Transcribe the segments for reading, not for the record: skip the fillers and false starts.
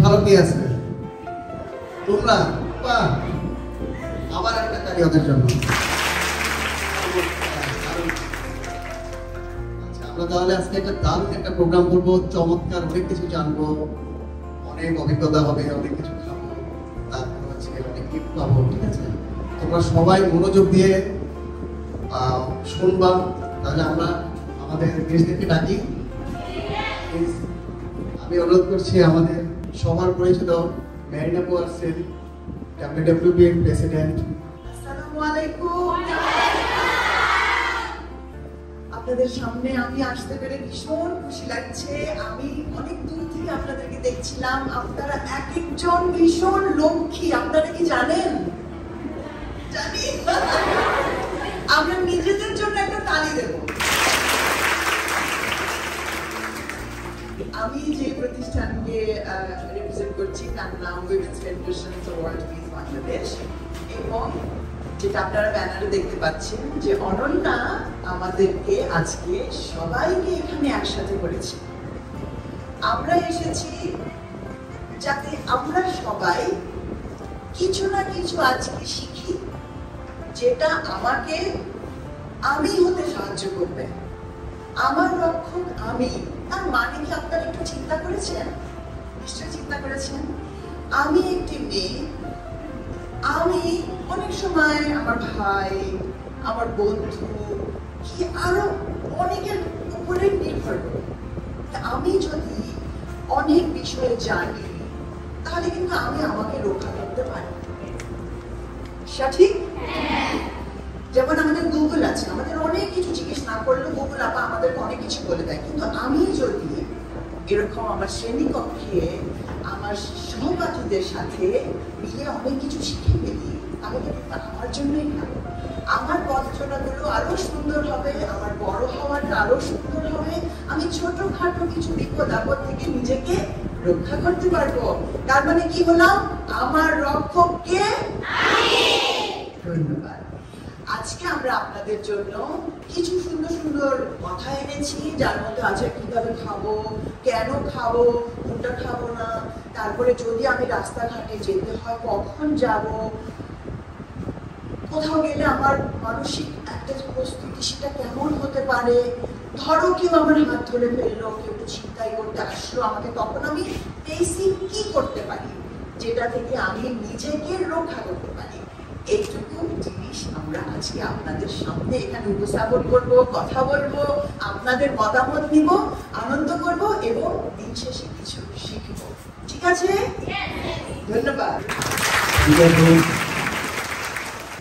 ভালো কে আছে? তোমরা আবার একটা তালি ওদের জন্য। আচ্ছা, আমরা তাহলে আজকে একটা দারুণ একটা প্রোগ্রাম করবো, চমৎকার অনেক কিছু জানবো, অনেক অভিজ্ঞতা হবে, অনেক কিছু খাবো, তারপর হচ্ছে অনেক গিফট পাবো। ঠিক আছে, তোমরা সবাই মনোযোগ দিয়ে শুনবা। তাহলে আমরা আমাদের গেস্টদেরকে ডাকি। আমি অনুরোধ করছি আমাদের সবার পরিচিত মেরিনা আপু আসছেন, WWP এর প্রেসিডেন্ট। আসসালামু আলাইকুম। আপনাদের সামনে আমি আসতে পেরে ভীষণ খুশি লাগছে। আমি অনেক দূর থেকে আপনাদেরকে দেখছিলাম। আপনারা এক একজন ভীষণ লক্ষ্মী। আপনারা কি জানেন? জানি। আমরা নিজেদের জন্য একটা তালি দেব। আমি যে প্রতিষ্ঠানকে রিপ্রেজেন্ট করছি তার নাম women's federation world piece Bangladesh, এবং যেটা আপনারা ব্যানারে দেখতে পাচ্ছেন যে অনন্যা আমাদেরকে আজকে সবাইকে এখানে একসাথে করেছে। আমরা এসেছি যাতে আমরা সবাই কিছু না কিছু আজকে শিখি, যেটা আমাকে আমি হতে সাহায্য করবে। আমার রক্ষক আমি, তার মানে কি আপনারা একটু চিন্তা করেছেন? নিশ্চয় চিন্তা করেছেন। আমি একটি মেয়ে, আমি অনেক সময় আমার ভাই, আমার বন্ধু কি আরো অনেকের উপরে নির্ভর করি। আমি যদি অনেক বিষয়ে জানি তাহলে কিন্তু আমি আমাকে রক্ষা করতে পারি। সঠিক? যেমন আমাদের গুগল আছে, আমাদের অনেক কিছু জিজ্ঞেস না করলেও গুগল আপা আমাদেরকে অনেক কিছু বলে দেয়। কিন্তু আমি যদি এরকম আমার শ্রেণীকক্ষে আমার সহপাঠীদের সাথে মিলে অনেক কিছু শিখে ফেলি, তাহলে কিন্তু আমার জন্যই ভালো। আমার পথ চলাগুলো আরো সুন্দর হবে, আমার বড় হওয়াটা আরো সুন্দর হবে। আমি ছোটখাটো কিছু বিপদ আপদ থেকে নিজেকে রক্ষা করতে পারবো। তার মানে কি হলাম? আমার রক্ষককে আমি। ধন্যবাদ। আজকে আমরা আপনাদের জন্য কিছু সুন্দর সুন্দর কথা এনেছি, যার মধ্যে আছে কিভাবে খাবো, কেন খাবো, কোনটা খাবো না, তারপরে যদি আমি রাস্তাঘাটে যেতে হয় কখন যাব, কোথাও গেলে আমার মানসিক একটা প্রস্তুতি সেটা কেমন হতে পারে। ধরো কেউ আমার হাত ধরে ফেললো, কেউ একটু ছিনতাই করতে আসলো আমাকে, তখন আমি বেসিক কি করতে পারি যেটা থেকে আমি নিজেকে রক্ষা করতে পারি। এইটুকু জিনিস আমরা আজকে আপনাদের সামনে এখানে উপস্থাপন করব, কথা বলবো, আপনাদের মতামত নিব, আনন্দ করব এবং দিন শেষে কিছু শিখব। ঠিক আছে? ধন্যবাদ।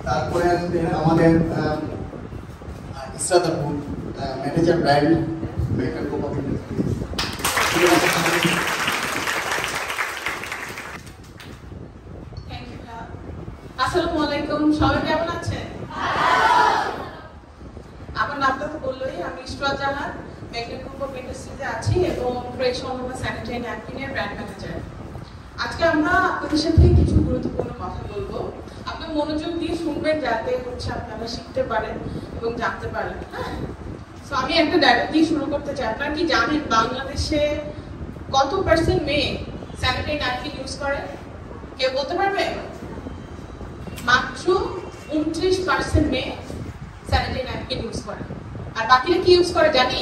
তারপরে আসবে আমাদের ইসরাত আপু, ম্যানেজার ব্র্যান্ড মেকআপ কোম্পানি। আসসালামু আলাইকুম, সবাই কেমন আছেন? আমার নামটা তো বললোই, আমি ইসরাত জাহান, মেকআপ গ্রুপ অফ ইন্ডাস্ট্রিতে আছি এবং ফ্রেশ অনমা স্যানিটারি ন্যাপকিনের ব্র্যান্ড ম্যানেজার। আজকে আমরা আপনাদের সাথে কিছু গুরুত্বপূর্ণ কথা বলবো। আপনি মনোযোগ দিয়ে শুনবেন যাতে হচ্ছে আপনারা শিখতে পারেন এবং জানতে পারেন। হ্যাঁ, তো আমি একটা ডায়লগ দিয়ে শুরু করতে চাই। আপনারা কি জানেন বাংলাদেশে কত % মেয়ে স্যানিটারি ন্যাপকিন ইউজ করে? কেউ বলতে পারবে? মাত্র 29% মেয়ে স্যানিটারি ন্যাপকিন ইউজ করে। আর বাকিরা কি ইউজ করে জানি?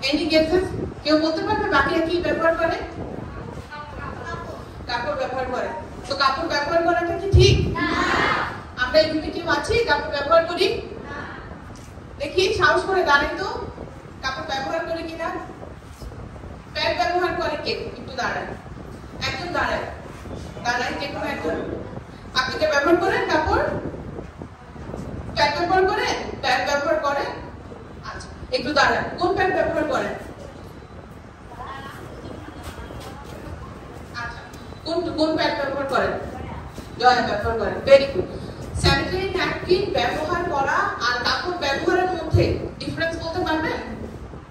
Any guesses? কেউ বলতে পারবে বাকিরা কি ব্যবহার করে? কাপড় ব্যবহার করে। তো কাপড় ব্যবহার করাটা কি ঠিক? না। আমরা এমনি কেউ আছি কাপড় ব্যবহার করি? না। দেখি সাহস করে দাঁড়াই তো, কাপড় ব্যবহার করে কিনা? প্যাড ব্যবহার করে কে? একটু দাঁড়ায়, একজন দাঁড়ায়, দাঁড়ায় কে কোনো একজন। আপনি কি ব্যবহার করেন কাপড়? প্যাড ব্যবহার করেন? প্যাড ব্যবহার করেন? আচ্ছা, একটু দাঁড়ান। কোন প্যাড ব্যবহার করেন? আচ্ছা, কোন প্যাড ব্যবহার করেন? জয়া ব্যবহার করেন। Very good. স্যানিটারি ন্যাপকিন ব্যবহার করা আর কাপড় ব্যবহারের মধ্যে ডিফারেন্স বলতে পারবেন?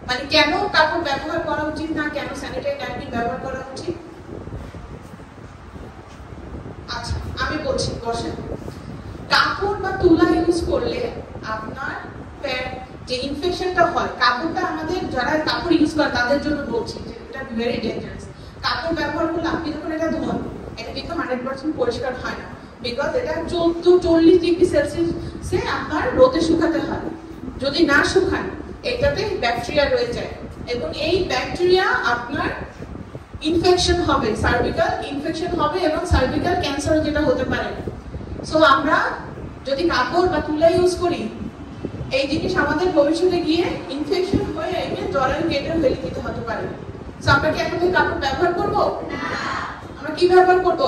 মানে কেন কাপড় ব্যবহার করা উচিত না, কেন স্যানিটারি ন্যাপকিন ব্যবহার করা উচিত? আচ্ছা, আমি বলছি, বসেন। কাপড় বা তুলা ইউজ করলে আপনার যে ইনফেকশনটা হয়, কাপড়টা আমাদের যারা কাপড় ইউজ করে তাদের জন্য বলছি যে এটা ভেরি ডেঞ্জারাস। কাপড় ব্যবহার করলে আপনি যখন এটা ধোন, এটা কিন্তু 100% পরিষ্কার হয় না, বিকজ এটা 40 ডিগ্রি সেলসিয়াসে আপনার রোদে শুকাতে হয়। যদি না শুকান এটাতে ব্যাকটেরিয়া রয়ে যায় এবং এই ব্যাকটেরিয়া আপনার ইনফেকশন হবে, সার্ভিক্যাল ইনফেকশন হবে এবং সার্ভিক্যাল ক্যান্সার যেটা হতে পারে। সো আমরা যদি কাপড় বা তুলা ইউজ করি, এই জিনিস আমাদের ভবিষ্যতে গিয়ে ইনফেকশন হয়ে ইভেন জ্বরের কেটে ফেলে দিতে হতে পারে। সো আমরা কি এখন থেকে কাপড় ব্যবহার করব না? আমরা কি ব্যবহার করব?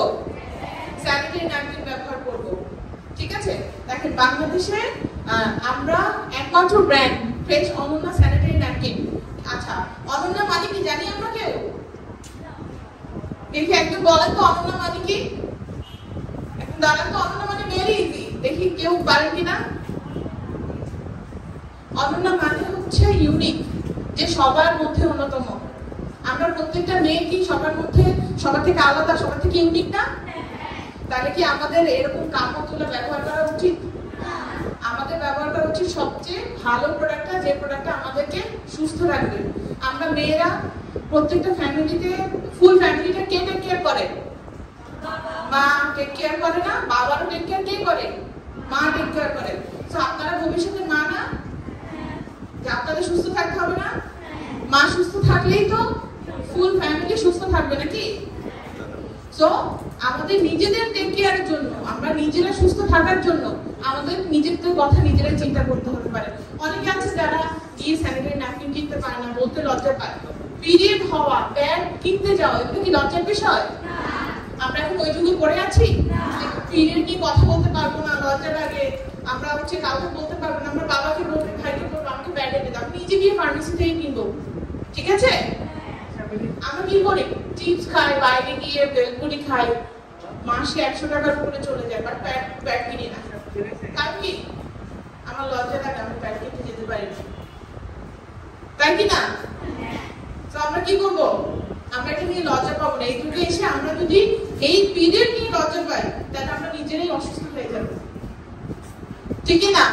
স্যানিটারি ন্যাপকিন ব্যবহার করব। ঠিক আছে, দেখেন বাংলাদেশে আমরা একমাত্র brand fresh Ananya sanitary napkin. আচ্ছা, অনন্যা মানে কি জানি আমরা কেউ? দেখি একজন বলেন তো অনন্যা মানে কি? একজন দাঁড়ান তো, অনন্যা মানে ভেরি ইজি, দেখি কেউ পারেন কিনা? অনন্যা মানে হচ্ছে ইউনিক, যে সবার মধ্যে অন্যতম। আমরা প্রত্যেকটা মেয়ে কি সবার মধ্যে সবার থেকে আলাদা, সবার থেকে ইউনিক না? তাহলে কি আমাদের এরকম কাপড় তুলা ব্যবহার করা উচিত? আমাদের ব্যবহার করা উচিত সবচেয়ে ভালো প্রোডাক্টটা, যে প্রোডাক্টটা আমাদেরকে সুস্থ রাখবে। আমরা মেয়েরা প্রত্যেকটা ফ্যামিলিতে, ফুল ফ্যামিলিটা কে টেক কেয়ার করে? মা টেক কেয়ার করে না? বাবারও টেক কেয়ার কে করে? মা টেক কেয়ার করে। তো আপনারা ভবিষ্যতে মা না, যে আপনাদের সুস্থ থাকতে হবে না? মা সুস্থ থাকলেই তো ফুল ফ্যামিলি সুস্থ থাকবে নাকি? সো আমাদের নিজেদের টেক কেয়ারের জন্য, আমরা নিজেরা সুস্থ থাকার জন্য আমাদের নিজেদের কথা নিজেরাই চিন্তা করতে হতে পারে। অনেকে আছে যারা গিয়ে স্যানিটারি ন্যাপকিন কিনতে পারে না, বলতে লজ্জা পায়। পিরিয়ড হওয়া, প্যাড কিনতে যাও, এগুলো কি লজ্জার বিষয়? আমরা এখন ওই যুগে পড়ে আছি, পিরিয়ড নিয়ে কথা বলতে পারবো না, লজ্জা লাগে। আমরা হচ্ছে কাউকে বলতে পারবো না, আমরা বাবাকে বলবো, ভাইকে বলবো, আমাকে প্যাড এনে দাও, আমি নিজে গিয়ে ফার্মেসি থেকে কিনবো। ঠিক আছে, আমরা কি করি? চিপস খাই, বাইরে গিয়ে বেলপুরি খাই, মাসে 100 টাকার উপরে চলে যায়, বাট প্যাড কিনি না। কারণ কি? আমার লজ্জা লাগে, আমি প্যাড কিনতে যেতে পারি না, তাই কি না? তো আমরা কি করবো? আমরা এটা নিয়ে লজ্জা পাবো না। এই যুগে এসে আমরা যদি এই পিরিয়ড নিয়ে লজ্জা পাই, তাহলে আমরা নিজেরাই অসুস্থ হয়ে যাবো। ঠিক না?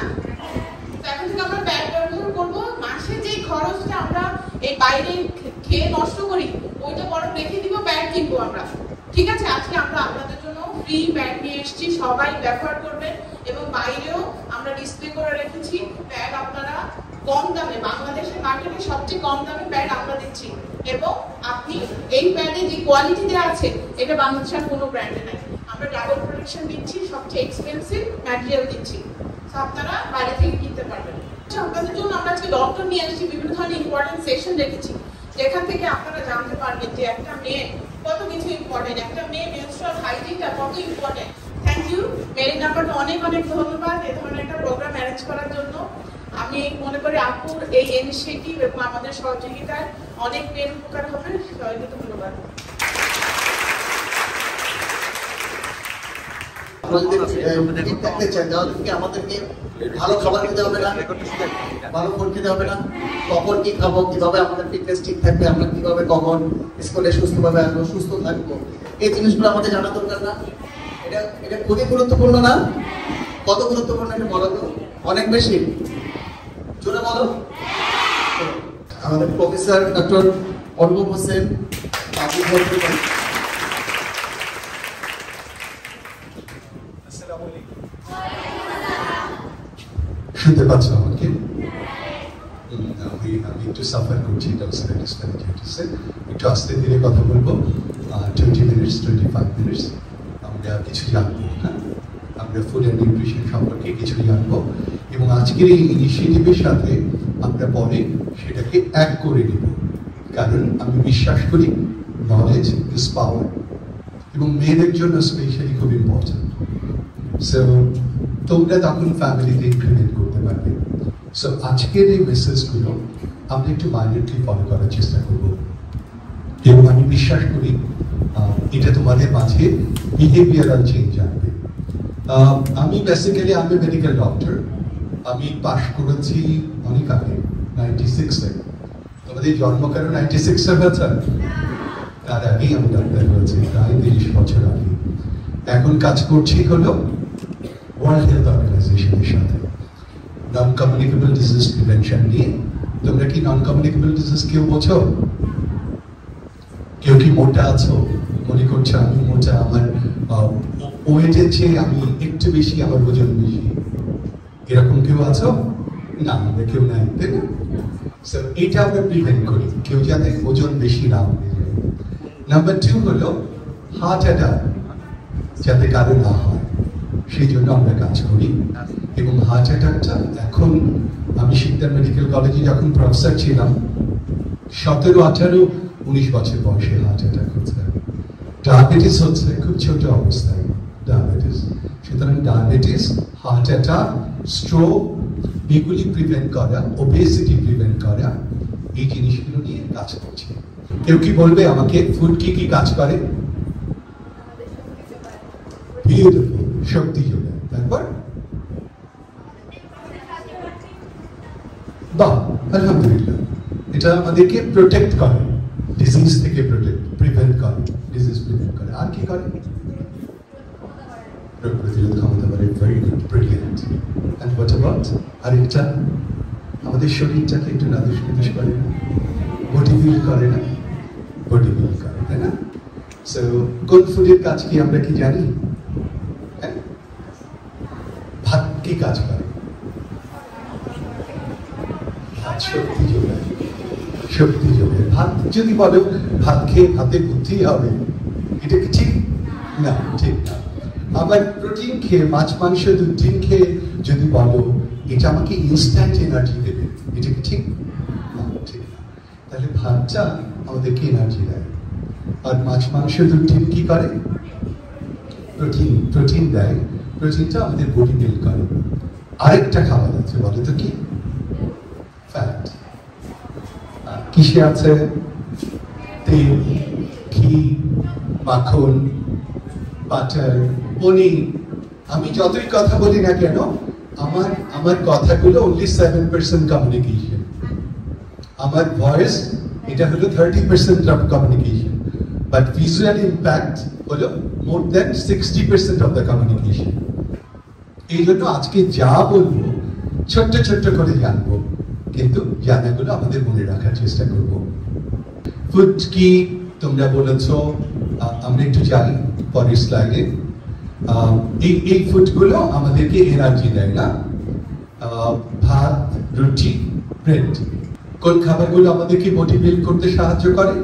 এখন থেকে আমরা প্যাড ব্যবহার করবো। মাসে যে খরচটা আমরা এই বাইরে খেয়ে নষ্ট করি, ওইটা বরং রেখে দিব, প্যাড কিনবো আমরা। ঠিক আছে, আজকে আমরা আপনাদের জন্য ফ্রি প্যাড নিয়ে এসেছি, সবাই ব্যবহার করবেন। এবং বাইরেও আমরা ডিসপ্লে করে রেখেছি প্যাড, আপনারা কম দামে, বাংলাদেশের মার্কেটে সবচেয়ে কম দামে প্যাড আমরা দিচ্ছি। এবং আপনি এই প্যাডে যে কোয়ালিটিতে আছে, এটা বাংলাদেশের কোনো ব্র্যান্ডে নাই। আমরা ডাবল প্রোটেকশন দিচ্ছি, সবচেয়ে এক্সপেন্সিভ ম্যাটেরিয়াল দিচ্ছি, আপনারা বাইরে থেকে কিনতে পারবেন। আপনাদের জন্য আমরা আজকে ডক্টর নিয়ে আসছি, বিভিন্ন ধরনের ইম্পর্টেন্ট সেশন রেখেছি, যেখান থেকে আপনারা জানতে পারবেন যে একটা মেয়ে কত কিছু ইম্পর্টেন্ট, একটা মেয়ে মেনস্ট্রুয়াল হাইজিনটা কত ইম্পর্টেন্ট। থ্যাংক ইউ মেরিন আপনাকে অনেক অনেক ধন্যবাদ এই ধরনের একটা প্রোগ্রাম অ্যারেঞ্জ করার জন্য। আমি মনে করি আপুর এই ইনিশিয়েটিভ এবং আমাদের সহযোগিতায় অনেক মেয়ের উপকার হবে। সবাইকে ধন্যবাদ। দেখতে চাই আমাদেরকে ভালো খাবার খেতে হবে না, ভালো ফোন খেতে হবে না, কখন কি খাবো, কিভাবে আমাদের ফিটনেস ঠিক থাকবে, আমরা কিভাবে কখন স্কুলে সুস্থভাবে আসবো, সুস্থ থাকবো, এই জিনিসগুলো আমাদের জানা দরকার না? এটা খুবই গুরুত্বপূর্ণ না? কত গুরুত্বপূর্ণ এটা বলো তো? অনেক বেশি, জোরে বলো। আমাদের প্রফেসর ডক্টর অনুপম হোসেন শুনতে পাচ্ছ আমাকে? আমি একটু সাফার করছি, একটু আস্তে ধীরে কথা বলবো। 20 মিনিটস 25 মিনিটস আমরা কিছু জানবো। হ্যাঁ, আমরা ফুড অ্যান্ড নিউট্রিশন সম্পর্কে কিছু জানবো এবং আজকের এই ইনিশিয়েটিভের সাথে আমরা পরে সেটাকে এক করে নেব, কারণ আমি বিশ্বাস করি নলেজ ইজ পাওয়ার এবং মেয়েদের জন্য স্পেশালি খুব ইম্পর্টেন্ট। সো তোমরা তখন ফ্যামিলিতে ইমপ্লিমেন্ট করতে পারবে। সো আজকের এই মেসেজগুলো আমরা একটু মাইন্ডলি ফলো করার চেষ্টা করব এবং আমি বিশ্বাস করি এটা তোমাদের মাঝে বিহেভিয়ারাল চেঞ্জ আনবে। আমি বেসিক্যালি আমি মেডিকেল ডক্টর, আমি পাশ করেছি অনেক আগে 96-এ। তোমাদের জন্ম কেন 96-এ হয়েছে? তার আগেই আমি ডাক্তার হয়েছি, প্রায় 30 বছর আগে। এখন কাজ করছি হলো ওয়ার্ল্ড হেলথ অর্গানাইজেশনের সাথে নন কমিউনিকেবল ডিজিজ প্রিভেনশন নিয়ে। তোমরা কি নন কমিউনিকেবল ডিজিজ কেউ বোঝো? কেউ কি মোটা আছো, মনে করছো আমি মোটা, আমার ওয়েটের চেয়ে আমি একটু বেশি, আমার ওজন বেশি, এরকম কেউ আছো? না, আমরা কেউ নাই, তাই না? এটা আমরা প্রিভেন্ট করি, কেউ যাতে ওজন বেশি না হয়ে যায়। নাম্বার 2 হলো হার্ট অ্যাটাক যাতে কারো না হয়, সেই জন্য আমরা কাজ করি। এবং হার্ট অ্যাটাকটা এখন, আমি শিকদার মেডিকেল কলেজে যখন প্রফেসর ছিলাম, 17, 18, 19 বছর বয়সে হার্ট অ্যাটাক হচ্ছে। ডায়াবেটিস হচ্ছে খুব ছোট অবস্থায়, ডায়াবেটিস। সুতরাং ডায়াবেটিস, হার্ট অ্যাটাক, স্ট্রোক, এগুলি প্রিভেন্ট করা, ওবেসিটি প্রিভেন্ট করা, এই জিনিসগুলো নিয়ে কাজ করছি। কেউ কি বলবে আমাকে ফুড কি কি কাজ করে? বিউটিফুল, শক্তি যোগায়। তারপর বাহ, আলহামদুলিল্লাহ, এটা আমাদেরকে প্রোটেক্ট করে, ডিজিজ থেকে প্রিভেন্ট করে, ডিজিজ প্রিভেন্ট করে। আর কি করে? রোগ প্রতিরোধ ক্ষমতা বাড়ে। Very good, brilliant. And what about আরেকটা, আমাদের শরীরটাকে একটু নাদুস নুদুস করে না, বডি বিল্ড করে না? বডি বিল্ড করে, তাই না? সো কোন ফুডের কাজ কি আমরা কি জানি? ভাত কি কাজ করে? ভাত শক্তি যোগায়, শক্তি যোগায়। ভাত যদি বলো ভাত খেয়ে ভাতে বুদ্ধি হবে, এটা কি ঠিক? না, ঠিক না। আবার প্রোটিন খেয়ে, মাছ মাংস দুধ ডিম খেয়ে যদি বলো এটা আমাকে ইনস্ট্যান্ট এনার্জি দেবে, এটা কি ঠিক? না, ঠিক না। তাহলে ভাতটা আমাদেরকে এনার্জি দেয়। আর মাছ মাংস দুধ ডিম কি করে? প্রোটিন দেয়। প্রোটিনটা আমাদের বডি বিল্ড করে। আরেকটা খাবার আছে, বলো তো কি? ফ্যাট। কিসে আছে? তেল, ঘি, মাখন, বাটার, পনির। আমি যতই কথা বলি না কেন, আমার কথাগুলো only 7% কমিউনিকেশন। আমার ভয়েস, এটা হলো 30% of communication, but visual impact হলো more than 60% of the communication. এই জন্য আজকে যা বলবো ছোট্ট ছোট্ট করে জানবো, কিন্তু জানাগুলো আমাদের মনে রাখার চেষ্টা করব। ফুড কি তোমরা বলেছো, আমরা একটু জানি পরের স্লাইডে। এই ফুডগুলো আমাদেরকে এনার্জি দেয় না? ভাত, রুটি, ব্রেড। কোন খাবারগুলো আমাদেরকে বডি বিল্ড করতে সাহায্য করে?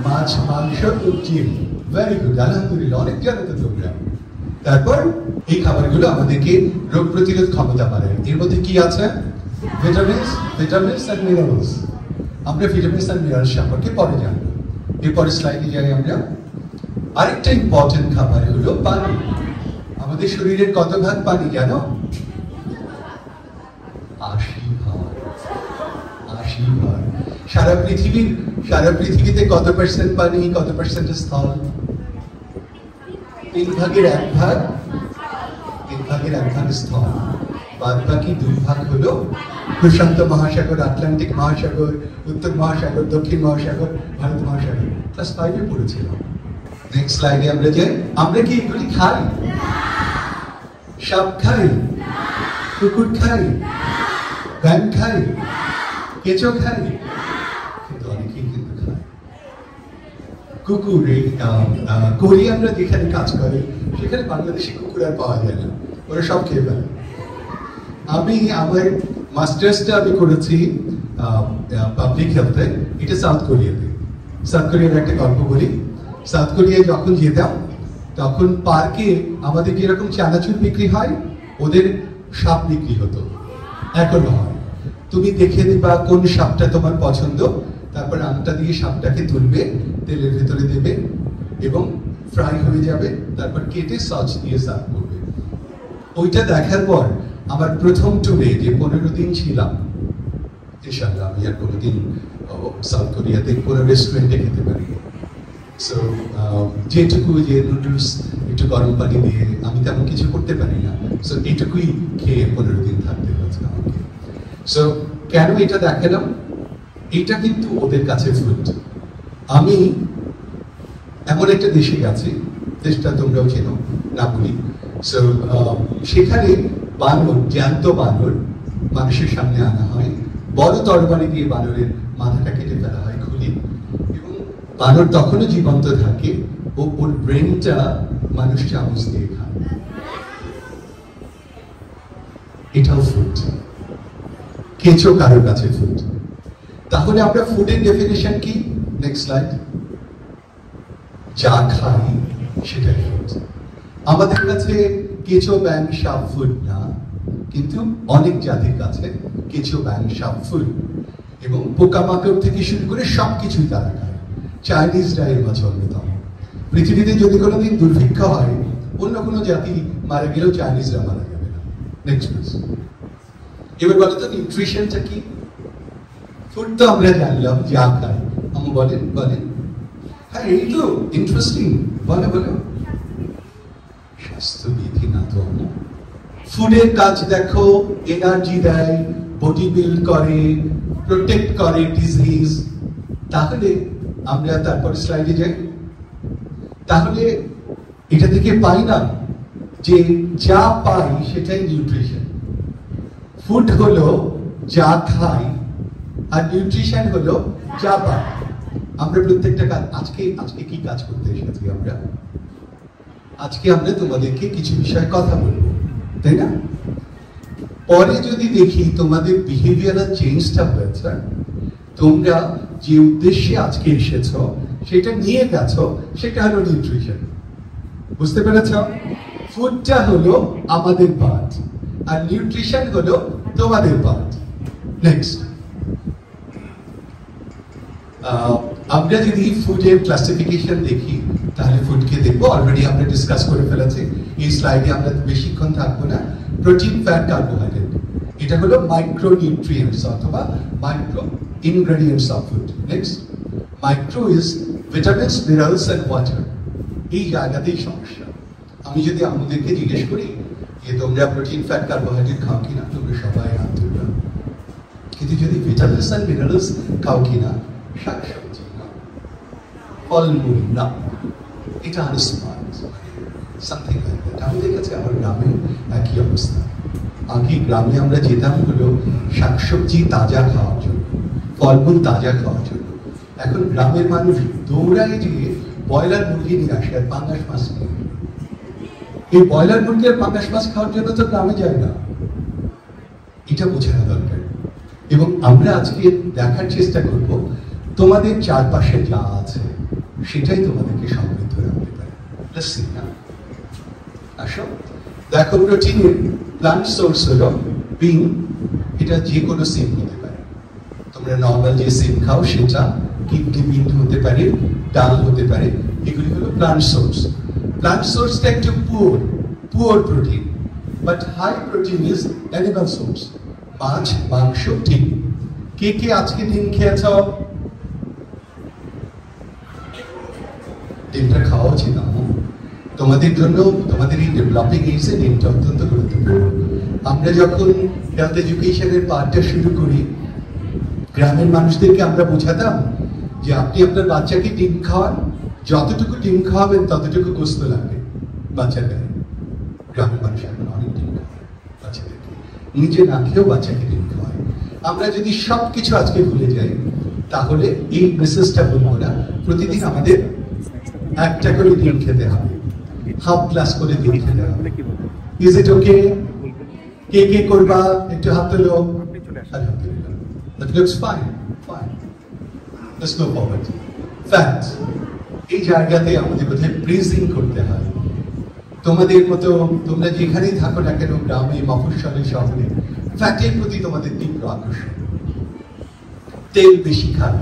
মাছ, মাংস, ডিম। ভেরি গুড, আলহামদুলিল্লাহ, অনেক জানো তো তোমরা। তারপর এই খাবারগুলো আমাদেরকে রোগ প্রতিরোধ ক্ষমতা বাড়ায়। এর মধ্যে কি আছে? Vitamins and minerals. আমরা ভিটামিনস এন্ড মিনারেলস সম্পর্কে পরে জানবো। এরপরে স্লাইডে যাই আমরা। আরেকটা ইম্পর্টেন্ট খাবার হলো পানি। আমাদের শরীরের কত ভাগ পানি জানো? 80 ভাগ। 80 ভাগ। সারা পৃথিবীতে কত পার্সেন্ট পানি, কত পার্সেন্ট স্থল? 3 ভাগের 1 ভাগ। 3 ভাগের 1 ভাগ স্থল। বাদ বাকি 2 ভাগ হলো প্রশান্ত মহাসাগর, আটলান্টিক মহাসাগর, উত্তর মহাসাগর, দক্ষিণ মহাসাগর, ভারত মহাসাগর। ক্লাস 5-এ পড়েছিলাম। নেক্সট স্লাইডে আমরা যাই। আমরা কি এগুলি খাই? সাপ খাই? কুকুর খাই? ব্যাঙ খাই? কেঁচো খাই? কিন্তু অনেকেই কিন্তু খায়। কুকুর, কোরিয়ানরা যেখানে কাজ করে সেখানে বাংলাদেশি কুকুর আর পাওয়া যায় না, ওরা সব খেয়ে ফেলে। আমি আমার মাস্টার্সটা করেছি পাবলিক হেলথে, এটা সাউথ কোরিয়াতে। সাউথ কোরিয়ার একটা গল্প বলি। সাউথ কোরিয়ায় যখন যেতাম তখন পার্কে আমাদের যেরকম চানাচুর বিক্রি হয়, ওদের সাপ বিক্রি হতো, এখনো হয়। তুমি দেখে নিবা কোন সাপটা তোমার পছন্দ, তারপর আংটা দিয়ে সাপটাকে তুলবে, তেলের ভেতরে দেবে এবং ফ্রাই হয়ে যাবে, তারপর কেটে সস দিয়ে সার্ভ করবে। ওইটা দেখার পর আমার প্রথম ট্যুরে যে 15 দিন ছিলাম, ইনশাআল্লাহ আমি আর কোনোদিন সাউথ কোরিয়াতে কোনো রেস্টুরেন্টে খেতে পারি। সো যেটুকু, যে নুডলস একটু গরম পানি দিয়ে, আমি তেমন কিছু করতে পারি না, সো এইটুকুই খেয়ে 15 দিন থাকতে হয়েছে আমাকে। সো কেন এটা দেখালাম? এটা কিন্তু ওদের কাছে ফুড। আমি এমন একটা দেশে গেছি, দেশটা তোমরাও চেনো, নাপোলি। সো সেখানে বানর, জ্যান্ত বানর মানুষের সামনে আনা হয়, বড় তরবারি দিয়ে বানরের মাথাটা কেটে ফেলা হয়, খুলি, এবং বানর তখনও জীবন্ত থাকে, ওর ব্রেনটা মানুষ চামচ দিয়ে খায়। এটাও ফুড, কেঁচো কারোর কাছে ফুড। তাহলে আমরা ফুডের ডেফিনেশন কি? Next slide. যা খাই সেটাই ফুড। আমাদের কাছে কেঁচো, ব্যাং, সাপ ফুড না, কিন্তু অনেক জাতির কাছে কেঁচো, ব্যাং, সাপ ফুড। এবং পোকামাকড় থেকে শুরু করে সবকিছুই তারা খায়। চাইনিজরা এর মাঝে অন্যতম। পৃথিবীতে যদি কোনোদিন দুর্ভিক্ষ হয়, অন্য কোনো জাতি মারা গেলেও চাইনিজরা মারা যাবে না। Next please. এবার বলো তো নিউট্রিশনটা কি? ফুড তো আমরা জানলাম, যা খাই। আমি বলেন বলেন। হ্যাঁ, এই তো ইন্টারেস্টিং। বলো বলো। স্বাস্থ্যবিধি না তো। ফুডের কাজ দেখো, এনার্জি দেয়, বডি বিল্ড করে, প্রোটেক্ট করে ডিজিজ। তাহলে আমরা তারপর স্লাইডে যাই। তাহলে এটা থেকে পাই না যে যা পাই সেটাই নিউট্রিশন। ফুড হলো যা খাই, আর নিউট্রিশন হলো যা পাই। আমরা প্রত্যেকটা কাজ আজকে কি কাজ করতে এসেছি আমরা? আজকে আমরা তোমাদেরকে কিছু বিষয়ে কথা বলবো, তাই না? পরে যদি দেখি তোমাদের বিহেভিয়ারাল চেঞ্জটা হয়েছে, তোমরা যে উদ্দেশ্যে আজকে এসেছ সেটা নিয়ে গেছো, সেটা হলো নিউট্রিশন। বুঝতে পেরেছ? ফুডটা হলো আমাদের পার্ট, আর নিউট্রিশন হলো তোমাদের পার্ট। নেক্সট, আমরা যদি ফুডের ক্লাসিফিকেশন দেখি, তাহলে ফুডকে দেখবো। অলরেডি আমরা ডিসকাস করে ফেলেছি, এই স্লাইডে আমরা বেশিক্ষণ থাকবো না। প্রোটিন, ফ্যাট, কার্বোহাইড্রেট, এটা হলো মাইক্রো নিউট্রিয়েন্টস অথবা micro ingredients of food. Next, micro is vitamins, minerals and water. এই জায়গাতেই সমস্যা। আমি যদি আমাদেরকে জিজ্ঞেস করি যে তোমরা প্রোটিন, ফ্যাট, কার্বোহাইড্রেট খাও কিনা, তোমরা সবাই হাত তুলবে। কিন্তু যদি ভিটামিনস এন্ড মিনারেলস খাও কিনা, শাকসবজি না, ফলমূল না, এটা আনস্মার্ট, সামথিং লাইক দ্যাট। আমাদের কাছে আমার গ্রামে একই অবস্থা। আগে গ্রামে আমরা যেতাম হলো শাকসবজি তাজা খাওয়ার জন্য, ফলমূল তাজা খাওয়ার জন্য। এখন গ্রামের মানুষ দৌড়ায় গিয়ে ব্রয়লার মুরগি নিয়ে আসে আর পাঙ্গাস মাছ নিয়ে। এই ব্রয়লার মুরগি আর পাঙ্গাস মাছ খাওয়ার জন্য তো গ্রামে যায় না। এটা বোঝানো দরকার। এবং আমরা আজকে দেখার চেষ্টা করব তোমাদের চারপাশে যা আছে সেটাই তোমাদেরকে সমৃদ্ধ রাখতে পারে। আসো দেখো, প্রোটিনের প্লান্ট সোর্স হলো বিন। এটা যে কোনো সিম হতে পারে। তোমরা নর্মাল যে সিম খাও সেটা, কিডনি বিন হতে পারে, ডাল হতে পারে। এগুলি হলো প্লান্ট সোর্স। প্লান্ট সোর্সটা একটু poor protein, but high protein is animal source. মাছ, মাংস, ডিম। কে কে আজকে ডিম খেয়েছ? ডিমটা খাওয়া উচিত। তোমাদের জন্য, তোমাদের এই ডেভেলপিং এজে ডিমটা অত্যন্ত গুরুত্বপূর্ণ। আমরা যখন হেলথ এডুকেশনের পার্টটা শুরু করি, গ্রামের মানুষদেরকে আমরা বোঝাতাম যে আপনি আপনার বাচ্চাকে ডিম খাওয়ান, যতটুকু ডিম খাওয়াবেন ততটুকু গোস্ত লাগবে বাচ্চার গায়ে। গ্রামের মানুষ এখন অনেক ডিম খাওয়ায় বাচ্চাদেরকে, নিজে না খেয়েও বাচ্চাকে ডিম খাওয়ায়। আমরা যদি সবকিছু আজকে ভুলে যাই, তাহলে এই মেসেজটা বলবো না। প্রতিদিন আমাদের একটা করে ডিম খেতে হবে, হাফ গ্লাস করে ডিম খেতে হবে। ইজ ইট ওকে? কে কে করবা একটু হাত তোলো। আলহামদুলিল্লাহ, that looks fine. Let's go forward. Fat, এই জায়গাতে আমাদের কোথায় ব্রিজিং করতে হয়। তোমাদের মতো তোমরা যেখানেই থাকো না কেন, গ্রামে, মফস্বলে, শহরে, ফ্যাটের প্রতি তোমাদের তীব্র আকর্ষণ। তেল বেশি খান,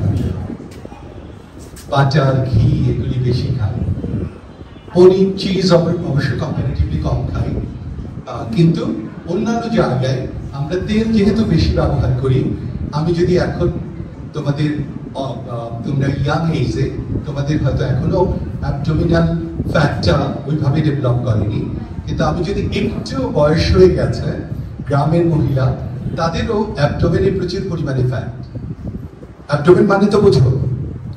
বাটার, ঘি এগুলি বেশি খান। পনির, চিজ অবশ্য কম্পারেটিভলি কম খাই, কিন্তু অন্যান্য জায়গায় আমরা তেল যেহেতু বেশি ব্যবহার করি। আমি যদি এখন তোমাদের, তোমরা ইয়াং এজে, তোমাদের হয়তো এখনো অ্যাবডোমিনাল ফ্যাটটা ওইভাবে ডেভেলপ করেনি, কিন্তু আমি যদি একটু বয়স হয়ে গেছে, গ্রামের মহিলা, তাদেরও অ্যাবডোমেনে প্রচুর পরিমাণে ফ্যাট। অ্যাবডোমেন মানে তো বুঝো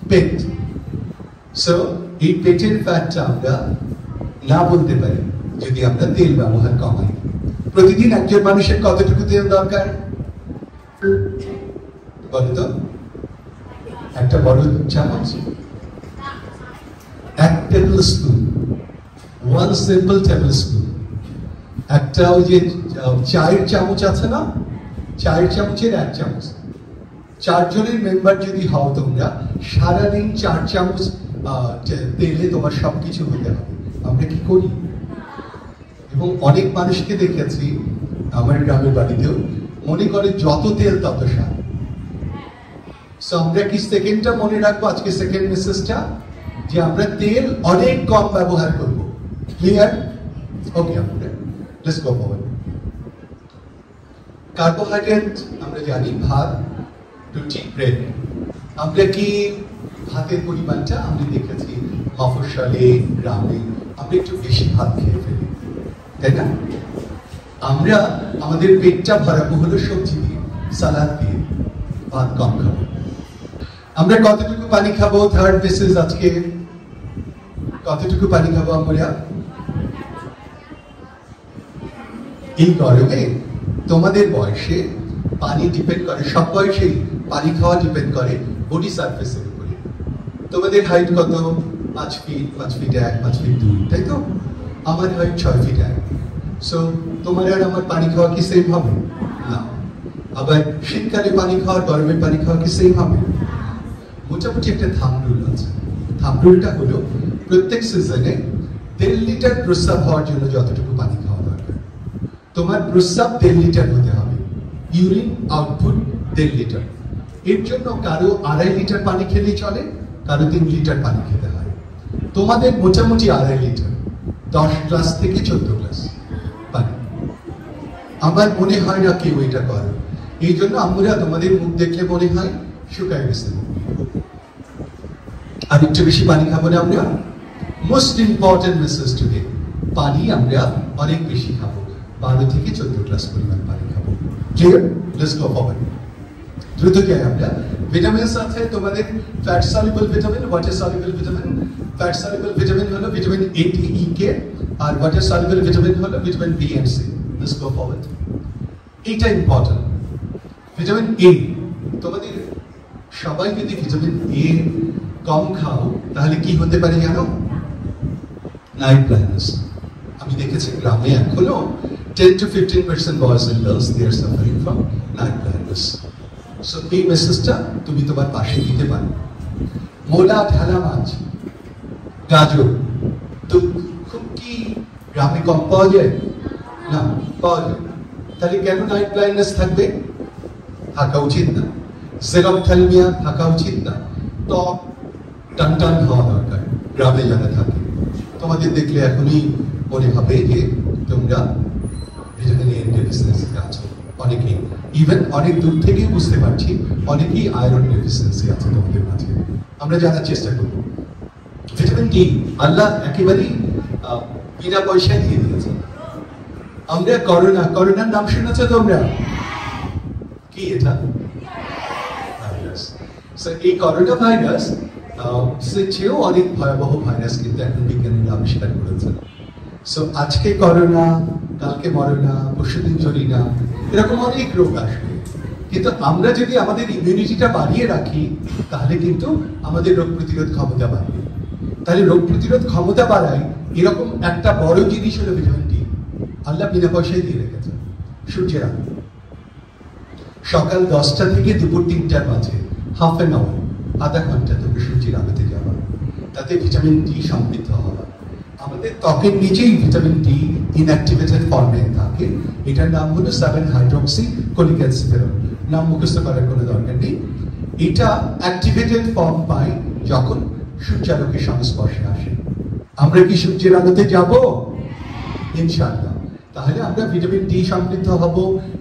পেট। সো এই পেটের ফ্যাটটা আমরা না বলতে পারি যদি আমরা তেল ব্যবহার কমাই। প্রতিদিন একজন মানুষের কতটুকু তেল দরকার বলো তো? একটা বড় চামচ, 1 table spoon, 1 simple table spoon, একটা ওই যে চায়ের চামচ আছে না, চায়ের চামচের 1 চামচ। 4 জনের মেম্বার যদি হও তোমরা, সারাদিন 4 চামচ তেলে তোমার সবকিছু হতে হবে। আমরা কি করি? এবং অনেক মানুষকে দেখেছি আমার গ্রামের বাড়িতেও, মনে করে যত তেল তত স্বাদ। সো আমরা কি সেকেন্ডটা মনে রাখবো, আজকে সেকেন্ড মেসেজটা, যে আমরা তেল অনেক কম ব্যবহার করব। ক্লিয়ার? ওকে, আমরা লেটস গো ফরওয়ার্ড। কার্বোহাইড্রেট আমরা জানি, ভাত, রুটি, ব্রেড। আমরা কি ভাতের পরিমাণটা আমরা দেখেছি মফস্বলে, গ্রামে আমরা একটু বেশি ভাত খেয়ে ফেলি, তাই না? আমরা আমাদের পেটটা ভরাবো হলো সবজি দিয়ে, সালাদ দিয়ে, ভাত কম খাবো। আমরা কতটুকু পানি খাবো? থার্ড মেসেজ আজকে, কতটুকু পানি খাবো আমরা? এই গরমে তোমাদের বয়সে পানি ডিপেন্ড করে, সব বয়সেই পানি খাওয়া ডিপেন্ড করে বডি সারফেসের উপরে। তোমাদের হাইট কত? 5 ফিট, 5 ফিট 1, 5 ফিট 2, তাই তো? আমার হাইট 6 ফিট 1। সো তোমার আর আমার পানি খাওয়া কি সেম হবে? না। আবার শীতকালে পানি খাওয়া, গরমে পানি খাওয়া কি সেম হবে? মোটামুটি একটা থাম্ব রুল আছে। থাম্ব রুলটা হলো প্রত্যেক সিজনে 1.5 লিটার প্রস্রাব হওয়ার জন্য যতটুকু পানি খাওয়া দরকার, তোমার প্রস্রাব 1.5 লিটার হতে হবে। Urine output 1.5 litre. এর জন্য কারো 2.5 লিটার পানি খেলেই চলে, কারো 3 লিটার পানি খেতে হয়। তোমাদের মোটামুটি 2.5 লিটার, 10 গ্লাস থেকে 14 গ্লাস পানি। আমার মনে হয় না কেউ এটা করে, এই জন্য আমরা তোমাদের মুখ দেখলে মনে হয় শুকায় গেছে। আর একটু বেশি পানি খাবো না আমরা? মোস্ট ইম্পর্টেন্ট মেসেজ টুডে, পানি আমরা অনেক বেশি খাবো, 12 থেকে 14 গ্লাস পরিমাণ পানি খাবো। ক্লিয়ার? Let's go forward. দ্রুত যাই আমরা। ভিটামিনস আছে তোমাদের, fat soluble vitamin, water soluble vitamin. Fat soluble vitamin হলো vitamin A, D, E, K, আর ওয়াটার সলিউবল ভিটামিন হলো vitamin B and C। Let's go forward. এটা ইম্পর্টেন্ট। ভিটামিন A, তোমাদের সবাই যদি ভিটামিন A কম খাও তাহলে কি হতে পারে জানো? Night blindness. আমি দেখেছি গ্রামে এখনো 10 to 15% boys and girls they are suffering from night blindness. So এই মেসেজটা তুমি তোমার পাশে দিতে পারো। মোলা, ঢালা মাছ, গাজর তো খুব কি গ্রামে কম পাওয়া যায়? না, পাওয়া যায়। তাহলে কেন নাইট ব্লাইন্ডনেস থাকবে? থাকা উচিত না। জেরপ্থ্যালমিয়া থাকা উচিত না। ত্বক টান টান হওয়া দরকার গ্রামে যারা থাকে। তোমাদের দেখলে এখনই মনে হবে যে তোমরা ভিটামিন এ ডেফিসিয়েন্সিতে আছো। অনেকেই ইভেন অনেক দূর থেকেই বুঝতে পারছি অনেকেই আয়রন ডেফিসিয়েন্সি আছে তোমাদের মাঝে। আমরা জানার চেষ্টা করব। ভিটামিন ডি আল্লাহ একেবারেই বিনা পয়সায় দিয়ে দিয়েছে। আমরা করোনার নাম শুনেছো তোমরা? কি এটা? ভাইরাস। এই করোনা ভাইরাস চেয়েও অনেক ভয়াবহ ভাইরাস কিন্তু এখন বিজ্ঞানীরা আবিষ্কার করেছেন। সো আজকে করোনা, কালকে মরোনা, পরশুদিন জরিনা, এরকম অনেক রোগ আসবে। কিন্তু আমরা যদি আমাদের ইমিউনিটিটা বাড়িয়ে রাখি তাহলে কিন্তু আমাদের রোগ প্রতিরোধ ক্ষমতা বাড়বে। তাহলে রোগ প্রতিরোধ ক্ষমতা বাড়ায় এরকম একটা বড় জিনিস হলো ভিটামিন ডি। আল্লাহ বিনা পয়সায় দিয়ে রেখেছে। সূর্যের আলো সকাল 10টা থেকে দুপুর 3টার মাঝে হাফ অ্যান আওয়ার, আধা ঘন্টা তোকে সূর্যের আলোতে যাওয়া, তাতে ভিটামিন ডি সমৃদ্ধ হওয়া। আমাদের ত্বকের নিচেই ভিটামিন ডি ইনঅ্যাক্টিভেটেড ফর্মে থাকে। এটার নাম হলো 7-হাইড্রক্সিকোলিক্যালসিফেরল। নাম মুখস্থ করার কোনো দরকার নেই। এটা অ্যাক্টিভেটেড ফর্ম পায় যখন সূর্যালোকের সংস্পর্শে আসে। আমরা কি সূর্যের আলোতে যাব? ইনশাআল্লাহ। তাহলে আমরা ভিটামিন ডি সমৃদ্ধ হব,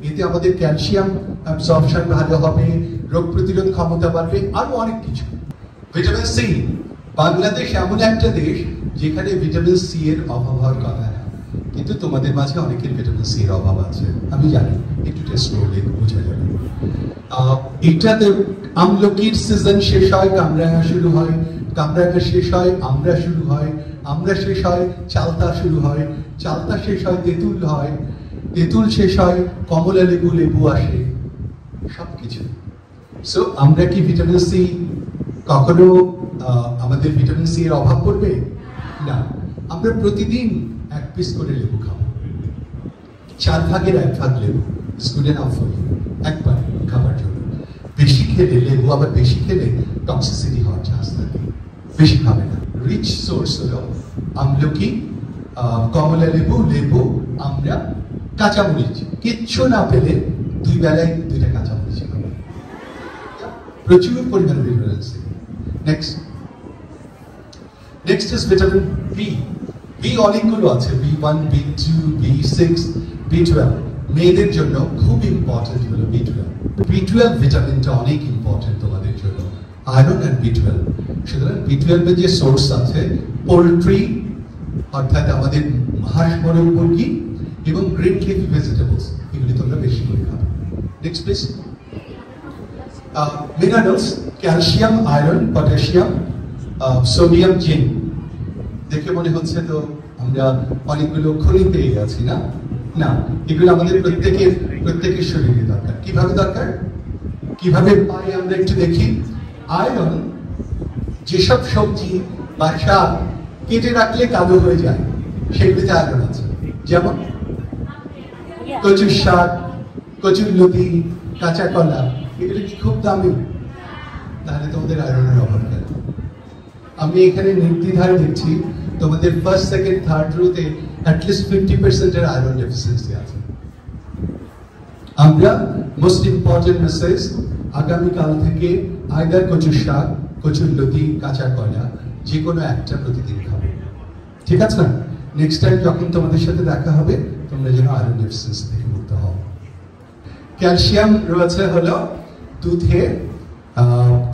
এতে আমাদের ক্যালসিয়াম অ্যাবজর্পশন ভালো হবে, রোগ প্রতিরোধ ক্ষমতা বাড়বে, আরো অনেক কিছু। ভিটামিন সি, বাংলাদেশ এমন একটা দেশ যেখানে ভিটামিন সি এর অভাব হওয়ার কথা না, কিন্তু তোমাদের মাঝে অনেকের ভিটামিন সি এর অভাব আছে। আমি জানি, একটু টেস্ট করলে বোঝা যাবে। এটাতে আমলকির সিজন শেষ হয়, কামরাঙা শুরু হয়, কামরাঙা শেষ হয় আমরা শুরু হয়, আমরা শেষ হয় চালতা শুরু হয়, চালতা শেষ হয় তেঁতুল হয়, তেঁতুল শেষ হয় কমলা লেবু, লেবু আসে, সবকিছু। সো আমরা কি ভিটামিন সি কখনো আমাদের ভিটামিন সি এর অভাব পড়বে না। আমরা প্রতিদিন 1 পিস করে লেবু খাবো, 4 ভাগের 1 ভাগ লেবু is good enough for you, একবার খাবার জন্য। বেশি খেলে লেবু আবার বেশি খেলে টক্সিসিটি হওয়ার চান্স থাকে, বেশি খাবে না। রিচ সোর্স হলো আমলকি, কমলা লেবু, লেবু, আমরা, কাঁচামরিচ। কিচ্ছু না পেলে 2 বেলায় 2টা কাঁচামরিচ খাবে, প্রচুর পরিমাণ vitamin C. Next is vitamin B. B অনেকগুলো আছে, B1, B2, B6, B12। মেয়েদের জন্য খুব ইম্পর্টেন্ট হলো B12। B12 ভিটামিনটা অনেক ইম্পর্টেন্ট তোমাদের জন্য, আয়রন আর B12। সুতরাং B12 এর যে সোর্স আছে পোল্ট্রি, অর্থাৎ আমাদের হাঁস মুরগ মুরগি এবং গ্রিন লিফি ভেজিটেবলস, এগুলি তোমরা বেশি করে খাবে। Next please. Minerals, calcium, iron, potassium, sodium, zinc. দেখে মনে হচ্ছে তো আমরা অনেকগুলো খনি পেয়ে গেছি না? না, এগুলো আমাদের প্রত্যেকের শরীরে দরকার। কিভাবে দরকার, কিভাবে পাই আমরা একটু দেখি। আয়রন, যেসব সবজি বা শাক কেটে রাখলে কালো হয়ে যায় সেগুলিতে আয়রন আছে, যেমন কচুর শাক, কচুর লতি, কাঁচা কলা, এগুলো কি খুব দামি? তাহলে তোমাদের আয়রনের অভাব কেন? আমি এখানে নির্দ্বিধায় দেখছি তোমাদের ফার্স্ট, সেকেন্ড, থার্ড রোতে অ্যাটলিস্ট 50% এর আয়রন ডেফিসিয়েন্সি আছে। আমরা মোস্ট ইম্পর্টেন্ট মেসেজ, আগামীকাল থেকে আইদার কচুর শাক, কচুর লতি, কাঁচা কলা, যে কোনো একটা প্রতিদিন খাবে, ঠিক আছে? নেক্সট টাইম যখন তোমাদের সাথে দেখা হবে তোমরা যেন আয়রন ডেফিসিয়েন্সি থেকে মুক্ত হও। ক্যালসিয়াম রয়েছে হলো দুধে,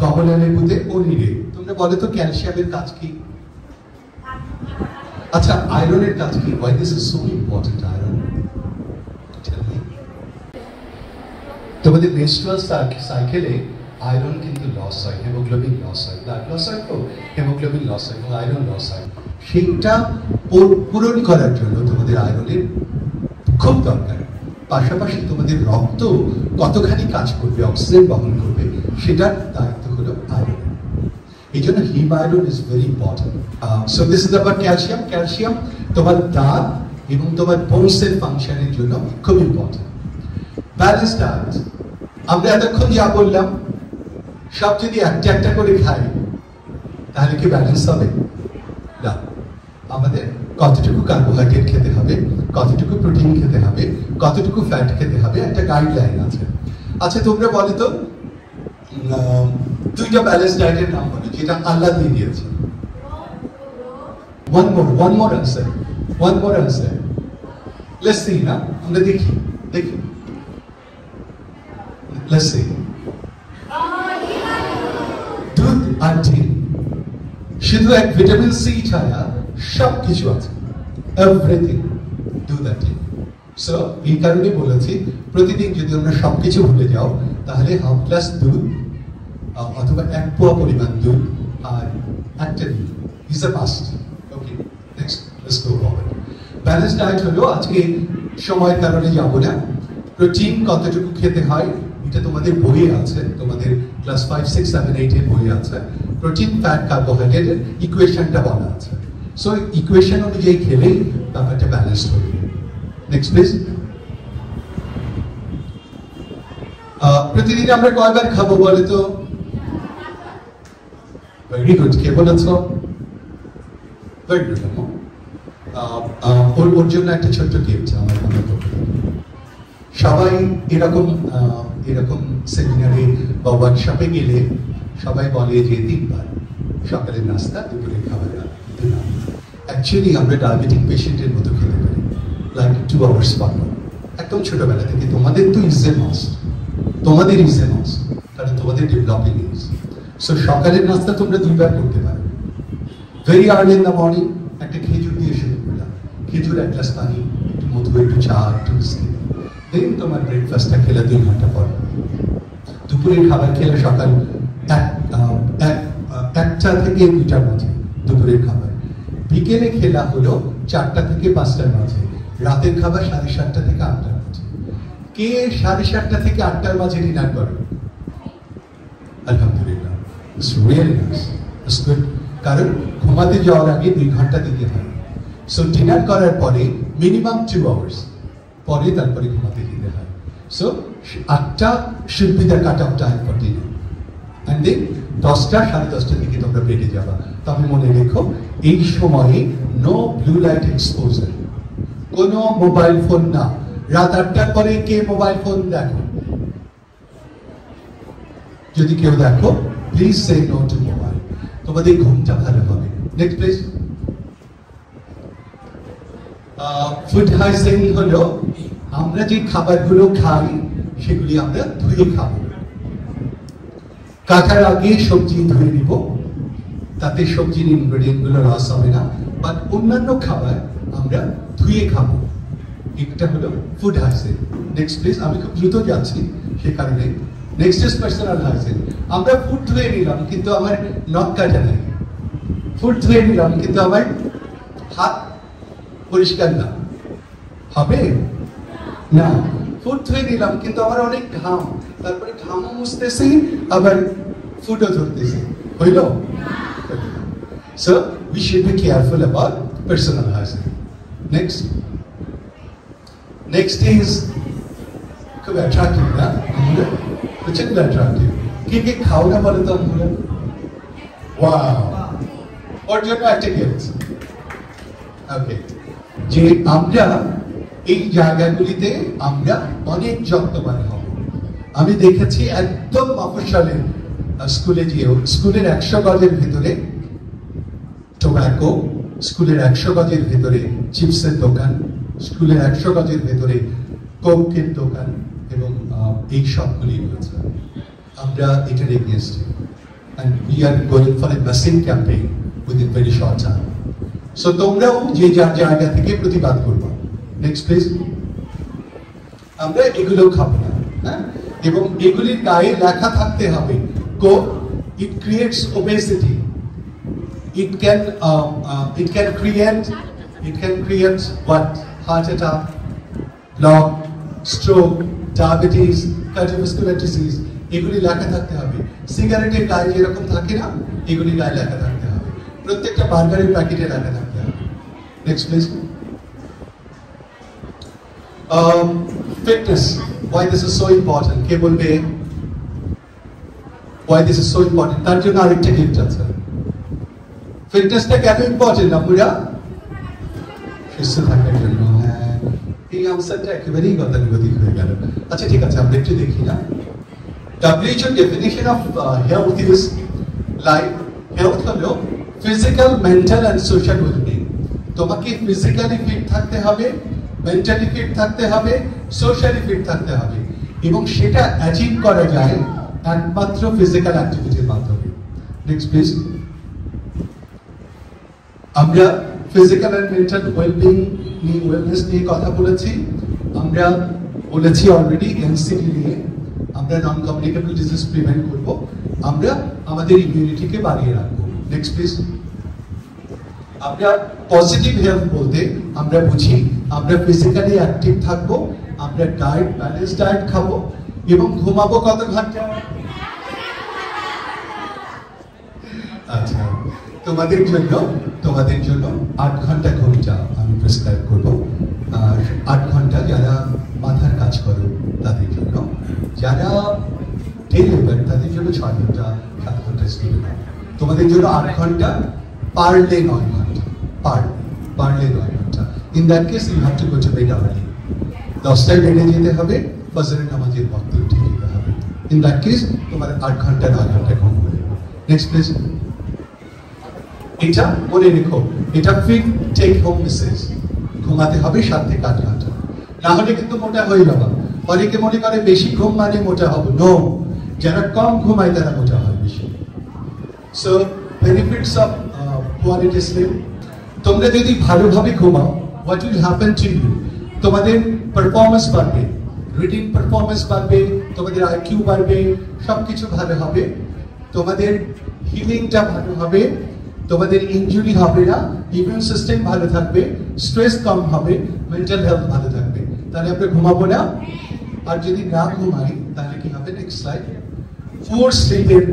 কমলা লেবুতে ও নিরে। তোমরা বলো তো ক্যালসিয়ামের কাজ কি? আচ্ছা, আয়রনের কাজ কি? Why this is so important, iron? Tell me. তোমাদের মেনস্ট্রুয়াল সাইকেলে আয়রন কিন্তু লস হয়, হিমোগ্লোবিন লস হয়, ব্লাড লস হয়, তো হিমোগ্লোবিন লস হয় এবং আয়রন লস হয়। সেইটা পূরণ করার জন্য তোমাদের আয়রনের খুব দরকার। পাশাপাশি তোমাদের রক্ত কতখানি কাজ করবে, অক্সিজেন বহন করবে, সেটার দায়িত্ব হলো আয়রন। এই জন্য haem iron is very important. So this is about calcium. Calcium তোমার দাঁত এবং তোমার বোনসের ফাংশনের জন্য খুব ইম্পর্টেন্ট। ব্যালেন্স ডায়েট, আমরা এতক্ষণ যা বললাম সব যদি একটা একটা করে খাই তাহলে কি ব্যালেন্স হবে? না। আমাদের কতটুকু কার্বোহাইড্রেট খেতে হবে, কতটুকু প্রোটিন খেতে হবে, কতটুকু ফ্যাট খেতে হবে, একটা গাইডলাইন আছে। আচ্ছা, তোমরা বলো তো 2টা ব্যালেন্স ডায়েটের নাম বলো যেটা আল্লাহ দিয়ে দিয়েছে। one more answer. Let's see, না? আমরা দেখি। Let's see. দুধ আর ডিম, শুধু এক ভিটামিন সি ছাড়া সব কিছু আছে, এভরিথিং, দুধ আর ডিম। সো এই কারণে বলেছি প্রতিদিন যদি আমরা সবকিছু ভুলে যাও তাহলে হাফ গ্লাস দুধ অথবা 1 পোয়া পরিমাণ দুধ আর একটা ডিম is a must. Okay, next let's go forward. Balance diet হলো, আজকে সময়ের কারণে যাব না, প্রোটিন কতটুকু খেতে হয় এটা তোমাদের বইয়ে আছে, তোমাদের ক্লাস 5, 6, 7, 8 এর বইয়ে আছে। প্রোটিন, ফ্যাট, কার্বোহাইড্রেটের ইকুয়েশনটা বলা আছে। সো ইকুয়েশন অনুযায়ী খেলেই ব্যাপারটা ব্যালেন্স হবে। Next please. প্রতিদিন আমরা কয়বার খাবো বলে তো? ভেরি গুড, কে বলেছ? Very good. ওর জন্য একটা ছোট্ট গিফট আমার পক্ষ থেকে। সবাই এরকম সেমিনারে বা ওয়ার্কশপে গেলে সবাই বলে যে 3 বার, সকালের নাস্তা, দুপুরের খাবার, ডিনার। অ্যাকচুয়ালি আমরা ডায়াবেটিক পেশেন্টের মতো খেতে পারি, লাইক 2 আওয়ার্স পর। একদম ছোটবেলা থেকে তোমাদের তো ইজ এ মাস্ট, কারণ তোমাদের ডেভেলপিং এজ। সো সকালের নাস্তা তোমরা 2 বার করতে পারো। Very early in the morning একটা খেজুর দিয়ে শুরু করলাম, খেজুর, 1 গ্লাস পানি, একটু মধু, একটু চা, একটু বিস্কিট। দেন তোমার ব্রেকফাস্টটা খেলে 2 ঘন্টা পর। দুপুরের খাবার খেলে সকাল 1টা থেকে 2টার মাঝে দুপুরের খাবার। বিকেলে খেলা হলো 4টা থেকে 5টার মাঝে। রাতের খাবার 7:30টা থেকে 8টার মাঝে। কে 7:30টা থেকে 8টার মাঝে ডিনার করো? আলহামদুলিল্লাহ, ইটস রিয়েলি নাইস। কারণ ঘুমাতে যাওয়ার আগে 2 ঘন্টা দিতে হয়। সো ডিনার করার পরে মিনিমাম 2 আওয়ার্স পরে তারপরে ঘুমাতে দিতে হয়। সো 8টা should be the cut off time for dinner, and then 10টা 10:30টার দিকে তোমরা বেডে যাবা। তবে মনে রেখো এই সময়ে নো ব্লু লাইট এক্সপোজার, কোনো মোবাইল ফোন না। রাত 8টার পরে কে মোবাইল ফোন দেখো? যদি কেউ দেখো please say no to mobile, তোমাদের ঘুমটা ভালো হবে। Next please. ফুড হাইজিন হলো আমরা যে খাবারগুলো খাই সেগুলি আমরা ধুয়ে খাবো। কাটার আগে সবজি ধুয়ে নিব, তাতে সবজির ইনগ্রেডিয়েন্ট গুলো লস হবে না, বাট অন্যান্য খাবার আমরা ধুয়ে খাবো। একটা হলো ফুড হাইজিন। Next please. আমি খুব দ্রুত যাচ্ছি সে কারণে। Next is personal hygiene. আমরা ফুড ধুয়ে নিলাম কিন্তু আমার নখ কাটা নেই, ফুড ধুয়ে নিলাম কিন্তু আমার হাত পরিষ্কার না, হবে না। ফুড ধুয়ে নিলাম কিন্তু আমার অনেক ঘাম, তারপরে ঘামও মুছতেছি আবার ফুডও ধরতেছি, হইল? So we should be careful about personal hygiene. Next is খুব attractive না? প্রচন্ড attractive। কি খাও না বলে তো আমরা? Wow! ওর জন্য একটা গিফট। ওকে, যে আমরা এই জায়গাগুলিতে আমরা অনেক যত্নবান হব। আমি দেখেছি একদম মফস্বলের স্কুলে গিয়েও, স্কুলের 100 গজের ভিতরে টোব্যাকো, স্কুলের 100 গজের ভিতরে চিপসের দোকান, স্কুলের 100 গজের ভিতরে কোকের দোকান, এবং এই সবগুলি রয়েছে। আমরা এটার against, and we are going for a massive campaign within very short time. So তোমরাও যে যার জায়গা থেকে প্রতিবাদ করবে। Next please. আমরা এগুলো খাবো না, হ্যাঁ? এবং এগুলির গায়ে লেখা থাকতে হবে Coke it creates obesity, it can create what? Heart attack, block, stroke, diabetes, cardiovascular disease। এগুলি লেখা থাকতে হবে। সিগারেটের গায়ে যেরকম থাকে না, এগুলি গায়ে লেখা থাকতে হবে। প্রত্যেকটা বার্গারের প্যাকেটে লেখা থাকতে হবে। Next please. Fitness, why this is so important? কে বলবে why this is so important? তার জন্য আরেকটা গিফট আছে। ফিটনেসটা কেন ইম্পর্টেন্ট আমরা? সুস্থ থাকার জন্য। হ্যাঁ, এই আনসারটা একেবারেই গতানুগতিক হয়ে গেল। আচ্ছা ঠিক আছে, আমরা একটু দেখি না। WHO definition of health is like, health হলো physical, mental and social well-being। তোমাকে ফিজিক্যালি ফিট থাকতে হবে, মেন্টালি ফিট থাকতে হবে, সোশ্যালি ফিট থাকতে হবে, এবং সেটা অ্যাচিভ করা যায় একমাত্র ফিজিক্যাল অ্যাক্টিভিটির মাধ্যমে। Next please. আমরা ফিজিক্যাল এন্ড মেন্টাল ওয়েলবিং নিয়ে, ওয়েলনেস নিয়ে কথা বলেছি। আমরা বলেছি অলরেডি এনসিডি নিয়ে আমরা নন কমিউনিকেবল ডিজিজ প্রিভেন্ট করব, আমরা আমাদের ইমিউনিটিকে বাড়িয়ে রাখবো। Next please. আমরা পজিটিভ হেলথ বলতে আমরা বুঝি আমরা ফিজিক্যালি অ্যাক্টিভ থাকবো, আমরা ডায়েট, ব্যালেন্স ডায়েট খাবো, এবং ঘুমাবো কত ঘন্টা? আচ্ছা, তোমাদের জন্য 8 ঘন্টা ঘুমটা আমি প্রেসক্রাইব করবো। আর 8 ঘন্টা যারা মাথার কাজ করো তাদের জন্য, যারা ডে লেবার তাদের জন্য 6 ঘন্টা 7 ঘন্টা স্লিপ। তোমাদের জন্য 8 ঘন্টা, পারলে 9 ঘন্টা, পারলে 9 ঘন্টা। In that case you have to go to bed early. 10টায় বেডে যেতে হবে, ফজরের নামাজের ওয়াক্তে উঠে যেতে হবে। ইন দ্যাট কেস তোমার 8 ঘন্টা 9 ঘন্টা ঘুম হবে। Next please. এটা মনে রেখো, এটা ফিট টেক হোম মেসেজ। ঘুমাতে হবে 7 থেকে 8 ঘন্টা, না হলে কিন্তু মোটা হয়ে যাবে। অনেকে মনে করে বেশি ঘুম মানে মোটা হবো। নো, যারা কম ঘুমায় তারা মোটা হয় বেশি। So benefits of quality sleep. তোমরা যদি ভালোভাবে ঘুমাও, what will happen to you? তোমাদের পারফরমেন্স বাড়বে, রিডিং পারফরমেন্স বাড়বে, তোমাদের আইকিউ বাড়বে, সবকিছু ভালো হবে, তোমাদের হিলিংটা ভালো হবে, তোমাদের ইনজুরি হবে না, ইমিউন সিস্টেম ভালো থাকবে, স্ট্রেস কম হবে, মেন্টাল হেলথ ভালো থাকবে। তাহলে আমরা ঘুমাবো না? আর যদি না ঘুমাই তাহলে কি হবে? Next slide. পুয়ার স্লিপের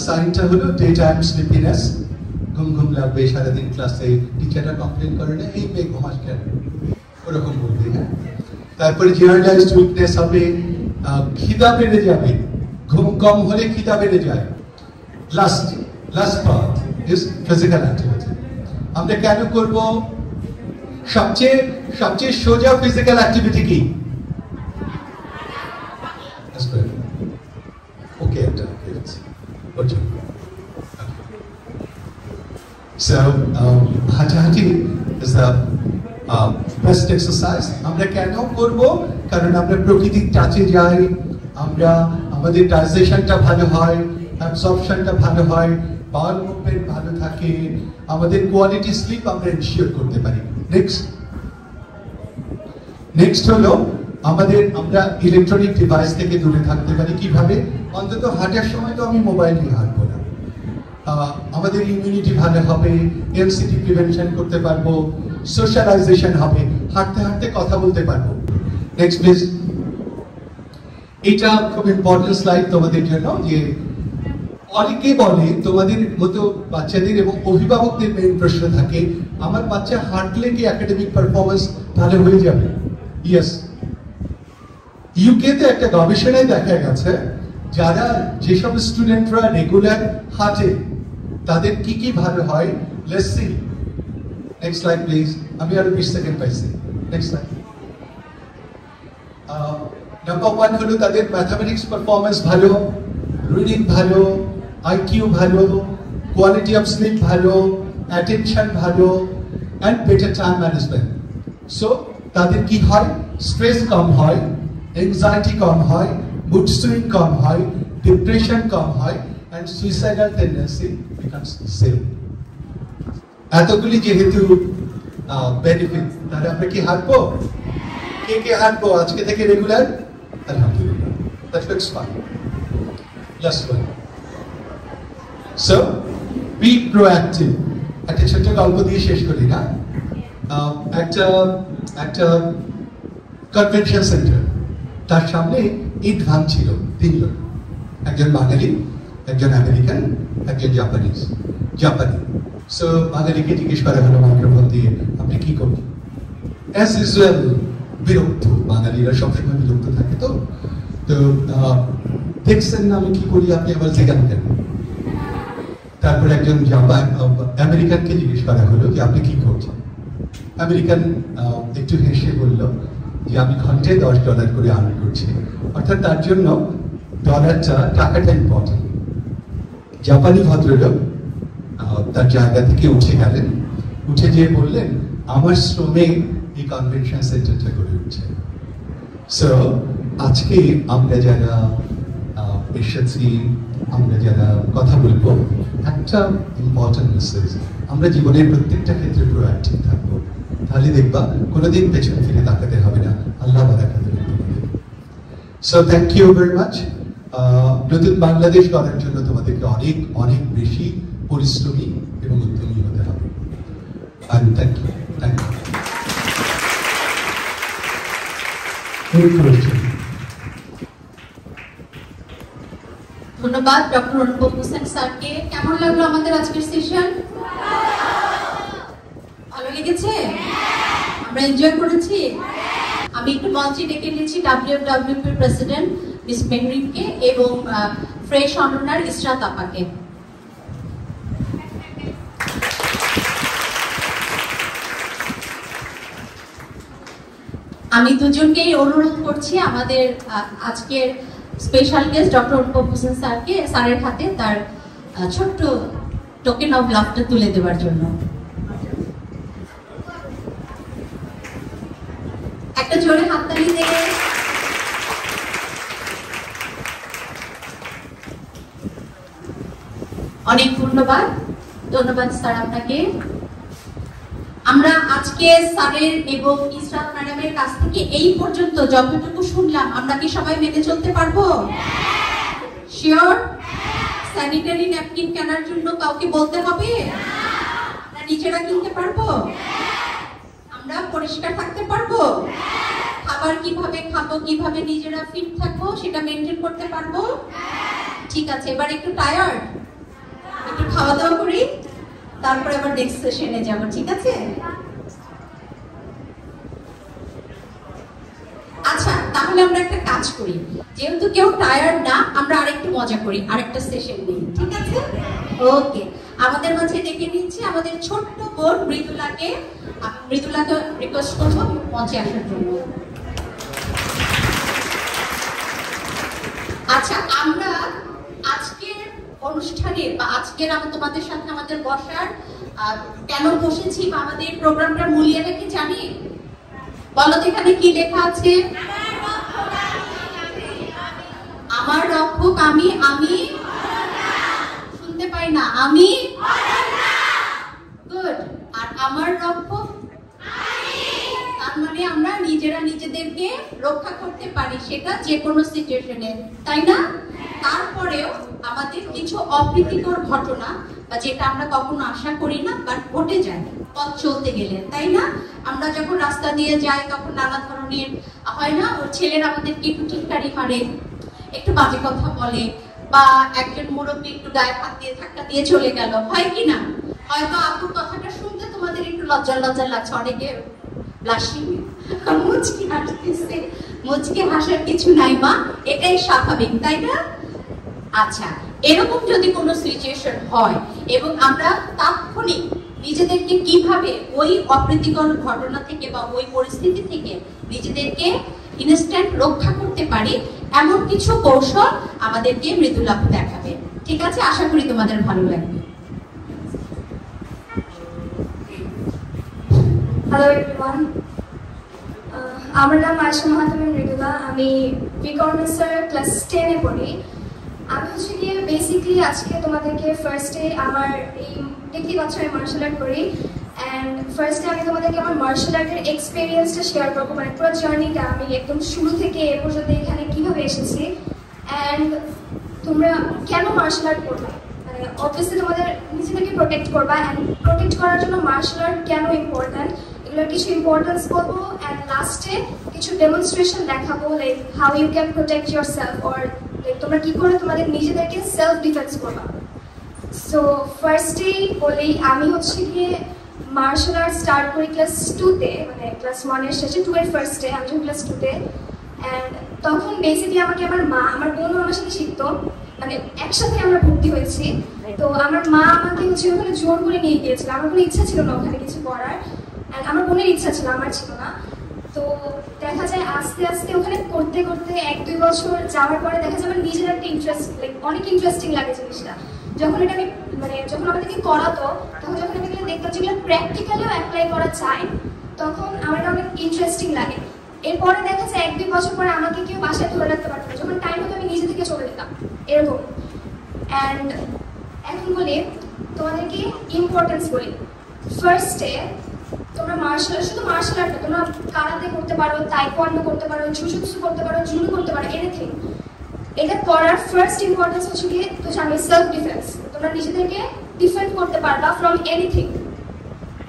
সাইনটা হলো ডে টাইম স্লিপিনেস, ঘুম ঘুম লাগবে সারাদিন ক্লাসে, টিচাররা কমপ্লেন করে না এই মেয়ে ঘুমাস কেন, ওরকম বলবে। হ্যাঁ, তারপরে জেনারেলাইজড উইকনেস হবে, খিদা বেড়ে যাবে, ঘুম কম হলে খিদা বেড়ে যায়। Last part is physical activity. আমরা কেন করব? সবচেয়ে সোজা ফিজিক্যাল অ্যাক্টিভিটি কি? ওকে, একটা So, হাঁটাহাঁটি is the best exercise. আমরা কেন করব? কারণ আমরা প্রকৃতির টাচে যাই, আমরা আমাদের ডাইজেশনটা ভালো হয়, অ্যাবজর্পশনটা ভালো হয়, বাউল মুভমেন্ট ভালো থাকে, আমাদের কোয়ালিটি স্লিপ আমরা এনশিওর করতে পারি। নেক্সট হলো আমরা ইলেকট্রনিক ডিভাইস থেকে দূরে থাকতে পারি। কিভাবে? অন্তত হাঁটার সময় তো আমি মোবাইল নিয়ে হাঁটবো না। আমাদের ইমিউনিটি ভালো হবে, এনসিডি প্রিভেনশন করতে পারবো, সোশ্যালাইজেশন হবে, হাঁটতে হাঁটতে কথা বলতে পারবো। Next please. এটা খুব ইম্পর্টেন্ট স্লাইড তোমাদের জন্য, যে অনেকে বলে তোমাদের মতো বাচ্চাদের এবং অভিভাবকদের মেইন প্রশ্ন থাকে, আমার বাচ্চা হাঁটলে কি একাডেমিক পারফরমেন্স ভালো হয়ে যাবে? ইয়েস, ইউকেতে একটা গবেষণায় দেখা গেছে যেসব স্টুডেন্টরা রেগুলার হাঁটে তাদের কি ভালো হয়। Let's see, next slide please. আমি আরো 20 সেকেন্ড পাইছি। Next slide. নাম্বার 1 হলো তাদের ম্যাথমেটিক্স পারফরমেন্স ভালো, রিডিং ভালো, আইকিউ ভালো, কোয়ালিটি অফ স্লিপ ভালো, অ্যাটেনশন ভালো, and better time management. So তাদের কি হয়? স্ট্রেস কম হয়, এনজাইটি কম হয়, মুড সুইং কম হয়, ডিপ্রেশন কম হয়, and suicidal tendency becomes zero. এতগুলি যেহেতু বেনিফিট, তাহলে আমরা কি হাঁটবো? কে হাঁটবো আজকে থেকে রেগুলার? আলহামদুলিল্লাহ, that looks fine. Last one. So, be proactive. একটা ছোট্ট গল্প দিয়ে শেষ করি না? একটা কনভেনশন সেন্টার, তার সামনে ইট ভাঙছিল 3 জন, একজন বাঙালি, একজন আমেরিকান, একজন জাপানি। সো বাঙালিকে জিজ্ঞেস করা হলো মাইক্রোফোন দিয়ে, আপনি কি করবেন? অ্যাজ ইউজুয়াল বিরক্ত, বাঙালিরা সবসময় বিরক্ত থাকে। তো দেখছেন না আমি কি করি, আপনি আবার জিজ্ঞাসা কেন? তারপর একজন আমেরিকানকে জিজ্ঞেস করা হলো যে আপনি কি করছেন? আমেরিকান একটু হেসে বলল যে আমি ঘন্টায় $10 করে আর্ন করছি। অর্থাৎ তার জন্য টাকাটা ইম্পর্টেন্ট। জাপানি ভদ্রলোক তার জায়গা থেকে উঠে গেলেন, উঠে যেয়ে বললেন, আমার শ্রমে এই কনভেনশন সেন্টারটা গড়ে উঠছে। সো আজকে আমরা যারা এসেছি, আমরা যারা কথা বলবো, একটা ইম্পর্টেন্ট মেসেজ, আমরা জীবনের প্রত্যেকটা ক্ষেত্রে প্রোঅ্যাক্টিভ থাকবো, তাহলে দেখবা কোনোদিন পেছনে ফিরে তাকাতে হবে না। আল্লাহ বারাকাত দেবেন তোমাদের। So thank you very much. নতুন বাংলাদেশ গড়ার জন্য তোমাদেরকে অনেক অনেক বেশি পরিশ্রমী এবং উদ্যমী হতে হবে। আর থ্যাংক ইউ। ধন্যবাদ ডক্টর অনুপম হোসেন স্যারকে। কেমন লাগলো আমাদের আজকের সেশন? ভালো লেগেছে? আমরা এনজয় করেছি। আমি একটু মঞ্চে ডেকে নিয়েছি WWP প্রেসিডেন্ট মিস মেহরিনকে এবং ফ্রেশ অননার ইসরাত আপাকে। আমি দুজনকেই অনুরোধ করছি আমাদের আজকের স্পেশাল গেস্ট ডক্টর অনুপম হোসেন স্যারকে স্যারের হাতে তার ছোট্ট টোকেন অফ লাভটা তুলে দেওয়ার জন্য। একটা জোরে হাততালি দিয়ে অনেক ধন্যবাদ স্যার আপনাকে। আমরা আজকে স্যারের এবং ইসরাত ম্যাডামের কাছ থেকে এই পর্যন্ত যতটুকু শুনলাম, আমরা কি সবাই মেনে চলতে পারবো? শিওর? স্যানিটারি ন্যাপকিন কেনার জন্য কাউকে বলতে হবে? আমরা নিজেরা কিনতে পারবো? আমরা পরিষ্কার থাকতে পারবো? খাবার কিভাবে খাবো, কিভাবে নিজেরা ফিট থাকবো সেটা মেনটেন করতে পারবো? ঠিক আছে, এবার একটু টায়ার্ড, একটু খাওয়া দাওয়া করি, তারপরে আবার নেক্সট সেশনে যাব, ঠিক আছে? আচ্ছা, তাহলে আমরা একটা কাজ করি, যেহেতু কেউ টায়ার্ড না, আমরা আরেকটু মজা করি, আরেকটা সেশন নিই, ঠিক আছে? ওকে, আমাদের মাঝে ডেকে নিচ্ছি আমাদের ছোট্ট বোন মৃদুলাকে। মৃদুলাকে রিকোয়েস্ট করবো মঞ্চে আসার জন্য। আচ্ছা, আমরা আজকের অনুষ্ঠানে বা আজকের তোমাদের সাথে আমাদের বসার কেন বসেছি বা আমাদের প্রোগ্রামটার মূল্যটা কি জানি? বলো তো, এখানে কি লেখা আছে? আমার রক্ষক আমি, আমি শুনতে পাই না, আমি গুড। আর আমার রক্ষক তার মানে আমরা নিজেরা নিজেদেরকে রক্ষা করতে পারি, সেটা যে কোনো সিচুয়েশনে, তাই না? তারপরেও আমাদের কিছু অপ্রীতিকর ঘটনা বা যেটা আমরা কখনো আশা করি না বাট ঘটে যায় পথ চলতে গেলে, তাই না? আমরা যখন রাস্তা দিয়ে যাই তখন নানা ধরনের হয় না, ওর ছেলেরা আমাদেরকে একটু টিটকারি মারে, একটু বাজে কথা বলে, বা একজন মুরব্বী একটু গায়ে হাত দিয়ে ধাক্কা দিয়ে চলে গেল, হয় কি না? হয়তো আপুর কথাটা শুনতে তোমাদের একটু লজ্জা লজ্জা লাগছে, অনেকে ব্লাশিং, মুচকি হাসতেছে। মুচকি হাসার কিছু নাই মা, এটাই স্বাভাবিক, তাই না? আচ্ছা, এরকম যদি কোনো সিচুয়েশন হয় এবং আমরা তাৎক্ষণিক নিজেদেরকে কিভাবে ওই অপ্রীতিকর ঘটনা থেকে বা ওই পরিস্থিতি থেকে নিজেদেরকে ইনস্ট্যান্ট রক্ষা করতে পারি, এমন কিছু কৌশল আমাদেরকে মৃদুলা দেখাবে, ঠিক আছে? আশা করি তোমাদের ভালো লাগবে। হ্যালো এভরিওয়ান, আমার নাম আয়েশা মাহাতুম মৃদুলা, আমি বিকর্মেশ্বর ক্লাস 10-এ পড়ি। আমি হচ্ছে গিয়ে বেসিকলি আজকে তোমাদেরকে ফার্স্টে আমার এই ডিগ্রি বছরে মার্শাল আর্ট করি, অ্যান্ড ফার্স্টে আমি তোমাদেরকে আমার মার্শাল আর্টের এক্সপিরিয়েন্সটা শেয়ার করবো, মানে পুরো জার্নিটা আমি একদম শুরু থেকে এ পর্যন্ত এখানে কীভাবে এসেছি, অ্যান্ড তোমরা কেন মার্শাল আর্ট করবে। মানে অবভিয়াসলি তোমাদের নিজেদেরকে প্রোটেক্ট করবা, অ্যান্ড প্রোটেক্ট করার জন্য মার্শাল আর্ট কেন ইম্পর্ট্যান্ট, এগুলোর কিছু ইম্পর্টেন্স বলবো, অ্যান্ড লাস্টে কিছু ডেমনস্ট্রেশন দেখাবো, like how you can protect yourself, or like তোমরা কী করে তোমাদের নিজেদেরকে সেলফ ডিফেন্স করবা। সো ফার্স্টেই বলি, আমি হচ্ছে গিয়ে মার্শাল আর্ট স্টার্ট করি ক্লাস 2-তে, মানে ক্লাস 1-এর শেষে, 2-এর ফার্স্টে, আমি যখন ক্লাস 2-তে, অ্যান্ড তখন বেসিকলি আমাকে আমার মা, আমার বোনও আমার সাথে শিখতো, মানে একসাথে আমরা ভর্তি হয়েছি। তো আমার মা আমাকে হচ্ছে ওখানে জোর করে নিয়ে গিয়েছিল, আমার কোনো ইচ্ছা ছিল না ওখানে কিছু করার, অ্যান্ড আমার বোনের ইচ্ছা ছিল, আমার ছিল না। তো দেখা যায় আস্তে আস্তে ওখানে করতে করতে 1-2 বছর যাওয়ার পরে দেখা যায় আমার নিজের একটা ইন্টারেস্ট, লাইক অনেক ইন্টারেস্টিং লাগে জিনিসটা। যখন এটা আমি মানে যখন আমাদেরকে করাতো, তখন যখন আমি দেখতাম যেগুলো প্র্যাকটিক্যালিও অ্যাপ্লাই করা যায়, তখন আমার এটা অনেক ইন্টারেস্টিং লাগে। এরপরে দেখা যায় 1-2 বছর পরে আমাকে কেউ বাসায় ধরে রাখতে পারতো না, যখন টাইম হতো আমি নিজে থেকে চলে যেতাম, এরকম। অ্যান্ড এখন বলি তোমাদেরকে ইম্পর্টেন্স বলি। ফার্স্টে তোমরা মার্শাল আর্ট, শুধু মার্শাল আর্ট না, তোমরা কারাতে করতে পারো, তাইকোয়ান্ডো করতে পারো, জুজুৎসু করতে পারো, জুডো করতে পারো, এনিথিং। এটা করার ফার্স্ট ইম্পর্টেন্স হচ্ছে গিয়ে তো জানি সেলফ ডিফেন্স। তোমরা নিজেদেরকে ডিফেন্ড করতে পারবা ফ্রম এনিথিং,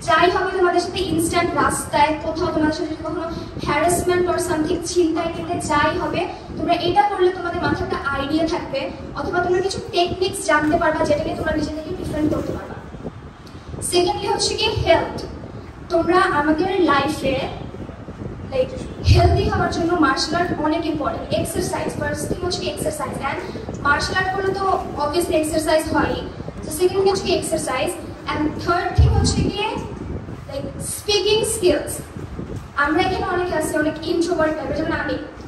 যাই হবে তোমাদের সাথে, ইনস্ট্যান্ট রাস্তায় কোথাও তোমাদের সাথে কখনো হ্যারাসমেন্ট অর সামথিং, ছিনতাই করলে যাই হবে, তোমরা এটা করলে তোমাদের মাথায় একটা আইডিয়া থাকবে, অথবা তোমরা কিছু টেকনিক্স জানতে পারবা যেটা নিয়ে তোমরা নিজেদেরকে ডিফেন্ড করতে পারবা। সেকেন্ডলি হচ্ছে কি হেলথ। তোমরা আমাদের লাইফে লাইক হেলদি হওয়ার জন্য মার্শাল আর্ট অনেক ইম্পর্টেন্ট। এক্সারসাইজ, ফার্স্ট থিং হচ্ছে এক্সারসাইজ, অ্যান্ড মার্শাল আর্ট করলে তো অবভিয়াসলি এক্সারসাইজ হয়। তো সেকেন্ড হচ্ছে কি এক্সারসাইজ, অ্যান্ড থার্ড থিং হচ্ছে গিয়ে লাইক স্পিকিং স্কিলস। আমরা এখানে অনেকে আছি অনেক ইন্ট্রোভার্ট টাইপের, যেমন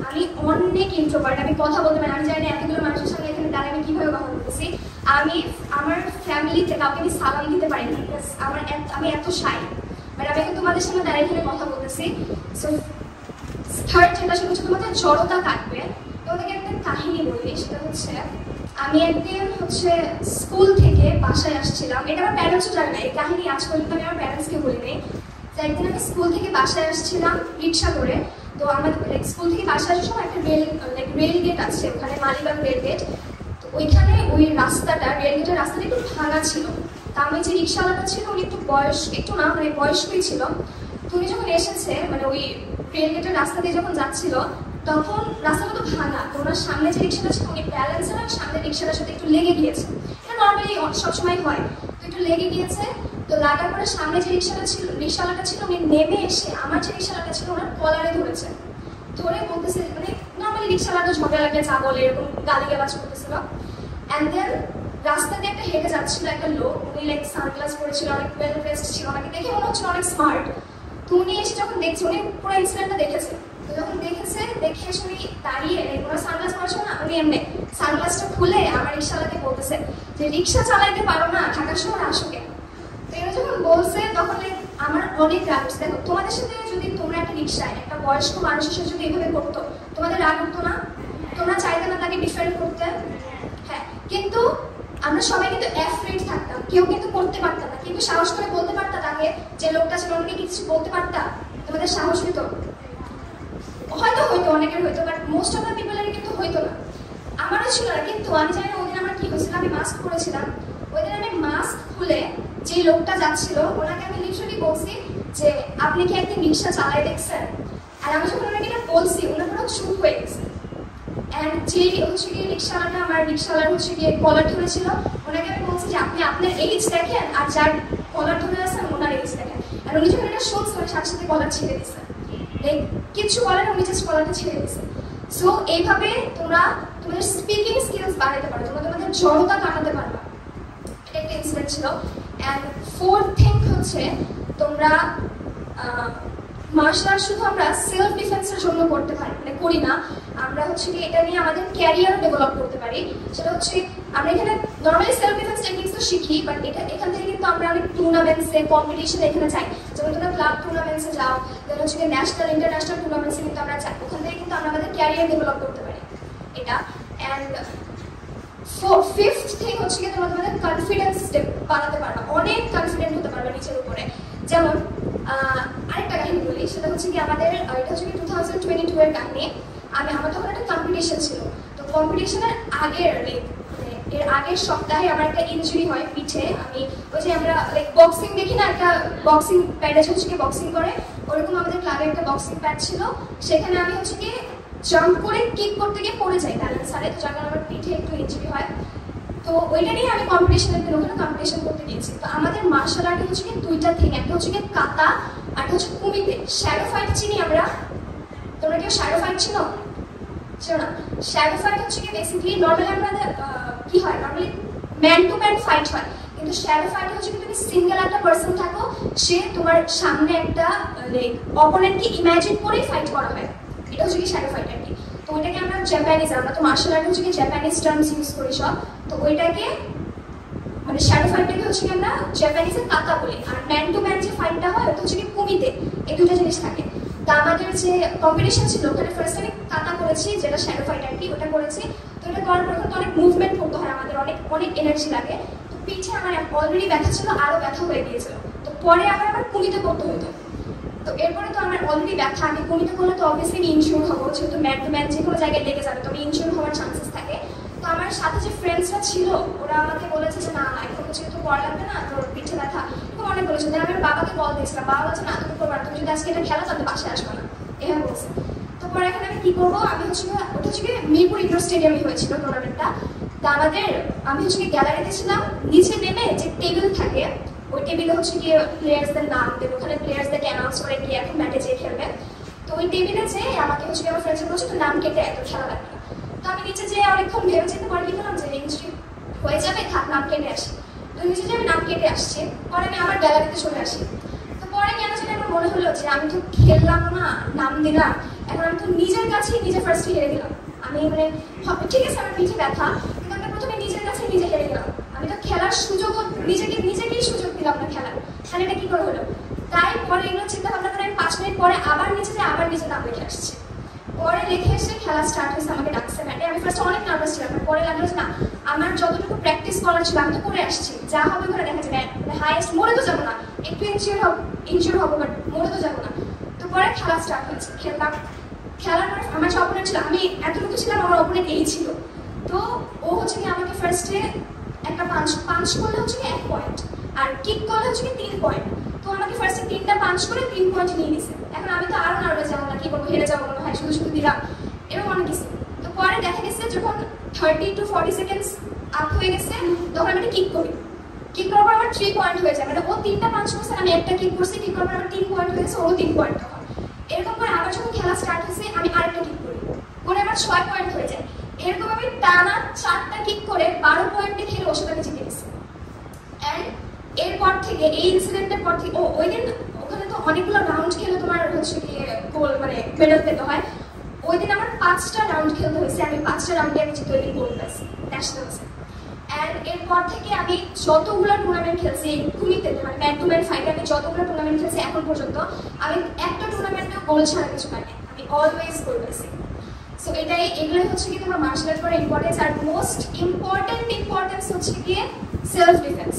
আমি অনেক ইন্ট্রোভার্ট, আমি কথা বলতে পারি, আমি জানি না এতগুলো মানুষের সঙ্গে এখানে দাঁড়িয়ে আমি কীভাবে কথা বলতেছি। আমি আমার ফ্যামিলিতে কাউকে আমি সালাম দিতে পারি না, আমি এত শাই, বাট আমি এখন তোমাদের সামনে দাঁড়িয়ে এখানে কথা বলতেছি। সো থার্ড যেটা, সেটা হচ্ছে তোমাদের জড়তা কাটবে। তোমাদেরকে একটা কাহিনী বলি, সেটা হচ্ছে আমি একদিন হচ্ছে স্কুল থেকে বাসায় আসছিলাম, এটা আমার প্যারেন্টসও জানে না, এই কাহিনী আজ পর্যন্ত আমি আমার প্যারেন্টসকে বলিনি। তো একদিন আমি স্কুল থেকে বাসায় আসছিলাম রিক্সা করে। তো আমাদের স্কুল থেকে বাসায় আসার সময় একটা রেল গেট আছে ওখানে, মালিবাগ রেল গেট। তো ওইখানে ওই রাস্তাটা, রেল গেটের রাস্তাটা একটু ভাঙা ছিল। তা আমি যে রিক্সাওয়ালাটা ছিল উনি একটু না মানে বয়স্কই ছিল। তো উনি যখন এসেছে, মানে ওই রেল গেটের রাস্তা দিয়ে যখন যাচ্ছিল, তখন রাস্তাটা তো ভাঙা, তো ওনার সামনে যে রিক্সাটা ছিল উনি ব্যালেন্সে না সামনে রিক্সাটার সাথে একটু লেগে গিয়েছে, এটা নর্মালি সবসময় হয়, তো একটু লেগে গিয়েছে। তো লাগার পরে সামনে যে রিক্সাওয়ালাটা ছিল উনি নেমে এসে আমার যে রিক্সাওয়ালাটা ছিল ওনার কলারে ধরেছে, ধরে বলতেছে মানে নর্মালি রিক্সাওয়ালাটা ঝগড়া লাগে যা বলে এরকম গালিগালাজ করতেছিল। অ্যান্ড দেন রাস্তা দিয়ে একটা হেঁটে যাচ্ছিল একটা লোক, উনি লাইক সানগ্লাস পরেছিল, অনেক ওয়েল ড্রেসড ছিল, ওনাকে দেখে মনে হচ্ছিল অনেক স্মার্ট। তো উনি এসে যখন দেখছে, উনি পুরো ইনসিডেন্টটা দেখেছে, তো যখন দেখেছে দেখে এসে উনি দাঁড়িয়ে কোনো সানগ্লাস পরেছিল না, উনি এমনি সানগ্লাসটা খুলে আমার রিক্সাওয়ালাকে বলতেছে যে রিক্সা চালাইতে পারো না, ঢাকা শহর আসো কেন। তো এরা যখন বলছে তখন আমার অনেক রাগ উঠছে। দেখো তোমাদের সাথে যদি তোমরা একটা রিক্সায় একটা বয়স্ক মানুষের সাথে যদি এভাবে করতো তোমাদের রাগ উঠতো না? তোমরা চাইতে না তাকে ডিফেন্ড করতে? হ্যাঁ, কিন্তু আমরা সবাই কিন্তু অ্যাফ্রেড থাকতাম, কেউ কিন্তু করতে পারতাম না, কিন্তু সাহস করে বলতে পারতাম তাকে যে লোকটা ছিল, অনেকে কিছু বলতে পারতাম, তোমাদের সাহস হইতো? হয়তো হইতো, অনেকের হইতো, বাট মোস্ট অফ দ্য পিপলের কিন্তু হইতো না। আমারও ছিল না, কিন্তু আমি জানি না ওদিন আমার কি হয়েছিল, আমি মাস্ক পরেছিলাম, ওই দিন আমি মাস্ক খুলে যে লোকটা যাচ্ছিল ওনাকে আমি লিটারালি বলছি যে আপনি কি একদিন রিক্সা চালায় দেখছেন? আর আমি যখন ওনাকে এটা বলছি ওনার পুরো চুপ হয়ে গেছে। অ্যান্ড যে হচ্ছে গিয়ে রিক্সাওয়ালাটা আমার রিক্সাওয়ালার হচ্ছে গিয়ে কলার ধরেছিল, ওনাকে আমি বলছি যে আপনি আপনার এইজ দেখেন আর যার কলার ধরে আছেন ওনার এইজ দেখেন। আর উনি যখন এটা শুনছে সাথে সাথে কলার ছেড়ে দিচ্ছে, কিচ্ছু বলেন, উনি জাস্ট কলারটা ছেড়ে দিচ্ছে। সো এইভাবে তোমরা তোমাদের স্পিকিং স্কিলস বাড়াতে পারো, তোমরা তোমাদের জড়তা কাটাতে পারবা। এটা একটা ইনসিডেন্ট ছিল। অ্যান্ড ফোর্থ থিং হচ্ছে তোমরা মার্শাল আর্ট শুধু আমরা সেলফ ডিফেন্সের জন্য করতে পারি মানে করি না, আমরা হচ্ছে কি এটা নিয়ে আমাদের ক্যারিয়ার ডেভেলপ করতে পারি। সেটা হচ্ছে আমরা এখানে নর্মালি সেলফ ডিফেন্স টেকনিক্স তো শিখি, বাট এখান থেকে কিন্তু আমরা অনেক টুর্নামেন্টসে কম্পিটিশনে এখানে যাই, যেমন তোমরা ক্লাব টুর্নামেন্টসে যাও, দেন হচ্ছে কি ন্যাশনাল ইন্টারন্যাশনাল টুর্নামেন্টসে কিন্তু আমরা যাই, ওখান থেকে কিন্তু আমরা আমাদের ক্যারিয়ার ডেভেলপ করতে পারি এটা। অ্যান্ড ফিফথ থিং হচ্ছে কি তোমরা তোমাদের কনফিডেন্স বাড়াতে পারবা, অনেক কনফিডেন্ট হতে পারবে নিজের উপরে। যেমন আরেকটা কাহিনী বলি, সেটা হচ্ছে কি আমাদের এটা হচ্ছে কি 2022 এর কাহিনী। আমার তখন একটা কম্পিটিশন ছিল, তো কম্পিটিশনের এর আগের সপ্তাহে আমার একটা ইনজুরি হয় পিঠে। আমি ওই যে আমরা লাইক বক্সিং দেখি না, একটা বক্সিং প্যাড হচ্ছে কি বক্সিং করে, ওরকম আমাদের ক্লাবে একটা বক্সিং প্যাড ছিল, সেখানে আমি হচ্ছে কি জাম্প করে কিক করতে গিয়ে পড়ে যাই ব্যালেন্স হারে, তো যার কারণে আমার পিঠে একটু ইনজুরি হয়। তো ওইটা নিয়ে আমি কম্পিটিশনের দিন ওখানে কম্পিটিশন করতে গিয়েছি। তো আমাদের মার্শাল আর্টে হচ্ছে কি দুইটা থিং, একটা হচ্ছে কি কাতা আর একটা হচ্ছে কুমিতে। শ্যাডো ফাইট চিনি আমরা, তোমরা কেউ শ্যাডো ফাইট চিনো? ছিল না। শ্যাডো ফাইট হচ্ছে কি বেসিক্যালি নর্মালি আমাদের কি হয়, normally man to man fight হয়, কিন্তু শ্যাডো ফাইট হচ্ছে কি তুমি সিঙ্গেল একটা পার্সন থাকো, সে তোমার সামনে একটা লাইক অপোনেন্টকে ইমাজিন করে ফাইট করা হয়, এটা হচ্ছে কি শ্যাডো ফাইট আর কি। তো ওইটাকে আমরা জাপানিজ, আমরা তো মার্শাল আর্ট হচ্ছে কি জাপানিজ টার্মস ইউজ করি সব, তো ওইটাকে মানে শ্যাডো ফাইটটাকে হচ্ছে কি আমরা জাপানিজে কাতা বলি, আর ম্যান টু ম্যান যে ফাইটটা হয় ওটা হচ্ছে কি কুমিতে। এই দুটো জিনিস থাকে। তো আমাদের যে কম্পিটিশন ছিল ওখানে ফার্স্ট আমি কাতা করেছি, যেটা শ্যাডো ফাইট আর কি, ওটা করেছি। তো এটা করার পর তো অনেক মুভমেন্ট করতে হয় আমাদের, অনেক অনেক এনার্জি লাগে। তো পিঠে আমার অলরেডি ব্যথা ছিল, আরো ব্যথা হয়ে গিয়েছিল, তো পরে আবার কুমিতে করতে হতো। তো এরপরে তো আমার অলরেডি ব্যথা, আমি কুমিতে করলে তো অবভিয়াসলি আমি ইনশিওর হবো, যেহেতু ম্যান টু ম্যান যে কোনো জায়গায় লেগে যাবে, তো আমি ইনশিওর হওয়ার চান্সেস থাকে। তো আমার সাথে যে ফ্রেন্ডসরা ছিল ওরা আমাকে বলেছে যে না এখন হচ্ছে তো পড়া লাগবে না, তোর পিঠে ব্যথা, এরকম অনেক বলেছে। আমি আমার বাবাকে কল দিয়েছিলাম, বাবা বলছে না তুমি করবা, তুমি যদি আজকে এটা খেলো তাহলে বাসায় আসবে না, এভাবে বলছে। তো পরে এখন আমি কি করবো, আমি হচ্ছে ওটা হচ্ছে কি মিরপুর ইন্ডোর স্টেডিয়ামে হয়েছিল টুর্নামেন্টটা। তো আমি হচ্ছে কি গ্যালারিতে ছিলাম, নিচে নেমে যে টেবিল থাকে ওই টেবিলে হচ্ছে গিয়ে প্লেয়ার্সদের নাম দেবে, ওখানে প্লেয়ার্সদেরকে অ্যানাউন্স করে গিয়ে এখন ম্যাটে যেয়ে খেলবে। তো ওই টেবিলে যেয়ে আমাকে হচ্ছে আমার ফ্রেন্ডসরা বলছে তো নাম কেটে এত খেলা লাগবে না। তো আমি নিচে যেয়ে অনেকক্ষণ ভেবে চিন্তে পরে কি করলাম যে ইনস্ট্রি হয়ে যাবে, থাক নাম কেটে আসি। তো নিচে যে আমি নাম কেটে আসছি, পরে আমি আমার গ্যালারিতে চলে আসি। তো পরে কেন যেন আমার মনে হলো যে আমি তো খেললাম না, নাম দিলাম, এখন আমি তো নিজের কাছেই নিজে ফার্স্টে হেরে দিলাম। আমি মানে ঠিক আছে আমার পিঠে ব্যথা, কিন্তু আমি প্রথমে নিজের কাছে নিজে হেরে গেলাম, আমি তো খেলার সুযোগও নিজেকেই সুযোগ দিলাম না খেলার, তাহলে এটা কি করে হলো? তাই পরে এগুলো চিন্তা ভাবনা করে আমি 5 মিনিট পরে আবার নিচে যাই, আবার নিজে নাম লিখে আসছি। পরে লিখে এসে খেলা স্টার্ট হয়েছে, আমাকে ডাকছে ম্যাটে। আমি ফার্স্ট অনেক নার্ভাস ছিলাম, পরে লাগলো যে না আমার যতটুকু প্র্যাকটিস করার ছিল আমি তো করে আসছি, যা হবে করে দেখা যাবে, মানে হাইয়েস্ট মরে তো যাবো না, একটু ইনজিওর হবো বাট মরে তো যাবো না। তো পরে খেলা স্টার্ট হয়েছে, খেললাম। খেলার পরে আমার যে অপোনেন্ট ছিল, আমি এতটুকু ছিলাম, আমার অপোনেন্ট এই ছিল। তো ও হচ্ছে কি আমাকে ফার্স্টে একটা পাঞ্চ করলে হচ্ছে কি 1 পয়েন্ট, আর কিক করলে হচ্ছে কি 3 পয়েন্ট। তো আমাকে ফার্স্টে 3টা পাঞ্চ করে 3 পয়েন্ট নিয়ে নিছে। এখন আমি তো আরো নার্ভাস, যাবো না কি করবো, হেরে যাবো মনে হয়, শুধু দিলাম। এরকম অনেক কিছু। তো পরে দেখা গেছে যখন 30 to 40 সেকেন্ডস আপ হয়ে গেছে তখন আমি কিক করি, কিক করার পর আমার 3 পয়েন্ট হয়ে যায়, মানে ও 3টা পাঞ্চ করছে, আমি একটা কিক করছি, কিক করার পর আমার 3 পয়েন্ট হয়ে গেছে, ওরও 3 পয়েন্ট। তখন এরকম করে আবার যখন খেলা স্টার্ট হয়েছে আমি আরেকটা কিক করি, করে আমার 6 পয়েন্ট হয়ে যায়। এরকম আমি টানা 4টা কিক করে 12 পয়েন্টে খেলে ওর সাথে আমি জিতে গেছি। অ্যান্ড এরপর থেকে এই ইনসিডেন্টের পর থেকে ওই দিন ওখানে তো অনেকগুলো রাউন্ড খেলে তোমার হচ্ছে গিয়ে গোল মানে মেডেল পেতে হয়। ওই দিন আমার 5টা রাউন্ড খেলতে হয়েছে, আমি 5টা রাউন্ডে আমি জিতে ওই দিন গোল পাইছি ন্যাশনালসে। অ্যান্ড এরপর থেকে আমি যতগুলো টুর্নামেন্ট খেলছি কুমিতে, মানে ম্যান টু ম্যান ফাইটে আমি যতগুলো টুর্নামেন্ট খেলছি এখন পর্যন্ত আমি একটা টুর্নামেন্টে গোল ছাড়া কিছু পাইনি, আমি অলওয়েজ গোল পাইছি। সো এগুলোই হচ্ছে কি তোমার মার্শাল আর্ট করার ইম্পর্টেন্স। আর মোস্ট ইম্পর্টেন্স হচ্ছে গিয়ে সেলফ ডিফেন্স।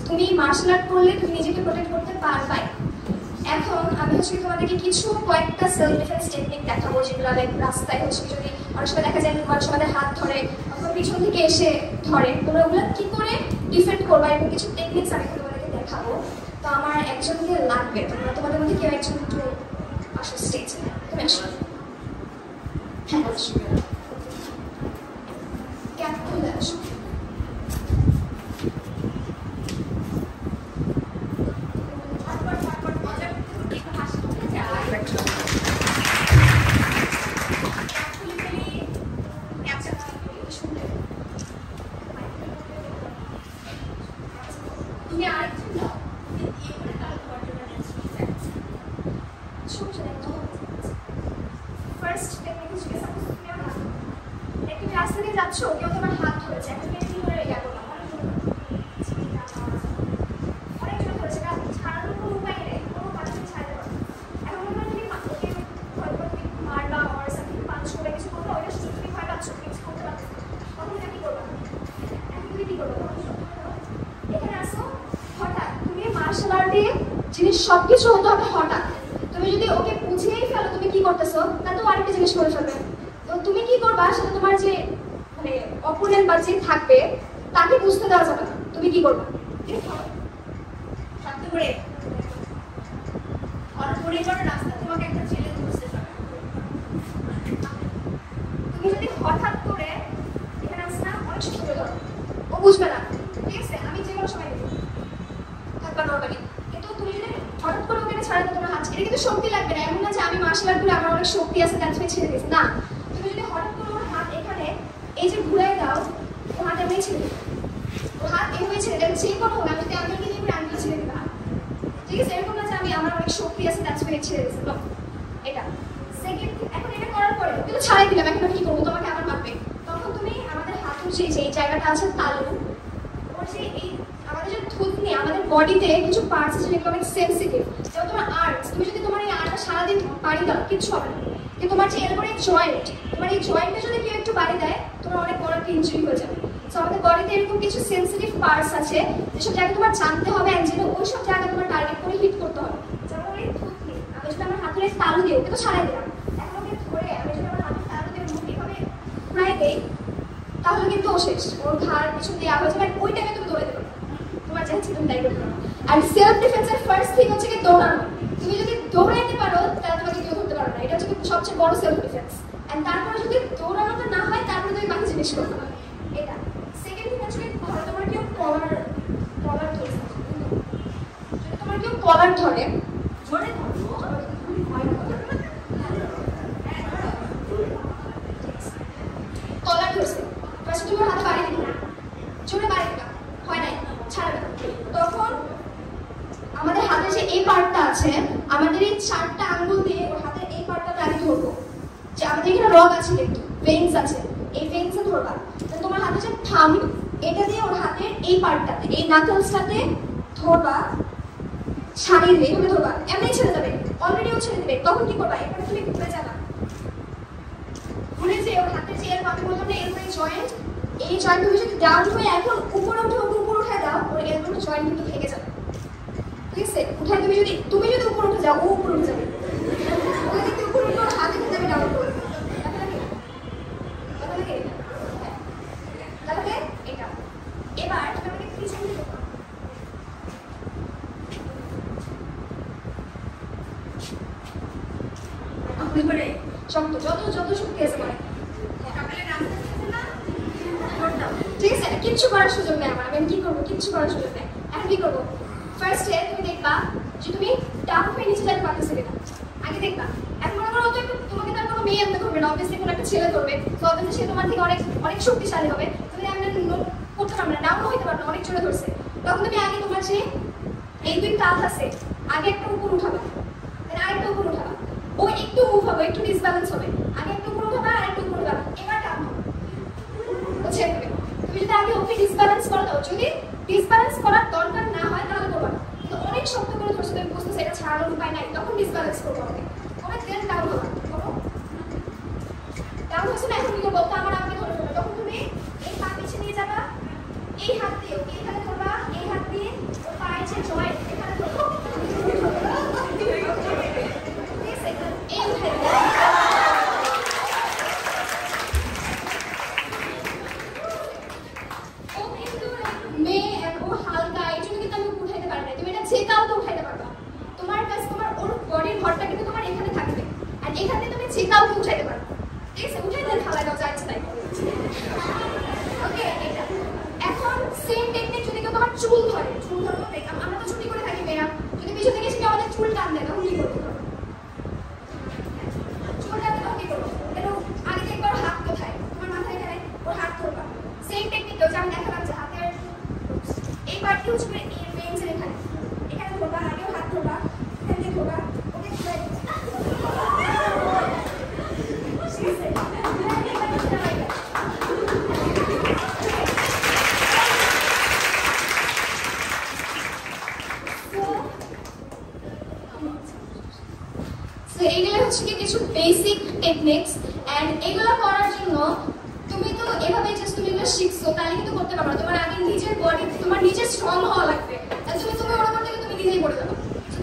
তুমি মার্শাল আর্ট করলে তুমি নিজেকে প্রোটেক্ট করতে পারবাই। এখন আমি হচ্ছে তোমাদেরকে কয়েকটা সেলফ ডিফেন্স টেকনিক দেখাবো, যেগুলো রাস্তায় হচ্ছে যদি অনেক সময় দেখা যায় মানুষ আমাদের হাত ধরে অথবা পিছন থেকে এসে ধরে, তোমরা ওগুলো কি করে ডিফেন্ড করবা এবং কিছু টেকনিক্স আমি তোমাদেরকে দেখাবো। তো আমার একজনকে লাগবে, তোমরা তোমাদের মধ্যে কেউ একজন একটু আসো স্টেজে, তুমি আসো। হ্যাঁ আসো, ক্যাপ খুলে আসো। জিনিস সবকিছু হতে হবে হঠাৎ। তুমি যদি ওকে বুঝিয়েই ফেলো তুমি কি করতেছো, তা তো আরেকটা জিনিস করে ফেলবে। তো তুমি কি করবা সেটা তোমার যে মানে অপোনেন্ট বা যে থাকবে তাকে বুঝতে দেওয়া যাবে না, তুমি কি করবা শক্ত করে রাস্তা তোমাকে একটা ছেলে বুঝতে যাবে। তুমি যদি হঠাৎ করে এখানে আসে না অনেক সুযোগ ধরো, ও বুঝবে না, ঠিক আছে? আমি যে কোনো সময় থাকবা নর্মালি, কিন্তু তুমি যদি হঠাৎ করে ওখানে ছাড়া দাও তোমার হাত, এটা কিন্তু শক্তি লাগবে না। এমন না যে আমি মার্শাল আর্ট করে আমার অনেক শক্তি আছে তার জন্য ছেড়ে দিয়েছি, না। তুমি যদি হঠাৎ করে ওর হাত এখানে এই যে ঘুরাই দাও, ও হাত এমনি ছেড়ে দেবে, ও হাত এভাবে ছেড়ে দেবে, যে কোনো হোক। আমি যদি আঙ্কেলকে দিয়ে করে আঙ্কেল ছেড়ে দেবে, ঠিক আছে? এরকম না যে আমি আমার অনেক শক্তি আছে তার জন্য ছেড়ে দিয়েছি, এটা সেকেন্ড। এখন এটা করার পরে কিন্তু ছাড়াই দিলাম, এখন আমি কি করবো, তোমাকে আবার মারবে। তখন তুমি আমাদের হাতের যে জায়গাটা আছে তালু, ওর যে এই আমাদের যে থুতনি, আমাদের বডিতে কিছু পার্টস আছে যেগুলো অনেক সেন্সিটিভ, যেমন তোমার আর্টস, তুমি যদি তোমার এই আর্টটা সারাদিন বাড়ি দাও কিচ্ছু হবে না, কিন্তু তোমার যে এরপরে জয়েন্ট, তোমার এই জয়েন্টে যদি কেউ একটু বাড়ি দেয় তোমার অনেক বড় একটা ইনজুরি হয়ে যাবে। সো আমাদের বডিতে এরকম কিছু সেন্সিটিভ পার্টস আছে যেসব জায়গা তোমার জানতে হবে, অ্যান্ড যেন ওই সব জায়গা তোমার টার্গেট করে হিট করতে হবে। যেমন ওই থুতনি, আমি যদি আমার হাতের তালু দিই, ওকে তো ছাড়াই দিলাম, এখন ওকে ধরে আমি যদি আমার হাতের তালু দিয়ে মুঠিভাবে ঘুরাই দেই তাহলে কিন্তু ও শেষ, ওর ঘাড় পিছন দিয়ে আওয়াজ হবে, ওই টাইমে তুমি দৌড়ে দেবে, তোমার যা ইচ্ছে তুমি তাই করতে পারো। আর সেলফ ডিফেন্সের ফার্স্ট থিং হচ্ছে কি দৌড়ানো। তুমি যদি দৌড়াইতে পারো তাহলে তোমাকে কেউ ধরতে পারবে না, এটা হচ্ছে সবচেয়ে বড় সেলফ ডিফেন্স। এন্ড তারপরে যদি দৌড়ানোটা না হয় তারপরে তুমি বাকি জিনিস করতে পারো, এটা সেকেন্ড থিং হচ্ছে ধরো তোমার কেউ কলার ধরে, যদি তোমার কেউ কলার ধরে জোরে ধরো, কলার ধরছে, ফার্স্ট তুমি হাতে বাড়ি দিবে না, জোরে বাড়ি দিবা, হয় নাই ছাড়বে না। তখন আমাদের হাতে যে এই পার্টটা আছে, আমাদের এই 4টা আঙ্গুল দিয়ে ওর হাতের এই পার্টটাতে আমি ধরবো, যে আমাদের এখানে রগ আছে কিন্তু ভেইনস আছে, এই ভেইনসে ধরবা। তোমার হাতে যে থাম, এটা দিয়ে ওর হাতের এই পার্টটাতে, এই নাকলসটাতে ধরবা, ছাড়িয়ে দিবে, এভাবে ধরবা, এমনি ছেড়ে যাবে, অলরেডি ও ছেড়ে দিবে। তখন কি করবা, এখানে তুমি ঘুরে যাবা, ঘুরে যে ওর হাতের যে এর আমি বললাম না এরপরে জয়েন্ট, এই জয়েন্ট তুমি যদি ডাউন হয়ে এখন উপরে উঠায় দাও, ওর এরপরে জয়েন্ট কিন্তু ভেঙে যাবে, ঠিক আছে? উঠায় তুমি যদি উপরে উঠে যাও, ও উপরে উঠে যাবে, ওই দিকে উপরে উঠে ওর হাতে কিন্তু আমি ডাউন করবো, তাহলে এটা এবার তোমাকে পিছন দিতে হবে, শক্ত, যত যত শক্তি আছে করে। ঠিক আছে, কিচ্ছু করার সুযোগ নেই আমার। আমি কি করবো? কিচ্ছু করার সুযোগ নেই। এখন কি করবো? ফার্স্টে তুমি দেখবা যে তুমি ডাউন হয়ে নিচে যেতে পারতেছিলে না। আগে দেখবা। এখন মনে করো তোমাকে তার কোনো মেয়ে আনতে করবে না, অবভিয়াসলি কোনো একটা ছেলে করবে। তো অবভিয়াসলি সে তোমার থেকে অনেক অনেক শক্তিশালী হবে। তুমি এমন করতে পারবে না, ডাউন হইতে পারবে না, অনেক জোরে ধরছে। তখন তুমি আগে তোমার যে এই দুই কাঁধ আছে, আগে একটা উপর উঠাবা, আরেকটা উপর উঠাবা। ওই একটু মুভ হবে, একটু ডিসব্যালেন্স হবে। আগে একটু উপর উঠাবা, আরেকটু উপর উঠাবা। এবার ডাউন হবে। বুঝছে? তুমি যদি আগে ওকে ডিসব্যালেন্স করে দাও, যদি ডিসব্যালেন্স করার দরকার না হয় তাহলে করবা না। কিন্তু অনেক শক্ত করে ধরছো, তুমি বুঝতেছো এটা ছাড়ানোর উপায় নাই, তখন ডিসব্যালেন্স করবো আমাকে। ওরা দেন ডাউন হবা। ডাউন হচ্ছে না, এখন কি করবো? আমার আমাকে ধরে ফেলবে। তখন তুমি এই পা পিছে নিয়ে যাবা, এই হাত দিয়ে ওকে এখানে ধরবা, এই হাত দিয়ে ওর পায়ের যে জয়েন্ট এখানে ধরবো। ঠিক আছে, এই উঠাই দিবা। ও কিন্তু মেয়ে, ও হালকা, এই জন্য কিন্তু আমি উঠাইতে পারি না। তুমি এটা যে কাউকে উঠাইতে পারবা। তোমার কাছে তোমার ওর বডির ভরটা কিন্তু তোমার এখানে থাকবে, আর এখানে তুমি যে কাউকে উঠাইতে পারবা। ঠিক আছে, উঠাই দেন, খালা দাও, যাচ্ছে তাই। ওকে, এটা এখন সেম টেকনিক যদি কেউ তোমার চুল ধরে, চুল ধরো, আমরা তো ছুটি করে থাকি মেয়েরা, যদি পিছন থেকে এসে কেউ আমাদের চুল টান দেয় তখন কি করবো? চুল টান দেয় তখন কি করবো? একটু আগে দেখবা ওর হাত কোথায়, তোমার মাথায় এখানে, ওর হাত ধরবা। সেম টেকনিক কেউ যেমন দেখালাম যে হাতের এই পার্টটি হচ্ছে এই রেঞ্জের এখানে, এখানে ধরবা, আগেও হাত ধরবা, এখানে ধরবা, ওকে ঘুরাই দিবা। এইগুলো হচ্ছে কি কিছু বেসিক টেকনিক্স, এন্ড এগুলো করার জন্য তুমি তো এভাবে জাস্ট তুমি এগুলো শিখছো তাহলে কিন্তু করতে পারবে না। তোমার আগে নিজের বডি, তোমার নিজের স্ট্রং হওয়া লাগবে। তুমি ওরা করতে গেলে তুমি নিজেই পড়ে যাবে।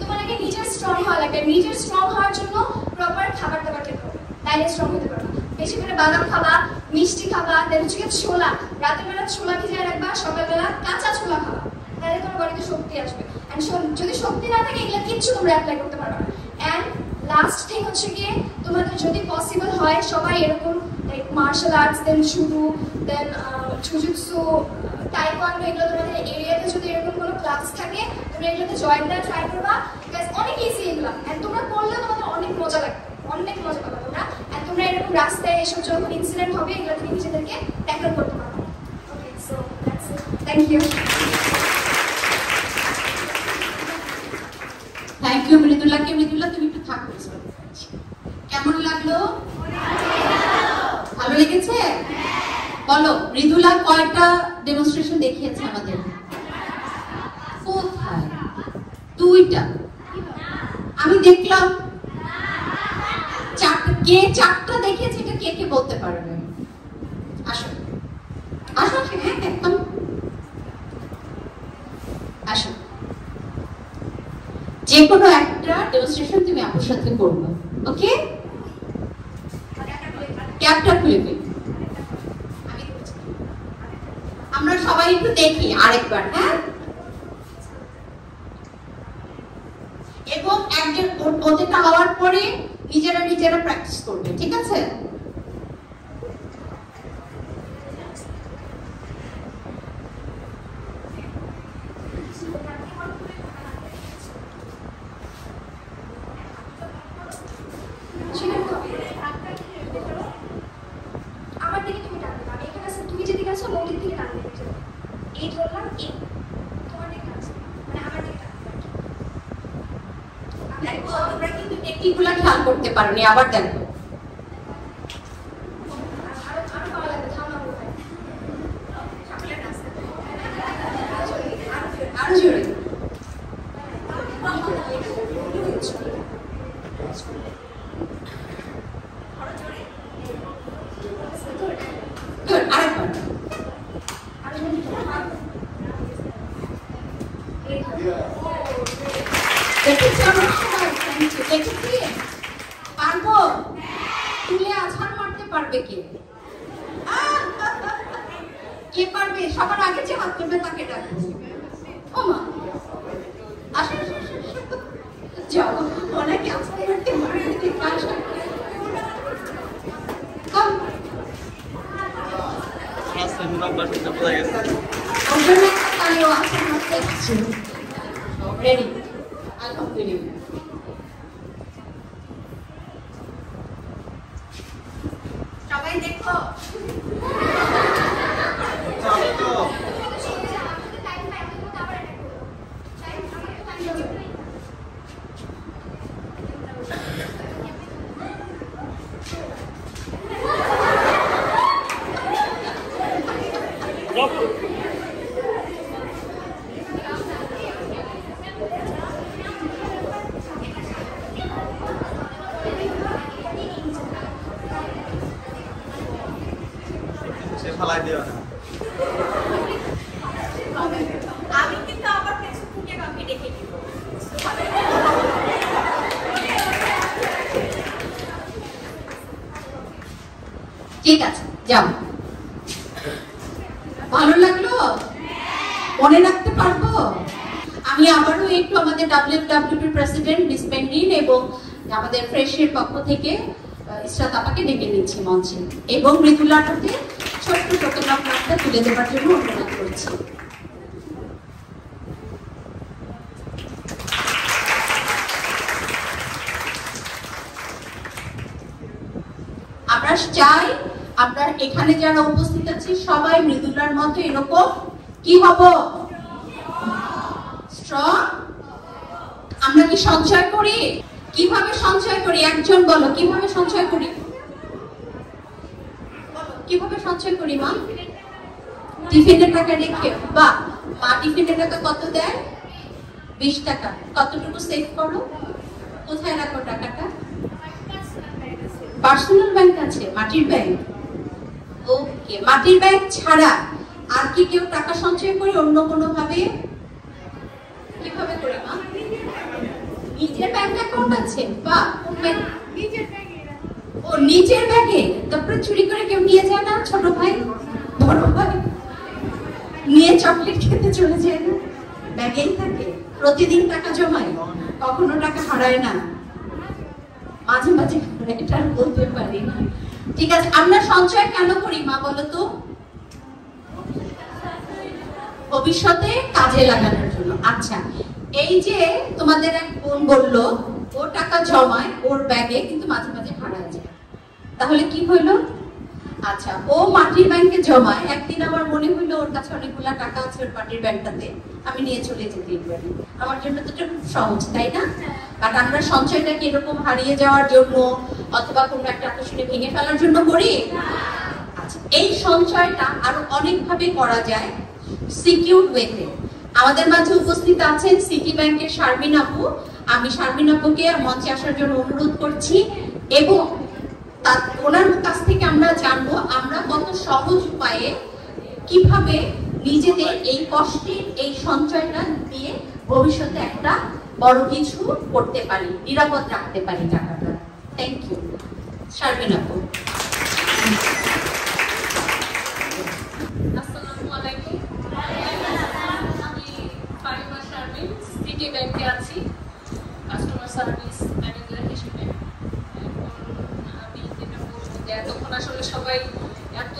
তোমার আগে নিজের স্ট্রং হওয়া লাগবে। নিজের স্ট্রং হওয়ার জন্য প্রপার খাবার দাবার খেতে হবে, তাইলে স্ট্রং হতে পারবে। বেশি করে বাদাম খাবা, মিষ্টি খাবা, দেন হচ্ছে ছোলা, রাতের বেলা ছোলা ভিজিয়ে রাখবা, সকালবেলা কাঁচা ছোলা খাবা, তাহলে তোমার বডিতে শক্তি আসবে। এন্ড যদি শক্তি না থাকে এগুলো কিচ্ছু তোমরা অ্যাপ্লাই করতে পারবে না। এন্ড লাস্ট থিং হচ্ছে গিয়ে তোমাদের যদি পসিবল হয় সবাই এরকম লাইক মার্শাল আর্টস, দেন জুডো, দেন জুজুৎসু, টাইকোয়ান্ডো, এগুলো তোমাদের এরিয়াতে যদি এরকম কোনো ক্লাস থাকে তোমরা এগুলোতে জয়েন দেওয়া ট্রাই করবা। গাইস অনেক ইজি এগুলো, এন্ড তোমরা করলে তোমাদের অনেক মজা লাগবে, অনেক মজা পাবা তোমরা। এন্ড তোমরা এরকম রাস্তায় এসব যখন ইনসিডেন্ট হবে এগুলো থেকে নিজেদেরকে ট্যাকল করতে পারবা। Okay, so that's it, thank you. Thank you মৃদুলাকে। মৃদুলা তুমি একটু থাকো, কেমন লাগলো? ভালো লেগেছে? বলো মৃদুলা কয়টা ডেমনস্ট্রেশন দেখিয়েছে আমাদের? কোথায়? 2টা। আমি দেখলাম 4টা। কে 4টা দেখিয়েছে এটা কে কে বলতে পারবে? আসো আসো, হ্যাঁ একদম আসো। যে কোনো একটা ডেমনস্ট্রেশন তুমি আপুর সাথে করবে, ওকে? ক্যাপটা খুলে ফেলি, আমরা সবাই একটু দেখি আরেকবার, হ্যাঁ? এবং একজন ওদেরটা হওয়ার পরে নিজেরা নিজেরা প্র্যাকটিস করবে, ঠিক আছে? আমার দিকে তুমি টানবে, আমি এখানে আছে, তুমি যেদিকে আছো ওই দিক থেকে টানবে। এই ধরলাম, এই তোমার দিকে আছে, মানে আমার দিকে টানবে। তোমরা কিন্তু টেকনিকগুলো খেয়াল করতে পারোনি, আবার দেখো। আরো ভালো লাগবে, ধাম না হয় আরো জোরে। আরেকবার পারবো? তুলে আছাড় মারতে পারবে কে? কে পারবে? সবার আগে যে হাত তুলবে তাকে ডাকবো। ও মা, আসো যাও, অনেকে আছাড় মারতে পারে। ওর জন্য একটা তালিও আছে দেখছি রেডি আলহামদুলিল্লাহ সবাই দেখো আমি কিন্তু আবার পেছন থেকে কাউকে ডেকে দিব ঠিক আছে যাও ভালো লাগলো মনে রাখতে পারবো আমি আবারও একটু আমাদের WWP প্রেসিডেন্ট মিস পেঙ্গিন এবং আমাদের ফ্রেশের পক্ষ থেকে ইসরাত আপাকে ডেকে নিচ্ছি মঞ্চে এবং মৃদুলার হাতে ছোট্ট ফটোগ্রাফটা তুলে দেওয়ার জন্য অনুরোধ করছি আমরা চাই আমরা এখানে যারা উপস্থিত আছি সবাই মৃদুলার মতো এরকম কি হব স্ট্রং আমরা কি সঞ্চয় করি কিভাবে সঞ্চয় করি একজন বলো কিভাবে সঞ্চয় করি কিভাবে সঞ্চয় করি মা টিফিনের টাকা রেখে বা মা টিফিনের টাকা কত দেয় 20 টাকা কতটুকু সেভ করো কোথায় রাখো টাকাটা পার্সোনাল ব্যাংক আছে মাটির ব্যাংক ওকে মাটির ব্যাংক ছাড়া আর কি কেউ টাকা সঞ্চয় করে অন্য কোনো ভাবে কিভাবে করে মা নিজের ব্যাংক অ্যাকাউন্ট আছে বা ও নিজের ব্যাগে তারপরে চুরি করে কেউ নিয়ে যায় না ছোট ভাই বড় ভাই নিয়ে চকলেট খেতে চলে যায় না ব্যাগেই থাকে প্রতিদিন টাকা জমায় কখনো টাকা হারায় না মাঝে মাঝে এটা বলতে পারি না ঠিক আছে আমরা সঞ্চয় কেন করি মা বলো তো ভবিষ্যতে কাজে লাগানোর জন্য আচ্ছা এই যে তোমাদের এক বোন বললো ও টাকা জমায় ওর ব্যাগে কিন্তু মাঝে মাঝে হারায় যায় তাহলে কি হইলো আচ্ছা ও মাটির ব্যাংকে জমায় একদিন আমার মনে হইলো ওর কাছে অনেকগুলা টাকা আছে ওর মাটির ব্যাংকটাতে আমি নিয়ে চলে যেতে পারি আমার জন্য তো এটা খুব সহজ তাই না বাট আমরা সঞ্চয়টাকে এরকম হারিয়ে যাওয়ার জন্য অথবা কোনো একটা আকর্ষণে ভেঙে ফেলার জন্য করি আচ্ছা এই সঞ্চয়টা আরো অনেক ভাবে করা যায় সিকিউর ওয়েতে আমাদের মাঝে উপস্থিত আছেন সিটি ব্যাংকের শারমিন আপু আমি শারমিন আপুকে মঞ্চে আসার জন্য অনুরোধ করছি এবং ওনার কাছ থেকে আমরা জানবো আমরা কত সহজ উপায়ে কিভাবে নিজেদের এই কষ্টের এই সঞ্চয়টা দিয়ে ভবিষ্যতে একটা বড় কিছু করতে পারি নিরাপদ রাখতে পারি টাকাটা থ্যাংক ইউ শারমিন আপু আসসালামু আলাইকুম আমি ফারিমা শারমিন সিটি ব্যাংকে আছি কাস্টমার সার্ভিস ম্যানেজার হিসেবে আমি যেটা বলবো যে এতক্ষণ আসলে সবাই এত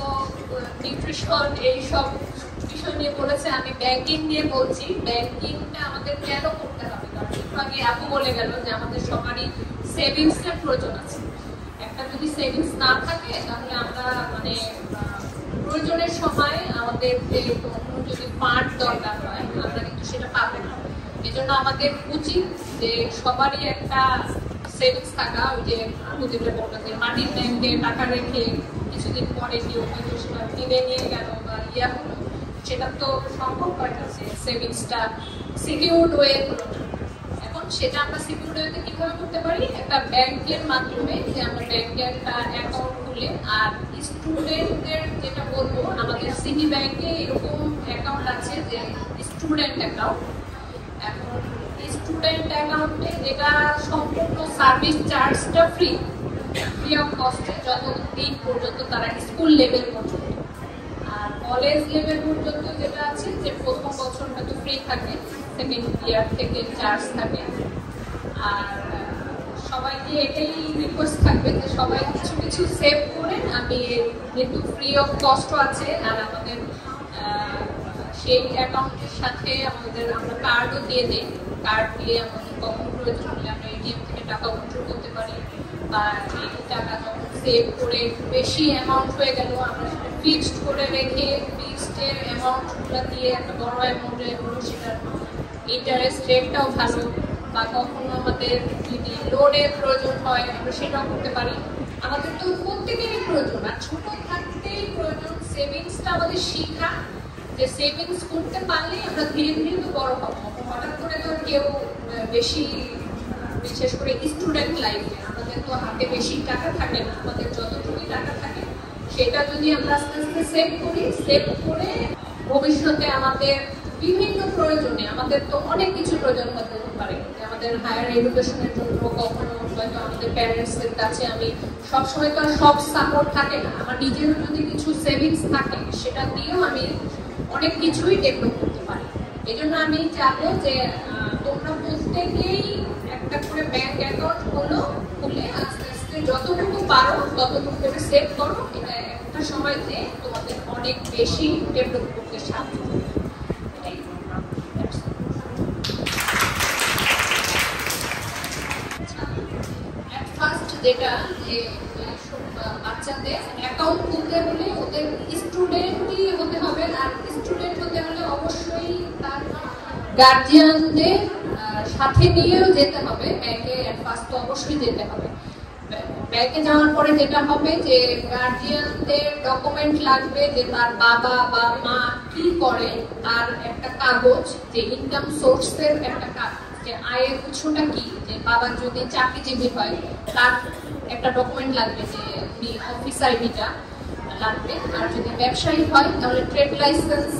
নিউট্রিশন এইসব বিষয় নিয়ে বলেছে আমি ব্যাংকিং নিয়ে বলছি ব্যাংকিংটা আমাদের কেন করতে হবে কারণ একটু আগে আপু বলে গেল যে আমাদের সবারই সেভিংসের প্রয়োজন আছে একটা যদি সেভিংস না থাকে তাহলে আমরা মানে প্রয়োজনের সময় আমাদের যে কোনো যদি ফান্ড দরকার হয় আমরা কিন্তু সেটা পাবো না এজন্য আমাদের উচিত যে সবারই একটা সেভিংস থাকা ওই যে আপু যেটা বললেন যে মাটির ব্যাংকে টাকা রেখে কিছুদিন পরে কেউ হয়তো সেটা কিনে নিয়ে গেল বা ইয়া হলো সেটা তো সম্ভব হয় না যে সেভিংসটা সিকিউরড ওয়ে হলো না এখন সেটা আমরা সিকিউরড ওয়েতে কিভাবে করতে পারি একটা ব্যাংকের মাধ্যমে যে আমরা ব্যাংকে একটা অ্যাকাউন্ট খুলে আর স্টুডেন্টদের যেটা বলবো আমাদের সিটি ব্যাংকে এরকম অ্যাকাউন্ট আছে যে স্টুডেন্ট অ্যাকাউন্ট এখন স্টুডেন্ট অ্যাকাউন্টে যেটা সম্পূর্ণ সার্ভিস চার্জটা ফ্রি অফ কস্টে যতদিন পর্যন্ত তারা স্কুল লেভেল পর্যন্ত আর কলেজ লেভেল পর্যন্ত যেটা আছে যে প্রথম বছরটা তো ফ্রি থাকে সেকেন্ড ইয়ার থেকে চার্জ থাকে আর সবাইকে এটাই রিকোয়েস্ট থাকবে যে সবাই কিছু কিছু সেভ করে আমি আমি যেহেতু ফ্রি অফ কস্ট আছে, আর আমাদের সেই অ্যাকাউন্টের সাথে আমরা কার্ডও দিয়ে দিই। কার্ড দিয়ে আমাদের কখনো প্রয়োজন হলে আমরা এটিএম থেকে টাকা উইথড্র করতে পারি, বা এই টাকা যখন সেভ করে বেশি অ্যামাউন্ট হয়ে গেল আমরা সেটা ফিক্সড করে রেখে ফিক্সডের অ্যামাউন্টগুলো দিয়ে একটা বড় অ্যামাউন্টে হলো সেটার ইন্টারেস্ট রেটটাও ভালো, বা কখনো আমাদের যদি লোনের প্রয়োজন হয় আমরা সেটাও করতে পারি। আমাদের তো প্রত্যেকেরই প্রয়োজন, আর ছোট থাকতেই প্রয়োজন সেভিংসটা আমাদের শিখা, যে সেভিংস করতে পারলে আমরা ধীরে ধীরে তো বড় হবো। হঠাৎ করে তো কেউ বেশি, বিশেষ করে স্টুডেন্ট লাইফে আমাদের তো হাতে বেশি টাকা থাকে না, আমাদের যতটুকু টাকা থাকে সেটা যদি আমরা আস্তে আস্তে সেভ করি, সেভ করে ভবিষ্যতে আমাদের বিভিন্ন প্রয়োজনে, আমাদের তো অনেক কিছু প্রয়োজন হতে পারে, আমাদের হায়ার এডুকেশনের জন্য কখনো হয়তো আমাদের প্যারেন্টসদের কাছে আমি সবসময় তো সব সাপোর্ট থাকে না, আমার নিজেরও যদি কিছু সেভিংস থাকে সেটা দিয়েও আমি অনেক কিছুই ডেভেলপ করতে পারি। এই জন্য আমি চাবো যে তোমরা প্রত্যেকেই একটা করে ব্যাংক অ্যাকাউন্ট খুলে আস্তে আস্তে যতটুকু পারো ততটুকু করে সেভ করো। এটা একটা সময়তে তোমাদের অনেক বেশি ডেভেলপ করতে সাহায্য করবে। যেটা যে বাচ্চাদের অ্যাকাউন্ট খুলতে হলে ওদের স্টুডেন্টই হতে হবে, আর স্টুডেন্ট হতে হলে অবশ্যই তার গার্জিয়ানদের সাথে নিয়েও যেতে হবে ব্যাংকে। ফার্স্ট তো অবশ্যই যেতে হবে। ব্যাংকে যাওয়ার পরে যেটা হবে যে গার্জিয়ানদের ডকুমেন্ট লাগবে, যে তার বাবা বা মা কি করে তার একটা কাগজ, যে ইনকাম সোর্সের একটা কাগজ, যে আয়ের উৎসটা কি, যে বাবা যদি চাকরিজীবী হয় তার একটা ডকুমেন্ট লাগবে, যে উনি অফিস আইডিটা লাগবে, আর যদি ব্যবসায়ী হয় তাহলে ট্রেড লাইসেন্স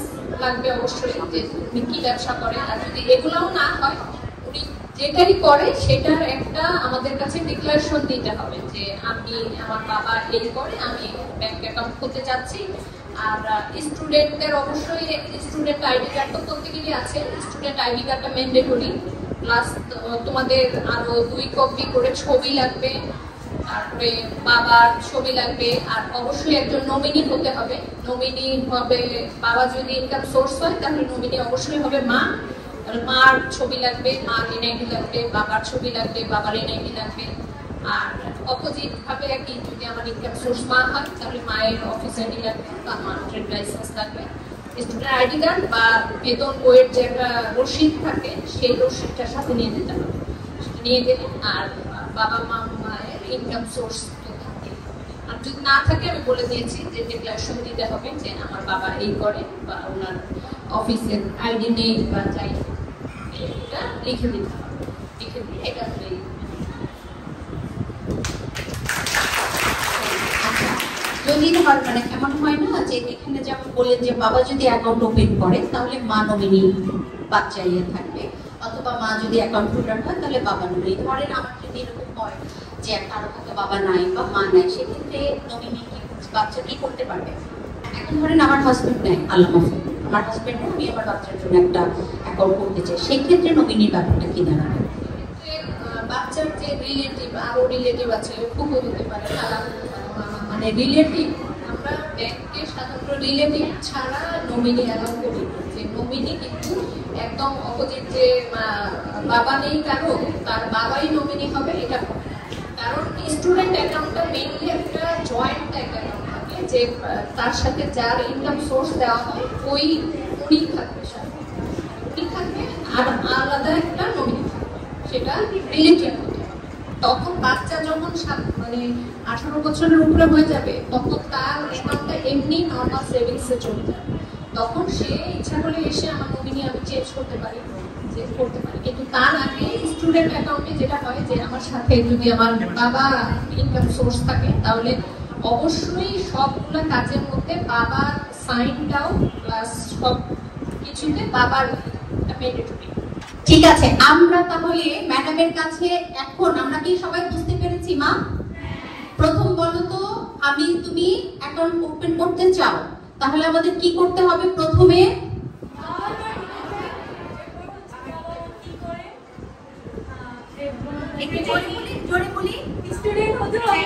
লাগবে অবশ্যই, যে উনি কি ব্যবসা করে। আর যদি এগুলোও না হয়, উনি যেটাই করে সেটার একটা আমাদের কাছে ডিক্লারেশন দিতে হবে, যে আমি, আমার বাবা এই করে, আমি ব্যাংক অ্যাকাউন্ট খুলতে চাচ্ছি। আর স্টুডেন্টদের অবশ্যই স্টুডেন্ট আইডি কার্ড তো প্রত্যেকেরই আছে, স্টুডেন্ট আইডি কার্ডটা ম্যান্ডেটরি, প্লাস তোমাদের আরো 2 কপি করে ছবি লাগবে, তারপরে বাবার ছবি লাগবে, আর অবশ্যই একজন নমিনি হতে হবে। নমিনি হবে, বাবা যদি ইনকাম সোর্স হয় তাহলে নমিনি অবশ্যই হবে মা, তাহলে মার ছবি লাগবে, মার এনআইডি লাগবে, বাবার ছবি লাগবে, বাবার এনআইডি লাগবে। আর অপোজিট ভাবে কি, যদি আমার ইনকাম সোর্স মা হয় তাহলে মায়ের অফিস আইডি লাগবে বা মার ট্রেড লাইসেন্স লাগবে, স্টুডেন্ট আইডি কার্ড বা বেতন বইয়ের যে একটা রসিদ থাকে সেই রসিদটার সাথে নিয়ে যেতে হবে, সেটা নিয়ে গেলে। আর বাবা মায়ের ইনকাম সোর্স তো থাকে, আর যদি না থাকে আমি বলে দিয়েছি যে ডিক্লারেশন দিতে হবে যে আমার বাবা এই করে বা ওনার অফিসের আইডি নেই বা যাই, এটা লিখে দিতে হবে, লিখে দিয়ে এটা যদি ধর মানে এমন হয় না যে এখানে যেমন বললেন যে বাবা যদি অ্যাকাউন্ট ওপেন করে তাহলে মা নমিনি বাচ্চা ইয়ে থাকবে, অথবা মা যদি অ্যাকাউন্ট হোল্ডার হয় তাহলে বাবা নমিনি। ধরেন আমার যদি এরকম হয় যে কারো হয়তো বাবা নাই বা মা নাই, সেক্ষেত্রে নমিনি বাচ্চা কি করতে পারবে? এখন ধরেন আমার হাজবেন্ড নেই, আল্লাহ মাফি, আমার হাজবেন্ড আমি আমার বাচ্চার জন্য একটা অ্যাকাউন্ট করতে চাই, সেই ক্ষেত্রে নমিনির ব্যাপারটা কি দাঁড়াবে? বাচ্চার যে রিলেটিভ, আরো রিলেটিভ আছে, খুব হতে পারে, মানে রিলেটিভ, আমরা ব্যাংকে সাধারণত রিলেটিভ ছাড়া নমিনি অ্যালাউ করি, যে নমিনি কিন্তু একদম অপোজিট, যে বাবা নেই কারো তার বাবাই নমিনি হবে, এটা কারণ স্টুডেন্ট অ্যাকাউন্টটা মেইনলি একটা জয়েন্ট অ্যাকাউন্ট থাকে, যে তার সাথে যার ইনকাম সোর্স দেওয়া হয় উনি থাকবে, উনি থাকবে, আর আলাদা একটা নমিনি থাকবে, সেটা রিলেটিভ হতে হবে। তখন বাচ্চা যখন মানে 18 বছরের উপরে হয়ে যাবে তখন তার অ্যাকাউন্টটা এমনি নর্মাল সেভিংসে চলে যাবে, তখন সে ইচ্ছা করে এসে আমার নমিনি আমি চেঞ্জ করতে পারি, কিন্তু তার আগে স্টুডেন্ট অ্যাকাউন্টে যেটা হয় যে আমার সাথে যদি আমার বাবা ইনকাম সোর্স থাকে তাহলে অবশ্যই সবগুলো কাজের মধ্যে বাবার সাইনটাও প্লাস সব কিছুতে বাবার ম্যান্ডেটরি। ঠিক আছে, আমরা তাহলে ম্যাডামের কাছে এখন আমরা কি সবাই বুঝতে পেরেছি মা? প্রথম বলো তো, তুমি অ্যাকাউন্ট ওপেন করতে চাও, তাহলে আমাদের কি করতে হবে? প্রথমে জোরে বলি, স্টুডেন্ট হতে হবে,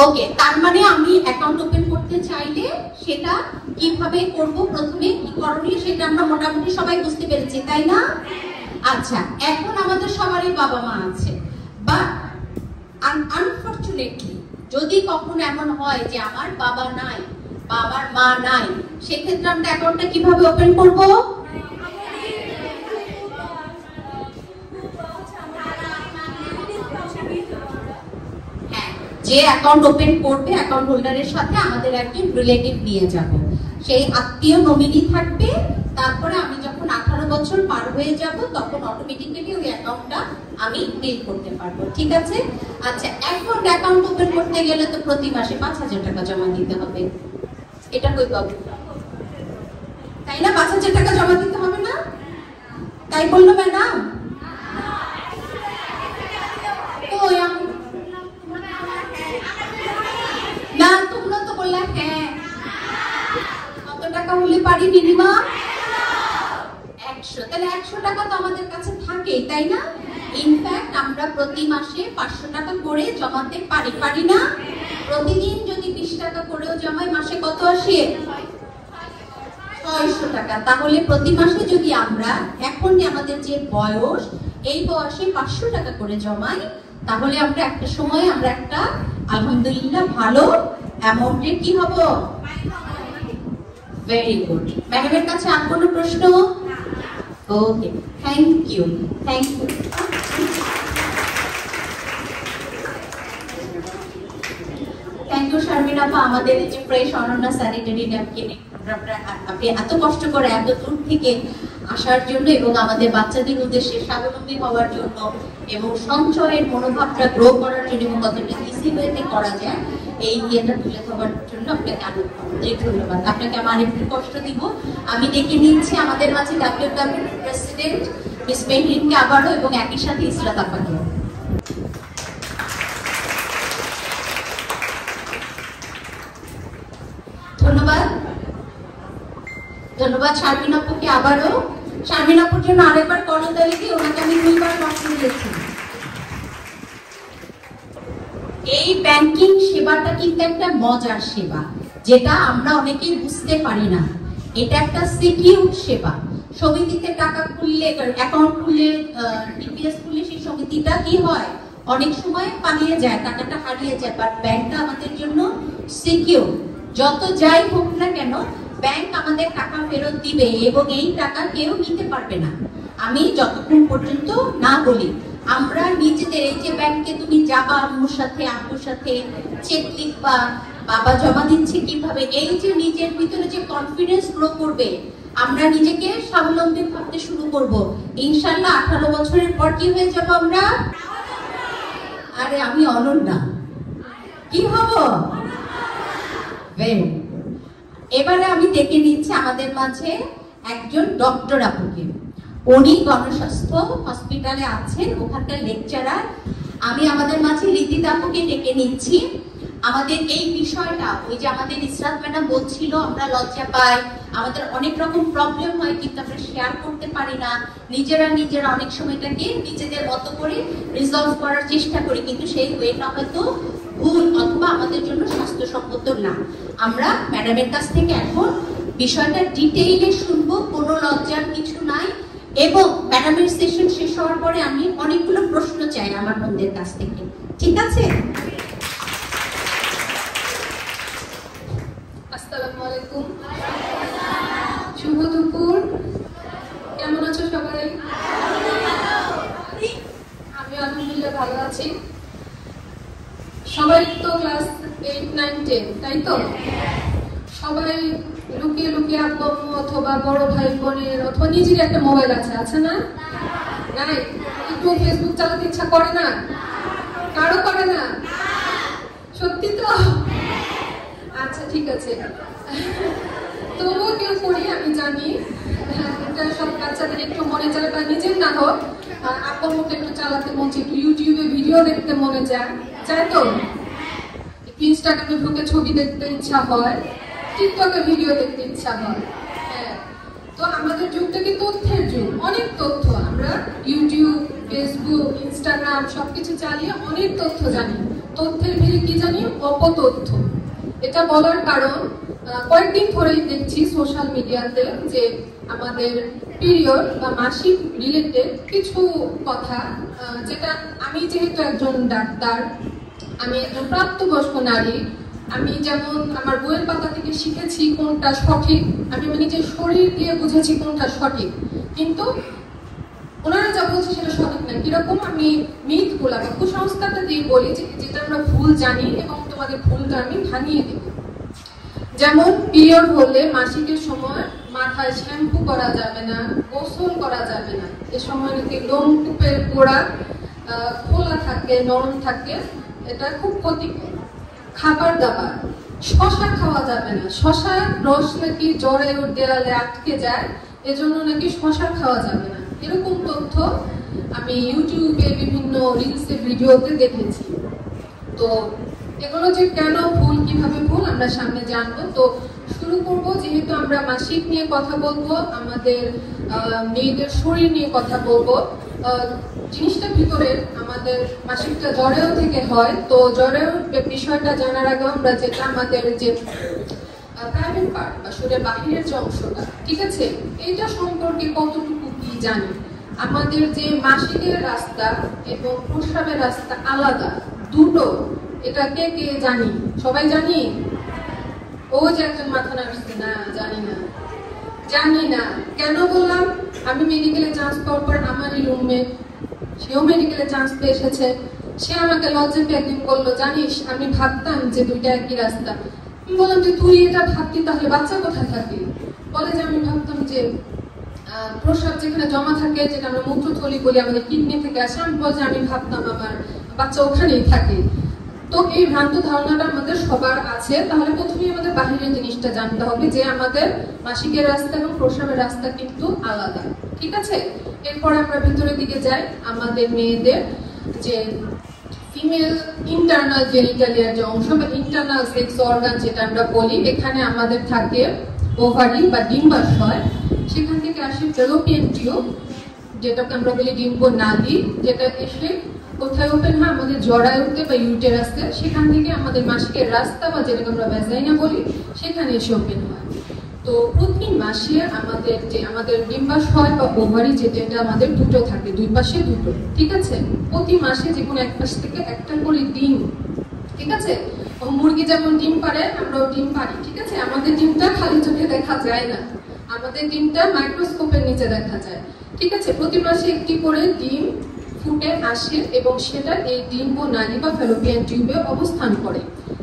ওকে, তার মানে আমি অ্যাকাউন্ট ওপেন করতে চাইলে সেটা কিভাবে করব, প্রথমে কি করণীয় সেটা আমরা মোটামুটি সবাই বুঝতে পেরেছি, তাই না? আচ্ছা, এখন আমাদের সবারই বাবা মা আছে, বাট আনফরচুনেটলি যদি কখনো এমন হয় যে আমার বাবা নাই, বাবার মা নাই, সেক্ষেত্রে আমরা অ্যাকাউন্টটা কিভাবে ওপেন করব? যে অ্যাকাউন্ট ওপেন করবে অ্যাকাউন্ট হোল্ডারের সাথে আমাদের একজন রিলেটিভ নিয়ে যাব, সেই আত্মীয় নমিনি থাকবে। তারপরে আমি যখন 18 বছর পার হয়ে যাব তখন অটোমেটিক্যালি ওই অ্যাকাউন্টটা আমি বিল করতে পারবো, ঠিক আছে? আচ্ছা, এখন অ্যাকাউন্ট ওপেন করতে গেলে তো প্রতি মাসে 5000 টাকা জমা দিতে হবে, এটা কই পাবো? তাই না, 5000 টাকা জমা দিতে হবে না? তাই বললো ম্যাডাম? না, তোমরা তো বললে হ্যাঁ। কত টাকা হলে পারি মিনিমাম? 100। তাহলে 100 টাকা তো আমাদের কাছে থাকেই, তাই না? ইনফ্যাক্ট আমরা প্রতি মাসে 500 টাকা করে জমাতে পারি, পারি না? প্রতিদিন যদি 20 টাকা করেও জমাই মাসে কত আসে? 600 টাকা। তাহলে প্রতি মাসে যদি আমরা এখন আমাদের যে বয়স, এই বয়সে 500 টাকা করে জমাই, তাহলে আমরা একটা সময় আমরা একটা আলহামদুলিল্লাহ ভালো অ্যামাউন্টের কি হব? Very good. ম্যাডামের কাছে আর কোনো প্রশ্ন? Okay, thank you, thank you. Thank you Sharmin আপা, আমাদের এই যে ফ্রেশ অনন্যা স্যানিটারি ন্যাপকিন আপনি এত কষ্ট করে এত দূর থেকে আসার জন্য এবং আমাদের বাচ্চাদের উদ্দেশ্যে স্বাবলম্বী হওয়ার জন্য এবং সঞ্চয়ের মনোভাবটা গ্রো করার জন্য এবং কতটা ইজি ওয়েতে করা যায় এই ইয়েটা তুলে ধরার জন্য আপনাকে অনেক ধন্যবাদ। আপনাকে আমার একটু কষ্ট দিব, আমি ডেকে নিচ্ছি আমাদের মাঝে ডাব্লিউডাব্লিউ প্রেসিডেন্ট মিস মেহরিনকে আবারও এবং একই সাথে ইসরাত আপাকে। ধন্যবাদ, ধন্যবাদ শারমিন আপুকে আবারও। শারমিন আপুর জন্য আরেকবার করতালি দিয়ে ওনাকে আমি 2বার লক্ষ্য দিয়েছি। এই ব্যাংকিং সেবাটা কিন্তু একটা মজার সেবা, যেটা আমরা অনেকেই বুঝতে পারি না। এটা একটা সিকিউর সেবা। সমিতিতে টাকা খুললে, অ্যাকাউন্ট খুললে, ডিপিএস খুললে সেই সমিতিটা কি হয়, অনেক সময় পালিয়ে যায়, টাকাটা হারিয়ে যায়, বাট ব্যাংকটা আমাদের জন্য সিকিউর। যত যাই হোক না কেন ব্যাংক আমাদের টাকা ফেরত দিবে এবং এই টাকা কেউ নিতে পারবে না, আমি যতক্ষণ পর্যন্ত না বলি। আমরা নিজেদের এই যে ব্যাংকে তুমি যাবা আম্মুর সাথে আব্বুর সাথে চেক লিখবা, বাবা জমা দিচ্ছে কিভাবে, এই যে নিজের ভিতরে যে কনফিডেন্স গ্রো করবে, আমরা নিজেকে স্বাবলম্বী ভাবতে শুরু করব। ইনশাআল্লাহ 18 বছরের পর কি হয়ে যাব আমরা? আরে আমি অনন্যা কি হব? এবারে আমি ডেকে নিচ্ছি আমাদের মাঝে একজন ডক্টর আপুকে। উনি গণস্বাস্থ্য হসপিটালে আছেন, ওখানকার লেকচারার। আমি আমাদের মাঝে রিদিত আপুকে ডেকে নিচ্ছি। আমাদের এই বিষয়টা, ওই যে আমাদের ইসরাত ম্যাডাম বলছিল আমরা লজ্জা পাই, আমাদের অনেক রকম প্রবলেম হয় কিন্তু আমরা শেয়ার করতে পারি না, নিজেরা অনেক সময়টাকে নিজেদের মতো করে রিজলভ করার চেষ্টা করি, কিন্তু সেই ওয়েটা হয়তো ভুল অথবা আমাদের জন্য স্বাস্থ্যসম্মত না। আমরা ম্যাডামের কাছ থেকে এখন বিষয়টা ডিটেইলে শুনবো, কোনো লজ্জার কিছু নাই। এবং ম্যাডামের সেশন শেষ হওয়ার পরে আমি অনেকগুলো প্রশ্ন চাই আমার বন্ধুদের কাছ থেকে, ঠিক আছে? আসসালামু আলাইকুম, শুভ দুপুর। কেমন আছো সবাই? আমি আলহামদুলিল্লাহ ভালো আছি। সবাই তো ক্লাস 8, 9, 10, তাই তো? সবাই লুকিয়ে লুকিয়ে আব্বু অথবা বড় ভাই বোনের অথবা নিজের একটা মোবাইল আছে না? নাই? একটু ফেসবুক চালাতে ইচ্ছা করে না? কারো করে না? সত্যি তো? আচ্ছা ঠিক আছে, তবুও কেউ করি আমি জানি। এটা সব বাচ্চাদের একটু মনে চায়, বা নিজের না হোক আব্বুর মতো একটু চালাতে মন চায়, একটু ইউটিউবে ভিডিও দেখতে মনে চায় তো, ইনস্টাগ্রামে ঢুকে ছবি দেখতে ইচ্ছা হয়, টিকটকে ভিডিও দেখতে ইচ্ছা হয়। হ্যাঁ, তো আমাদের যুগটা কি তথ্যের যুগ, অনেক তথ্য। আমরা ইউটিউব, ফেসবুক, ইনস্টাগ্রাম সবকিছু চালিয়ে অনেক তথ্য জানি। তথ্যের ভিড়ে কি জানি অপতথ্য। এটা বলার কারণ কয়েকদিন ধরেই দেখছি সোশ্যাল মিডিয়াতে যে আমাদের পিরিয়ড বা মাসিক রিলেটেড কিছু কথা, যেটা আমি যেহেতু একজন ডাক্তার, আমি একজন প্রাপ্তবয়স্ক নারী, আমি যেমন আমার বইয়ের পাতা থেকে শিখেছি কোনটা সঠিক, আমি আমার নিজের শরীর দিয়ে বুঝেছি কোনটা সঠিক, কিন্তু ওনারা যা বলছে সেটা সঠিক না। কিরকম আমি মিথগুলা বা কুসংস্কারটা দিয়ে বলি যেটা আমরা ভুল জানি এবং তোমাদের ভুলটা আমি ভাঙিয়ে দেব। যেমন পিরিয়ড হলে মাসিকের সময় মাথায় শ্যাম্পু করা যাবে না, গোসল করা যাবে না, এ সময় নাকি লোমকূপের গোড়া খোলা থাকে, নরম থাকে, এটা খুব ক্ষতিকর। খাবার দাবার, শশা খাওয়া যাবে না, শশার রস নাকি জরায়ুর দেয়ালে আটকে যায়, এজন্য নাকি শশা খাওয়া যাবে না। এরকম তথ্য আমি ইউটিউবে বিভিন্ন রিলসে ভিডিওতে দেখেছি। তো এগুলো যে কেন ভুল, কিভাবে ভুল আমরা সামনে জানবো। তো শুরু করব, যেহেতু আমরা মাসিক নিয়ে কথা বলবো, আমাদের মেয়েদের শরীর নিয়ে কথা বলবো। জিনিসটা ভিতরে আমাদের মাসিকটা জরায়ু থেকে হয়, তো জরায়ুর বিষয়টা জানার আগে আমরা যেটা আমাদের যে প্রাইভেট পার্ট বা শরীরের বাহিরের যে অংশটা, ঠিক আছে, এইটা সম্পর্কে কতটুকু কি জানি। আমাদের যে মাসিকের রাস্তা এবং প্রস্রাবের রাস্তা আলাদা, দুটো, এটা কে কে জানি? সবাই জানি? ও যে একজন মাথা নাড়ছে, না জানি না। কেন বললাম? আমি মেডিকেলে চান্স পাওয়ার পর আমারই রুমমেট, সেও মেডিকেলে চান্স পেয়ে এসেছে, সে আমাকে লজ্জা পেয়ে একদিন বললো, জানিস আমি ভাবতাম যে দুইটা একই রাস্তা। আমি বললাম যে তুই এটা ভাবতি, তাহলে বাচ্চা কোথায় থাকে? বলে যে আমি ভাবতাম যে প্রস্রাব যেখানে জমা থাকে, যেটা আমরা মূত্রথলি বলি, আমাদের কিডনি থেকে আসে, আমি বলছি আমি ভাবতাম আমার বাচ্চা ওখানেই থাকে। তো এই ভ্রান্ত ধারণাটা আমাদের সবার আছে। তাহলে প্রথমেই আমাদের বাহিরের জিনিসটা জানতে হবে যে আমাদের মাসিকের রাস্তা এবং প্রস্রাবের রাস্তা কিন্তু আলাদা, ঠিক আছে? এরপর আমরা ভিতরের দিকে যাই। আমাদের মেয়েদের যে ফিমেল ইন্টারনাল জেনিটালিয়ার যে অংশ বা ইন্টারনাল সেক্স অর্গান যেটা আমরা বলি, এখানে আমাদের থাকে ওভারি বা ডিম্বাশয়, সেখান থেকে আসে ফ্যালোপিয়ান টিউব, যেটাকে আমরা বলি ডিম্ব নালী, যেটা এসে কোথায় ওপেন হয়? আমাদের জরায়ুতে বা ইউটেরাসে, সেখান থেকে আমাদের মাসিকের রাস্তা বা যেটাকে আমরা ভ্যাজাইনা বলি, সেখানে এসে ওপেন হয়। তো প্রতি মাসে আমাদের ডিম্বাশয় বা ওভারি যেটা আমাদের দুটো থাকে, দুই পাশে দুটো, ঠিক আছে? প্রতি মাসে যে কোনো এক পাশ থেকে একটা করে ডিম, ঠিক আছে? মুরগি যেমন ডিম পারে, আমরাও ডিম পারি, ঠিক আছে? আমাদের ডিমটা খালি চোখে দেখা যায় না, আমাদের ডিমটা মাইক্রোস্কোপের নিচে দেখা যায়, ঠিক আছে? প্রতি মাসে একটি করে ডিম ফুটে আসে এবং সেটা এই ডিম্ব নালী বা ফ্যালোপিয়ান টিউবে অবস্থান করে।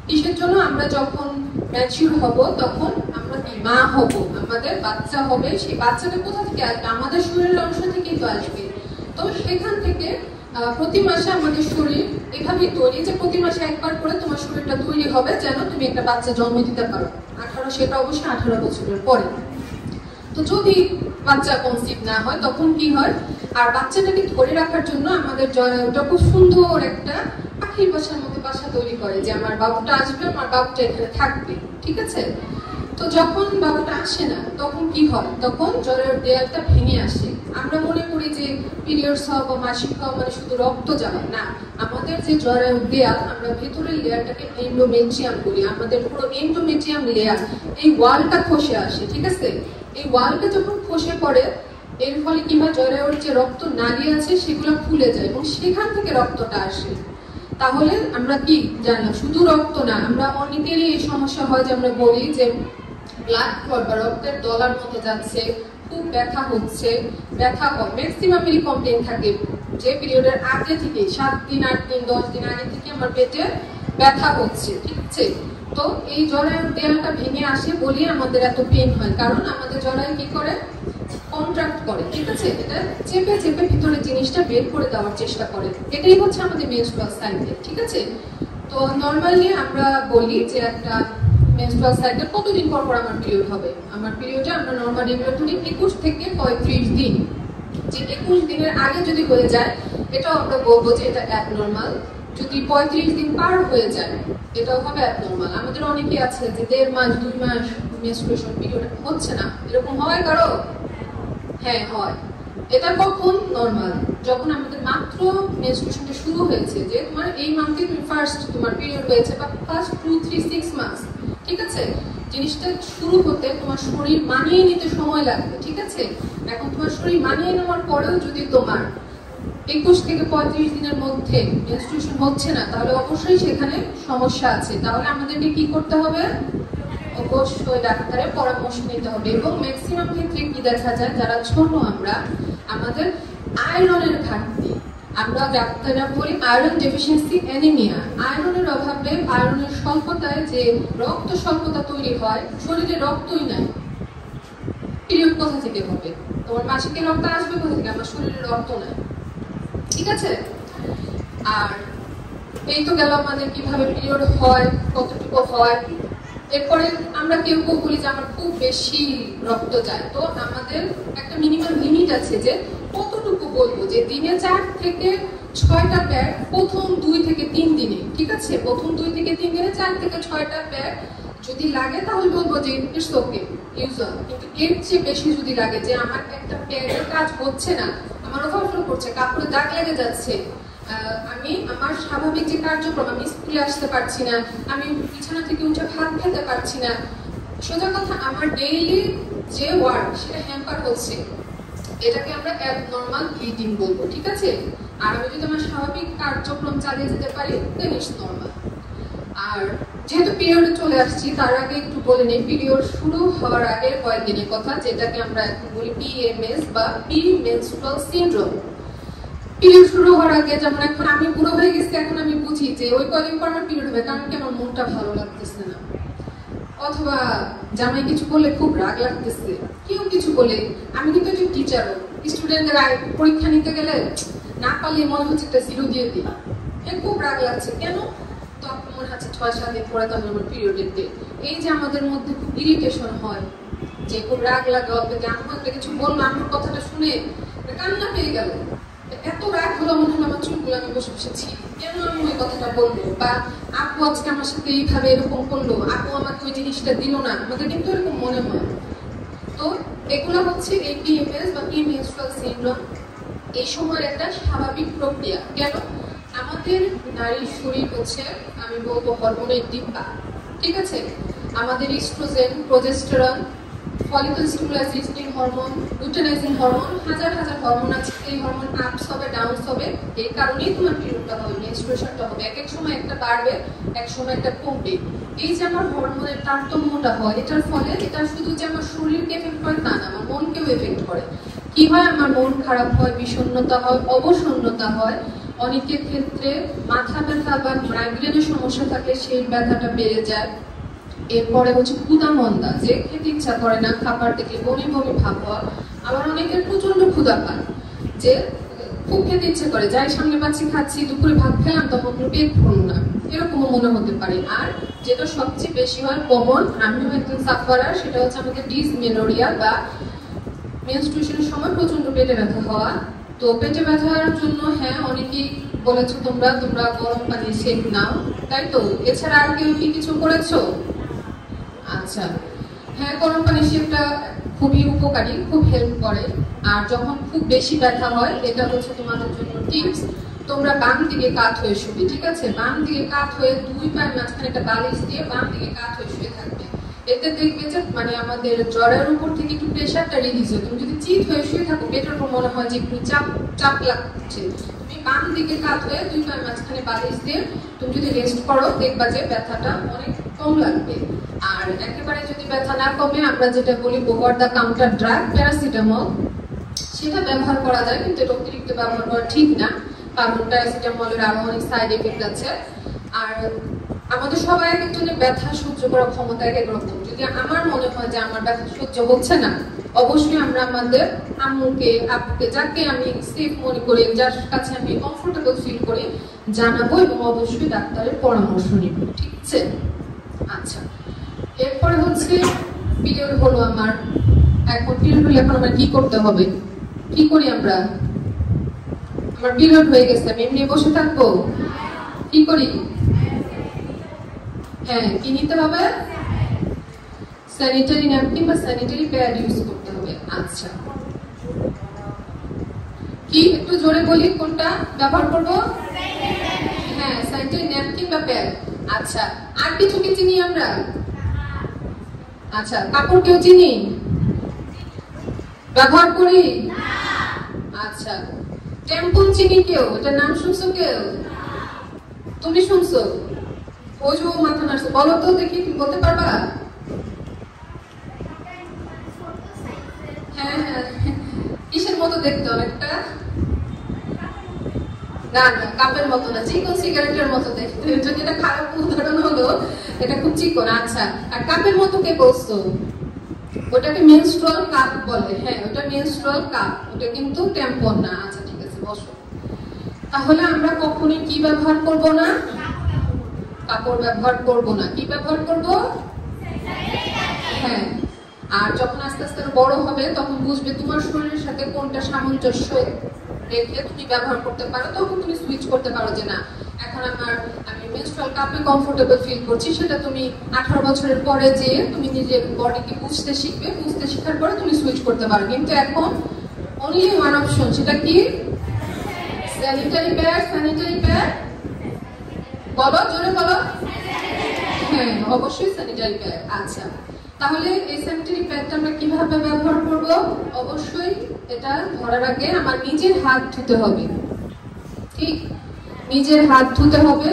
কিসের জন্য? আমরা যখন ম্যাচিউর হব তখন আমরা মা হব, আমাদের বাচ্চা হবে। সেই বাচ্চাটা কোথা থেকে আসবে? আমাদের শরীরের অংশ থেকেই তো আসবে। তো সেখান থেকে প্রতি মাসে আমাদের শরীর এভাবেই তৈরি যে প্রতি মাসে একবার করে তোমার শরীরটা তৈরি হবে যেন তুমি একটা বাচ্চা জন্ম দিতে পারো। সেটা অবশ্যই 18 বছরের পরে। তো যদি বাচ্চা কনসিভ না হয় তখন কি হয়? আর বাচ্চাটাকে ধরে রাখার জন্য আমাদের জরায়ুটা খুব সুন্দর একটা পাখির বাসার মতো বাসা তৈরি করে, যে আমার বাবুটা আসবে, আমার বাবুটা এখানে থাকবে, ঠিক আছে? তো যখন বাবুটা আসে না তখন কি হয়? তখন জরায়ুর দেয়ালটা ভেঙে আসে। আমরা মনে করি যে পিরিয়ডস হওয়া বা মাসিক হওয়া মানে শুধু রক্ত যাওয়া, না। আমাদের যে জরায়ুর দেয়াল, আমরা ভেতরের লেয়ারটাকে এন্ডোমেট্রিয়াম বলি, আমাদের পুরো এন্ডোমেট্রিয়াম লেয়ার, এই ওয়ালটা খসে আসে, ঠিক আছে? এই ওয়ালটা যখন খসে পড়ে, এর ফলে কি হয়? জরায়ুর যে রক্ত নালী আছে সেগুলো ফুলে যায় এবং সেখান থেকে রক্তটা আসে। তাহলে আমরা কি জানলাম? শুধু রক্ত না, আমরা অনেকেরই এই সমস্যা হয় যে আমরা বলি যে ব্লাড ক্লট বা রক্তের দলার মতো যাচ্ছে, খুব ব্যথা হচ্ছে, ব্যথা হয়। ম্যাক্সিমামেরই কমপ্লেইন থাকে যে পিরিয়ডের আগে থেকে 7 দিন 8 দিন 10 দিন আগে থেকে আমার পেটে ব্যথা হচ্ছে, ঠিক আছে? তো এই জরায়ুর দেয়ালটা ভেঙে আসে বলি আমাদের এত পেন হয়, কারণ আমাদের জরায়ু কি করে? কন্ট্রাক্ট করে, ঠিক আছে? এটা চেপে চেপে ভিতরে জিনিসটা বের করে দেওয়ার চেষ্টা করে। এটাই হচ্ছে আমাদের মেনস্ট্রুয়াল সাইকেল, ঠিক আছে? তো নর্মালি আমরা বলি যে একটা মেনস্ট্রুয়াল সাইকেল কতদিন পর পর আমার পিরিয়ড হবে? আমার পিরিয়ডে আমরা নর্মাল রেগুলার ধরি 21 থেকে 35 দিন। যে 21 দিনের আগে যদি হয়ে যায় এটাও আমরা বলবো যে এটা অ্যাবনর্মাল। যদি 35 দিন পার হয়ে যায় এটাও হবে অ্যাবনর্মাল। আমাদের অনেকে আছে যে 1.5 মাস 2 মাস মেনস্ট্রুয়েশন পিরিয়ড হচ্ছে না, এরকম হয় কারো? হ্যাঁ হয়। এটা কখন নরমাল, যখন আমাদের মাত্র মেনস্ট্রুয়েশনটা শুরু হয়েছে, যে তোমার এই মান্থে তুমি ফার্স্ট তোমার পিরিয়ড হয়েছে বা ফার্স্ট 2-3-6 মাস, ঠিক আছে, জিনিসটা শুরু হতে তোমার শরীর মানিয়ে নিতে সময় লাগবে, ঠিক আছে। এখন তোমার শরীর মানিয়ে নেওয়ার পরেও যদি তোমার 21 থেকে 35 দিনের মধ্যে মেনস্ট্রুয়েশন হচ্ছে না, তাহলে অবশ্যই সেখানে সমস্যা আছে। তাহলে আমাদেরকে কি করতে হবে? অবশ্যই ডাক্তারের পরামর্শ নিতে হবে। এবং ম্যাক্সিমাম ক্ষেত্রে কি দেখা যায়, যারা ছোট আমাদের আয়রনের ঘাটতি, আমরা ডাক্তাররা বলি আয়রন ডেফিসিয়েন্সি অ্যানিমিয়া। আয়রনের অভাবে, আয়রনের স্বল্পতায় যে রক্ত স্বল্পতা তৈরি হয়, শরীরে রক্তই নাই, পিরিয়ড কোথা থেকে হবে? তোমার মাসিকের রক্ত আসবে কোথা থেকে? আমার শরীরে রক্ত নাই, ঠিক আছে। আর এই তো গেল আমাদের কিভাবে পিরিয়ড হয়, কতটুকু হয়। এরপরে আমরা কেউ কেউ বলি যে আমার খুব বেশি রক্ত যায়, তো আমাদের একটা মিনিমাম লিমিট আছে যে কতটুকু বলবো, যে দিনে 4 থেকে 6টা প্যাড প্রথম 2 থেকে 3 দিনে, ঠিক আছে, প্রথম 2 থেকে 3 দিনে 4 থেকে 6টা প্যাড যদি লাগে তাহলে বলবো যে ইটস ওকে, ইউজ অন। কিন্তু এর চেয়ে বেশি যদি লাগে যে আমার একটা প্যাডের কাজ হচ্ছে না, আমার ওভারফ্লো করছে, কাপড়ে দাগ লেগে যাচ্ছে, আমি আমার স্বাভাবিক যে কার্যক্রম, আমি স্কুলে আসতে পারছি না, আমি বিছানা থেকে উঠে ভাত খেতে পারছি না, সোজা কথা আমার ডেইলি যে ওয়ার্ক সেটা হ্যাম্পার হচ্ছে, এটাকে আমরা অ্যাবনর্মাল ব্লিডিং বলবো, ঠিক আছে। আর আমি যদি আমার স্বাভাবিক কার্যক্রম চালিয়ে যেতে পারি দেন ইটস নর্মাল। আর যেহেতু পিরিয়ডে চলে আসছি, তার আগে একটু বলে নিই পিরিয়ড শুরু হওয়ার আগে কয়েকদিনের কথা, যেটাকে আমরা এখন বলি PMS বা প্রি-মেনস্ট্রুয়াল সিনড্রোম। পিরিয়ড শুরু হওয়ার আগে, যেমন এখন আমি বুড়ো হয়ে গেছি, এখন আমি বুঝি যে ওই কদিন পর আমার পিরিয়ড হবে, কারণ কি আমার মনটা ভালো লাগতেছে না, অথবা জামাই কিছু বললে খুব রাগ লাগতেছে, কেউ কিছু বলে। আমি কিন্তু একজন টিচারও, স্টুডেন্টদের পরীক্ষা নিতে গেলে না পারলে মনে হচ্ছে একটা 0 দিয়ে দিই, খুব রাগ লাগছে, কেন? তখন মনে হচ্ছে 6-7 দিন পরে তখন আমার পিরিয়ডের ডেট। এই যে আমাদের মধ্যে খুব ইরিটেশন হয়, যে খুব রাগ লাগে, অথবা আম্মু একটা কিছু বললো, আমার কথাটা শুনে কান্না পেয়ে গেল, এত রাগ হলো মনে হলো আমার চুলগুলো আমি বসে বসেছি, কেন আমি ওই কথাটা বলবো, বা আপু আজকে আমার সাথে এইভাবে এরকম করলো, আপু আমাকে ওই জিনিসটা দিল না, আমাদের কিন্তু এরকম মনে হয়। তো এগুলো হচ্ছে এই PMS বা প্রি-মেনস্ট্রুয়াল সিনড্রোম। এই সময়ের একটা স্বাভাবিক প্রক্রিয়া। কেন? আমাদের নারীর শরীর হচ্ছে, আমি বলবো, হরমোনের ডিব্বা, ঠিক আছে। আমাদের oestrogen, progesterone, follicle stimulating hormone, luteinising hormone, হাজার হাজার হরমোন আছে। এই হরমোন আপস হবে, ডাউনস হবে, এই কারণেই তোমার পিরিয়ডটা হবে, মেনস্ট্রুয়েশনটা হবে। এক এক সময় একটা বাড়বে, এক সময় একটা কমবে। এই যে আমার হরমোনের তারতম্যটা হয়, এটার ফলে এটা শুধু যে আমার শরীরকে এফেক্ট করে তা না, আমার মনকেও এফেক্ট করে। কি হয়? আমার মন খারাপ হয়, বিষণ্ণতা হয়, অবসন্নতা হয়, অনেকের ক্ষেত্রে মাথা ব্যথা বা মাইগ্রেনের সমস্যা থাকে, সেই ব্যথাটা বেড়ে যায়। এরপরে হচ্ছে ক্ষুধা মন্দা, যে খেতে ইচ্ছা করে না, খাবার দেখলে বমি বমি ভাব হওয়া। আবার অনেকের প্রচন্ড ক্ষুধা পায়, যে খুব খেতে ইচ্ছে করে, যাই সামনে পাচ্ছি খাচ্ছি, দুপুরে ভাত খেলাম তখন পেট ভরল না, এরকমও মনে হতে পারে। আর যেটা সবচেয়ে বেশি হয়, কমন, আমিও একজন সাফারার, সেটা হচ্ছে আমাদের ডিসমেনোরিয়া বা মেনস্ট্রুয়েশনের সময় প্রচন্ড পেটে ব্যথা হওয়া। তো পেটে ব্যথার জন্য হ্যাঁ অনেকেই বলেছো তোমরা গরম পানি সেক নাও, তাই তো? এছাড়া আর কেউ কি কিছু করেছো? আচ্ছা, হ্যাঁ, গরম পানি সেকটা খুবই উপকারী, খুব হেল্প করে। আর যখন খুব বেশি ব্যথা হয়, এটা হচ্ছে তোমাদের জন্য টিপস, তোমরা বাম দিকে কাত হয়ে শুবে, ঠিক আছে। বাম দিকে কাত হয়ে 2 পায়ের মাঝখানে একটা বালিশ দিয়ে বাম দিকে কাত হয়ে শুয়ে থাকবে। এতে দেখবে যে মানে আমাদের জরার উপর থেকে একটু প্রেশারটা রিলিজ হয়। তুমি যদি চিত হয়ে শুয়ে থাকো, পেটের উপর মনে হয় যে একটু চাপ লাগছে, তুমি বাম দিকে কাত হয়ে 2 পায়ের মাঝখানে বালিশ দিয়ে তুমি যদি রেস্ট করো, দেখবা যে ব্যথাটা অনেক কম লাগবে। আর একেবারে যদি ব্যথা না কমে, আমরা যেটা বলি over the counter drug paracetamol, সেটা ব্যবহার করা যায়, কিন্তু এটা অতিরিক্ত ব্যবহার করা ঠিক না, কারণ প্যারাসিটামলের আরো অনেক সাইড এফেক্ট আছে। আর আমাদের সবাই এক একজনের ব্যথা সহ্য করার ক্ষমতা এক এক রকম। যদি আমার মনে হয় যে আমার ব্যথা সহ্য হচ্ছে না, অবশ্যই আমরা আমাদের আম্মুকে, আপুকে, যাকে আমি সেফ মনে করি, যার কাছে আমি কমফোর্টেবল ফিল করি, জানাবো এবং অবশ্যই ডাক্তারের পরামর্শ নিব, ঠিক আছে। আচ্ছা, এরপরে হচ্ছে পিরিয়ড হলো আমার। এখন পিরিয়ড হলে এখন আমার কি করতে হবে? কি করি আমরা? আমার পিরিয়ড হয়ে গেছে, আমি এমনি বসে থাকবো? কি করি? হ্যাঁ, কি নিতে হবে? স্যানিটারি ন্যাপকিন বা স্যানিটারি প্যাড ইউজ করতে হবে। আচ্ছা, কি একটু জোরে বলি, কোনটা ব্যবহার করব? হ্যাঁ, স্যানিটারি ন্যাপকিন বা প্যাড। আচ্ছা, আর কিছু কি চিনি আমরা? আচ্ছা, কাপড় কেউ চিনি? ব্যবহার করি? আচ্ছা, ট্যাম্পন চিনি কেউ? এটা নাম শুনছো কেউ? তুমি শুনছো? ওই যে মাথা নাড়ছে, বলো তো দেখি, তুমি বলতে পারবা? হ্যাঁ হ্যাঁ, কিসের মতো দেখতে? অনেকটা না না, কাপের মতো না, চিকন সিগারেটের মতো দেখতে। যদি এটা খারাপ উদাহরণ হলো, এটা খুব চিকন। আচ্ছা, আর কাপের মতো কে বলছো? ওটাকে মেনস্ট্রুয়াল কাপ বলে। হ্যাঁ, ওটা মেনস্ট্রুয়াল কাপ, ওটা কিন্তু ট্যাম্পন না। আচ্ছা ঠিক আছে, বসো। তাহলে আমরা কখনোই কি ব্যবহার করব না? কাপড় ব্যবহার করব না। কি ব্যবহার করব? হ্যাঁ, আর যখন আস্তে আস্তে বড় হবে তখন বুঝবে তোমার শরীরের সাথে কোনটা সামঞ্জস্য রেখে তুমি ব্যবহার করতে পারো, তখন তুমি সুইচ করতে পারো যে না, এখন আমি মেনস্ট্রুয়াল কাপে কমফোর্টেবল ফিল করছি। সেটা তুমি 18 বছরের পরে যে তুমি নিজের বডিকে বুঝতে শিখবে, বুঝতে শেখার পরে তুমি সুইচ করতে পারো। কিন্তু এখন অনলি ওয়ান অপশন, সেটা কি? Sanitary pad. স্যানিটারি প্যাড বলো, জোরে বলো। হ্যাঁ, অবশ্যই স্যানিটারি প্যাড। আচ্ছা, তাহলে এই স্যানিটারি প্যাডটা আমরা কিভাবে ব্যবহার করব? অবশ্যই এটা ধরার আগে আমার নিজের হাত ধুতে হবে। ঠিক, নিজের হাত ধুতে হবে,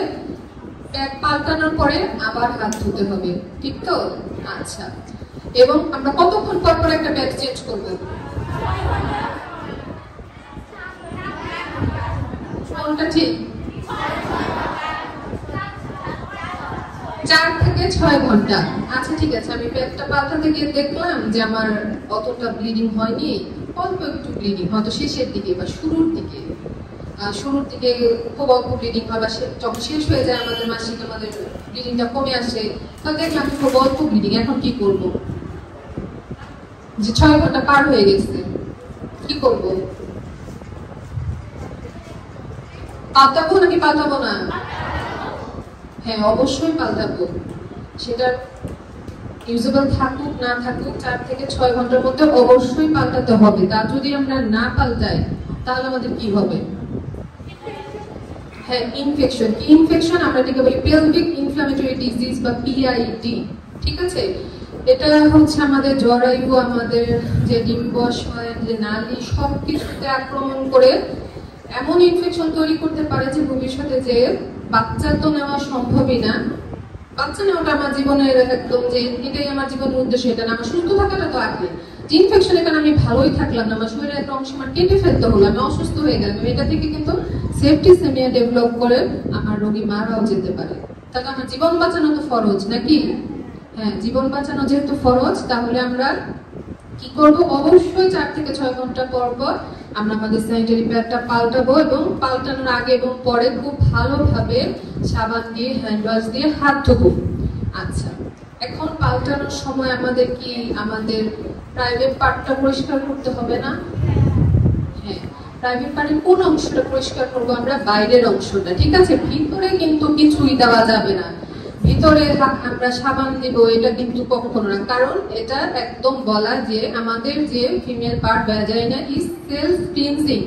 প্যাড পাল্টানোর পরে আবার হাত ধুতে হবে। ঠিক তো? আচ্ছা, এবং আমরা কতক্ষণ পর পর একটা প্যাড চেঞ্জ করব? কোনটা ঠিক? 4 থেকে 6 ঘন্টা। আচ্ছা ঠিক আছে, আমি প্যাডটা পাল্টাতে গিয়ে দেখলাম যে আমার অতটা ব্লিডিং হয়নি, অল্প একটু ব্লিডিং, হয়তো শেষের দিকে বা শুরুর দিকে খুব অল্প ব্লিডিং হয়, বা যখন শেষ হয়ে যায় আমাদের মাসিক, আমাদের ব্লিডিংটা কমে আসে, তাহলে দেখলাম খুব অল্প ব্লিডিং। এখন কি করব? যে 6 ঘন্টা পার হয়ে গেছে, কি করব? পাল্টাবো নাকি পাল্টাবো না? হ্যাঁ, অবশ্যই পাল্টাবো। সেটা ইউজেবল থাকুক না থাকুক, 4 থেকে 6 ঘন্টার মধ্যে অবশ্যই পাল্টাতে হবে। তা যদি আমরা না পাল্টাই তাহলে আমাদের কি হবে? হ্যাঁ, ইনফেকশন। কি ইনফেকশন? আমরা এটাকে বলি পেলভিক ইনফ্লামেটরি ডিজিজ বা পিআইডি। ঠিক আছে, এটা হচ্ছে আমাদের জরায়ু, আমাদের যে ডিম্বাশয়, যে নালী, সবকিছুতে আক্রমণ করে এমন ইনফেকশন তৈরি করতে পারে যে ভবিষ্যতে যে বাচ্চা তো নেওয়া সম্ভবই না। বাচ্চা নেওয়াটা আমার জীবনের একদম যে এটাই আমার জীবনের উদ্দেশ্য, এটা না। আমার সুস্থ থাকাটা তো আগে, যে ইনফেকশন, এখানে আমি ভালোই থাকলাম না, আমার শরীরের একটা অংশ আমার কেটে ফেলতে হলো, আমি অসুস্থ হয়ে গেলাম। এটা থেকে কিন্তু সেপ্টিসেমিয়া ডেভেলপ করে আমার রোগী মারাও যেতে পারে। তাহলে আমার জীবন বাঁচানো তো ফরজ নাকি? হ্যাঁ, জীবন বাঁচানো যেহেতু ফরজ, তাহলে আমরা কি করব? অবশ্যই 4 থেকে 6 ঘন্টা পর পর আমরা আমাদের স্যানিটারি প্যাডটা পাল্টাবো, এবং পাল্টানোর আগে এবং পরে খুব ভালোভাবে সাবান দিয়ে, হ্যান্ড ওয়াশ দিয়ে হাত ধোবো। আচ্ছা, এখন পাল্টানোর সময় আমাদের কি আমাদের প্রাইভেট পার্টটা পরিষ্কার করতে হবে না? হ্যাঁ, প্রাইভেট পার্টের কোন অংশটা পরিষ্কার করবো? আমরা বাইরের অংশটা। ঠিক আছে, ভিতরে কিন্তু কিছুই দেওয়া যাবে না। ভিতরে আমরা সাবান দিব, এটা কিন্তু কখনো না। কারণ এটা একদম বলা যে আমাদের যে female part vagina is self cleansing,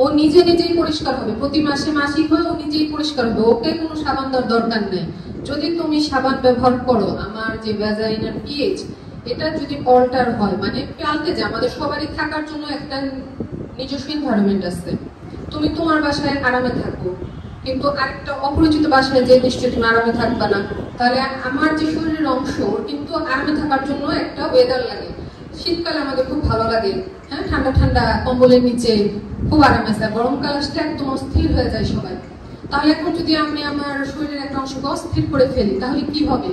ও নিজে নিজেই পরিষ্কার হবে। প্রতি মাসে মাসিক হয়ে ও নিজেই পরিষ্কার হবে, ওকে কোনো সাবান দেওয়ার দরকার নেই। যদি তুমি সাবান ব্যবহার করো, আমার যে ভ্যাজাইনার পিএইচ এটা যদি অল্টার হয়, মানে পাল্টে যায়, আমাদের সবারই থাকার জন্য একটা নিজস্ব এনভায়রনমেন্ট আছে। তুমি তোমার বাসায় আরামে থাকো, কিন্তু আরেকটা অপরিচিত বাসায় যে নিশ্চয়ই তুমি আরামে থাকবা না। তাহলে আমার যে শরীরের অংশ, কিন্তু আরামে থাকার জন্য একটা ওয়েদার লাগে। শীতকালে আমাদের খুব ভালো লাগে, হ্যাঁ, ঠান্ডা ঠান্ডা কম্বলের নিচে খুব আরামে আছে। গরমকাল আসলে একদম অস্থির হয়ে যায় সবাই। তাহলে এখন যদি আমি আমার শরীরের একটা অংশকে অস্থির করে ফেলি, তাহলে কি হবে?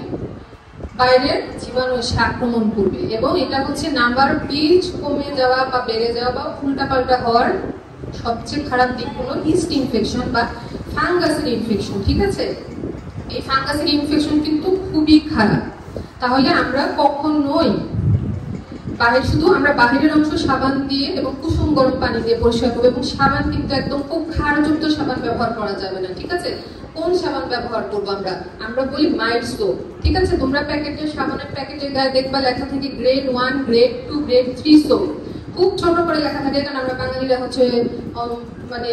বাইরের জীবাণু এসে আক্রমণ করবে, এবং এটা হচ্ছে নাম্বার পিচ কমে যাওয়া বা বেড়ে যাওয়া বা উল্টাপাল্টা হওয়ার সবচেয়ে খারাপ দিক হলো ইস্ট ইনফেকশন বা ফাঙ্গাসের ইনফেকশন। ঠিক আছে, এই ফাঙ্গাসের ইনফেকশন কিন্তু খুবই খারাপ। তাহলে আমরা কখনোই শুধু আমরা বাহিরের অংশ সাবান দিয়ে এবং কুসুম গরম পানি দিয়ে পরিষ্কার করবো, এবং সাবান কিন্তু একদম খুব ক্ষারযুক্ত সাবান ব্যবহার করা যাবে না। ঠিক আছে, কোন সাবান ব্যবহার করবো? আমরা বলি মাইল্ড সোপ। ঠিক আছে, তোমরা প্যাকেটের সাবানের প্যাকেটের গায়ে দেখবা লেখা থাকে গ্রেড 1, গ্রেড 2, গ্রেড 3 সোপ। খুব ছোট করে লেখা থাকে, কারণ আমরা বাঙালিরা হচ্ছে মানে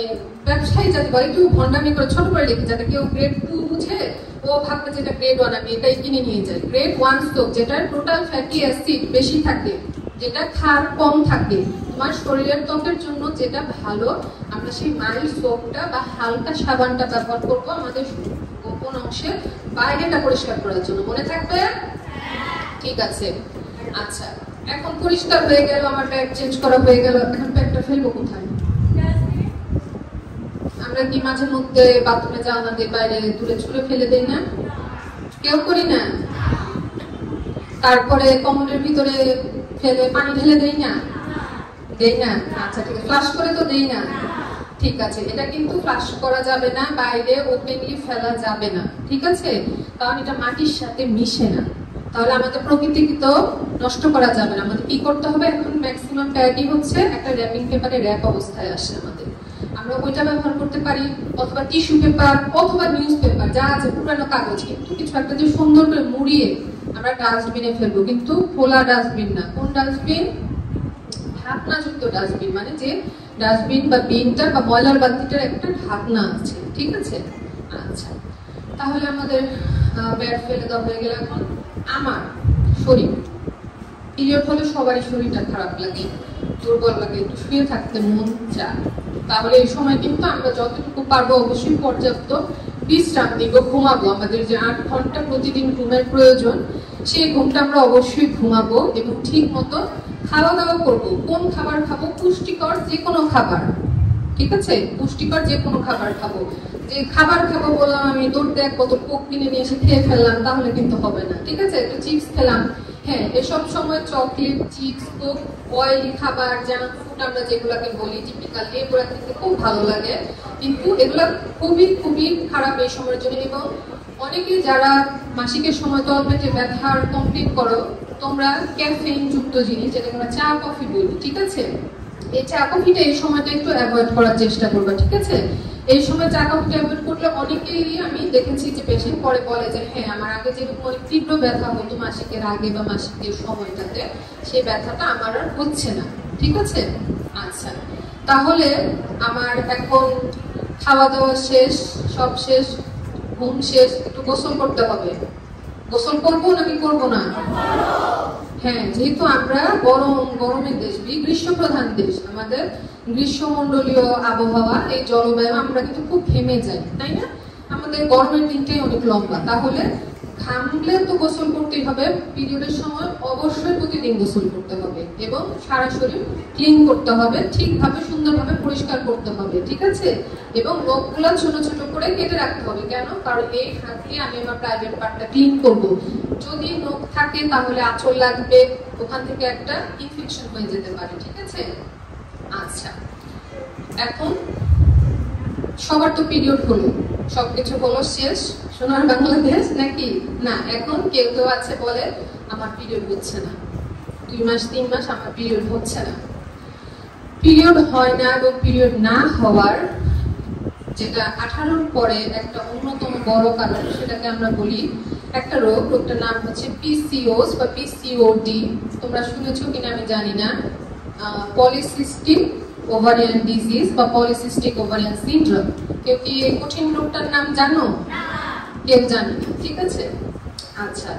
ব্যবসায়ী জাতি বলে, একটু ভণ্ডামি করে ছোট করে লিখি যাতে কেউ গ্রেড 2 বুঝে ও ভাববে যেটা গ্রেড 1, আমি এটাই কিনে নিয়ে যাই। গ্রেড 1 সোপ যেটা টোটাল ফ্যাটি অ্যাসিড বেশি থাকে, যেটা ক্ষার কম থাকে, তোমার শরীরের ত্বকের জন্য যেটা ভালো, আমরা সেই মাইল্ড সোপটা বা হালকা সাবানটা ব্যবহার করবো আমাদের গোপন অংশে বাইরেটা পরিষ্কার করার জন্য। মনে থাকবে? ঠিক আছে। আচ্ছা, এখন পরিষ্কার হয়ে গেল, আমার ব্যাগ চেঞ্জ করা হয়ে গেল, এখন ব্যাগটা ফেলবো কোথায়? আমরা কি মাঝে মধ্যে বাথরুমে জানালা দিয়ে বাইরে তুলে ছুঁড়ে ফেলে দেই না? কেউ করি না? তারপরে কমোডের ভিতরে ফেলে পানি ঢেলে দেই না? দেই না? আচ্ছা ঠিক আছে, ফ্লাশ করে তো দেই না। ঠিক আছে, এটা কিন্তু ফ্লাশ করা যাবে না, বাইরে ওপেনলি ফেলা যাবে না, ঠিক আছে? কারণ এটা মাটির সাথে মিশে না, তাহলে আমাদের প্রকৃতিকে তো নষ্ট করা যাবে না। আমাদের কি করতে হবে? এখন ম্যাক্সিমাম প্যাডই হচ্ছে একটা র্যাপিং পেপারে র্যাপ অবস্থায় আসে আমাদের, আমরা ওইটা ব্যবহার করতে পারি, অথবা টিস্যু পেপার অথবা নিউজ পেপার, যা আছে পুরানো কাগজ, কিন্তু কিছু একটা যে সুন্দর করে মুড়িয়ে আমরা ডাস্টবিনে ফেলবো, কিন্তু খোলা ডাস্টবিন না। কোন ডাস্টবিন? ঢাকনাযুক্ত ডাস্টবিন, মানে যে ডাস্টবিন বা বিনটা বা ময়লার বালতিটার একটা ঢাকনা আছে, ঠিক আছে? আচ্ছা, তাহলে আমাদের ব্যাগ ফেলে দেওয়া হয়ে গেল। এখন আমার শরীর, পিরিয়ড হলে সবারই শরীরটা খারাপ লাগে, দুর্বল লাগে, একটু শুয়ে থাকতে মন চায়, তাহলে এই সময় কিন্তু আমরা যতটুকু পারবো অবশ্যই পর্যাপ্ত বিশ্রাম নিব, ঘুমাবো। আমাদের যে 8 ঘন্টা প্রতিদিন ঘুমের প্রয়োজন, সেই ঘুমটা আমরা অবশ্যই ঘুমাবো এবং ঠিক মতো খাওয়া দাওয়া করবো। কোন খাবার খাবো? পুষ্টিকর যে কোনো খাবার, ঠিক আছে? পুষ্টিকর যে কোনো খাবার খাবো। যে খাবার খাবো বললাম আমি, দৌড়তে এক বোতল কোক কিনে নিয়ে এসে খেয়ে ফেললাম, তাহলে কিন্তু হবে না, ঠিক আছে? একটু চিপস খেলাম, হ্যাঁ, এসব সময় চকলেট, চিপস, কোক, অয়েলি খাবার, জাঙ্ক ফুড আমরা যেগুলোকে বলি টিপিক্যাল, এগুলো খেতে খুব ভালো লাগে, কিন্তু এগুলো খুবই খুবই খারাপ এই সময়ের জন্য। এবং অনেকে যারা মাসিকের সময় তলপেটে ব্যথার কমপ্লেন করো, তোমরা ক্যাফেইন যুক্ত জিনিস, যেটাকে আমরা চা কফি বলি, ঠিক আছে? এই চা কফিটা এই সময়টা একটু অ্যাভয়েড করার চেষ্টা করবা, ঠিক আছে? এই সময় চা কফিটা অ্যাভয়েড করলে অনেকেই আমি দেখেছি যে পেশেন্ট পরে বলে যে হ্যাঁ, আমার আগে যেরকম অনেক তীব্র ব্যথা হতো মাসিকের আগে বা মাসিকের সময়টাতে, সেই ব্যথাটা আমার আর হচ্ছে না, ঠিক আছে? আচ্ছা, তাহলে আমার এখন খাওয়া দাওয়া শেষ, সব শেষ, ঘুম শেষ, একটু গোসল করতে হবে। গোসল করবো নাকি করবো না? হ্যাঁ, যেহেতু আমরা গরমের দেশ, গ্রীষ্ম প্রধান দেশ, আমাদের গ্রীষ্মমন্ডলীয় আবহাওয়া, এই জলবায়ু, আমরা কিন্তু খুব ঘেমে যাই, তাই না? আমাদের গরমের দিনটাই অনেক লম্বা, তাহলে ঘামলে তো গোসল করতেই হবে। পিরিয়ডের সময় অবশ্যই প্রতিদিন গোসল করতে হবে এবং সারা শরীর ক্লিন করতে হবে, ঠিকভাবে সুন্দরভাবে পরিষ্কার করতে হবে, ঠিক আছে? এবং নখগুলো ছোট ছোট করে কেটে রাখতে হবে। কেন? কারণ এই হাত দিয়ে আমি আমার প্রাইভেট পার্টটা ক্লিন করব। যদি নখ থাকে তাহলে আঁচল লাগবে, ওখান থেকে একটা ইনফেকশন হয়ে যেতে পারে, ঠিক আছে? আচ্ছা, এখন সবার তো পিরিয়ড হলো, সবকিছু হলো শেষ, সোনার বাংলাদেশ নাকি? না, এখন কেউ কেউ আছে বলে আমার পিরিয়ড হচ্ছে না, 2 মাস 3 মাস আমার পিরিয়ড হচ্ছে না। পিরিয়ড হয় না এবং পিরিয়ড না হওয়ার যেটা 18-র পরে একটা অন্যতম বড় কারণ, সেটাকে আমরা বলি একটা রোগ, রোগটার নাম হচ্ছে পিসিওএস বা পিসিওডি। তোমরা শুনেছো কিনা আমি জানি না। পলিসিস্টিক ওভারিয়ান ডিজিজ বা পলিসিস্টিক ওভারিয়ান সিনড্রোম। কেউ কি এই কঠিন রোগটার নাম জানো? কেউ জানে না, ঠিক আছে? আচ্ছা,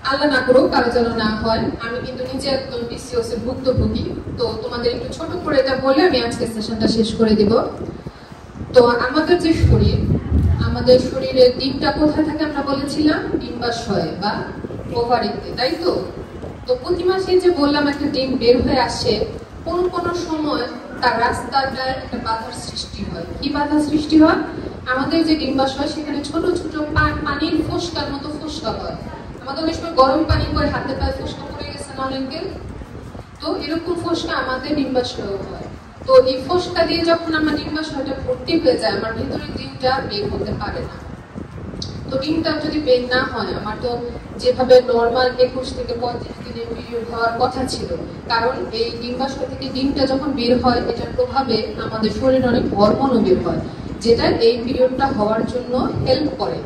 আল্লাহ না করুক কারো যেন না হয়। আমি কিন্তু নিজে একদম পিসিওএস এর ভুক্তভোগী, তো তোমাদের একটু ছোট করে এটা বলে আমি আজকে সেশনটা শেষ করে দিব। তো আমাদের যে শরীর, আমাদের শরীরের ডিমটা কোথায় থাকে আমরা বলেছিলাম? ডিম্বাশয়ে বা ওভারিতে, তাই তো? তো প্রতি মাসে যে বললাম একটা ডিম বের হয়ে আসে, কোন সময় তার রাস্তাটায় একটা বাধার সৃষ্টি হয়। কি বাধা সৃষ্টি হয়? আমাদের যে ডিম্বাশয়, সেখানে ছোট ছোট পানির ফোসকার মতো ফোসকা হয়। আমাদের অনেক সময় গরম পানি করে হাতে পায়ে ফোসকা পড়ে গেছে না অনেকের? তো এরকম ফোসকা আমাদের ডিম্বাশয়েও হয়। তো এই ফোসকা দিয়ে যখন আমার ডিম্বাশয়টা ভর্তি হয়ে যায়, আমার ভিতরের ডিমটা বের হতে পারে না। তো ডিমটা যদি বের না হয়, আমার তো যেভাবে নর্মাল 21 থেকে 35 দিনের পিরিয়ড হওয়ার কথা ছিল, কারণ এই ডিম্বাশয় থেকে ডিমটা যখন বের হয়, এটার প্রভাবে আমাদের শরীরে অনেক হরমোনও বের হয়, যেটা এই পিরিয়ডটা হওয়ার জন্য হেল্প করে।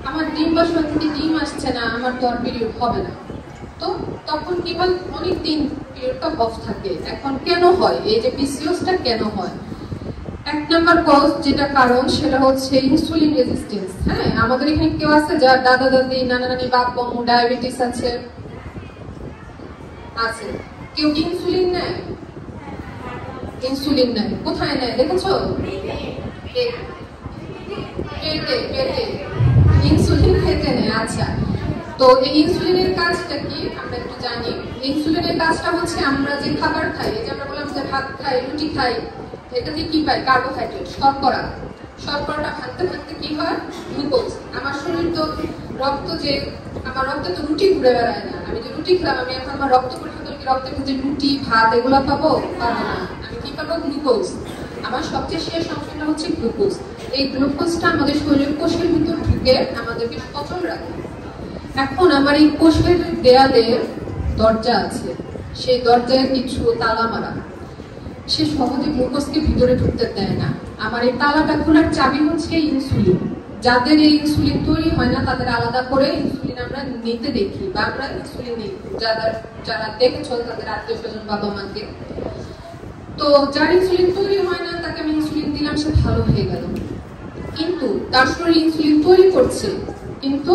আমার ডিম্বাশয় থেকে ডিম আসছে না, আমার তো আর পিরিয়ড হবে না। তো তখন কি হয়, অনেকদিন পিরিয়ডটা অফ থাকে। এখন কেন হয় এই যে পিসিওসটা কেন হয়? এক নাম্বার কজ যেটা কারণ সেটা হচ্ছে ইনসুলিন রেজিস্ট্যান্স। হ্যাঁ, আমাদের এখানে কেউ আছে যার দাদা দাদি নানা নানি বাপ মামু ডায়াবেটিস আছে? আছে। কেউ কি ইনসুলিন নেয়? ইনসুলিন নেয় কোথায় নেয় দেখেছো? পেটে ইনসুলিন খেতে নেয়। আচ্ছা, তো এই ইনসুলিনের কাজটা কি আমরা একটু জানি। ইনসুলিনের কাজটা হচ্ছে আমরা যে খাবার খাই, এই যে আমরা বললাম যে ভাত খাই রুটি খাই, এটাতে কি পাই? কার্বোহাইড্রেট, শর্করা। শর্করাটা ভাঙতে ভাঙতে কি হয়? গ্লুকোজ। আমার শরীর তো রক্ত, যে আমার রক্তে তো রুটি ঘুরে বেড়ায় না। আমি যে রুটি খেলাম, আমি এখন আমার রক্ত পরীক্ষা করলে কি রক্তের যে রুটি ভাত এগুলো পাবো? পাবো না। আমি কি পাবো? গ্লুকোজ। আমার সবচেয়ে শেষ অংশটা হচ্ছে গ্লুকোজ। এই গ্লুকোজটা আমাদের শরীরের কোষের ভিতর ঢুকে আমাদেরকে সচল রাখে। এখন আমার এই কোষের দেয়ালে দরজা আছে, সেই দরজায় কিছু তালা মারা, সে সহজে গ্লুকোজকে ভিতরে ঢুকতে দেয় না। আমার এই তালাটা খোলার চাবি হচ্ছে ইনসুলিন। যাদের এই ইনসুলিন তৈরি হয় না তাদের আলাদা করে ইনসুলিন আমরা নিতে দেখি, বা আমরা ইনসুলিন নিই। যারা দেখেছ তাদের আত্মীয় স্বজন বাবা মাকে, তো যার ইনসুলিন তৈরি হয় না তাকে আমি ইনসুলিন দিলাম, সে ভালো হয়ে গেল। কিন্তু তার শরীর ইনসুলিন তৈরি করছে, কিন্তু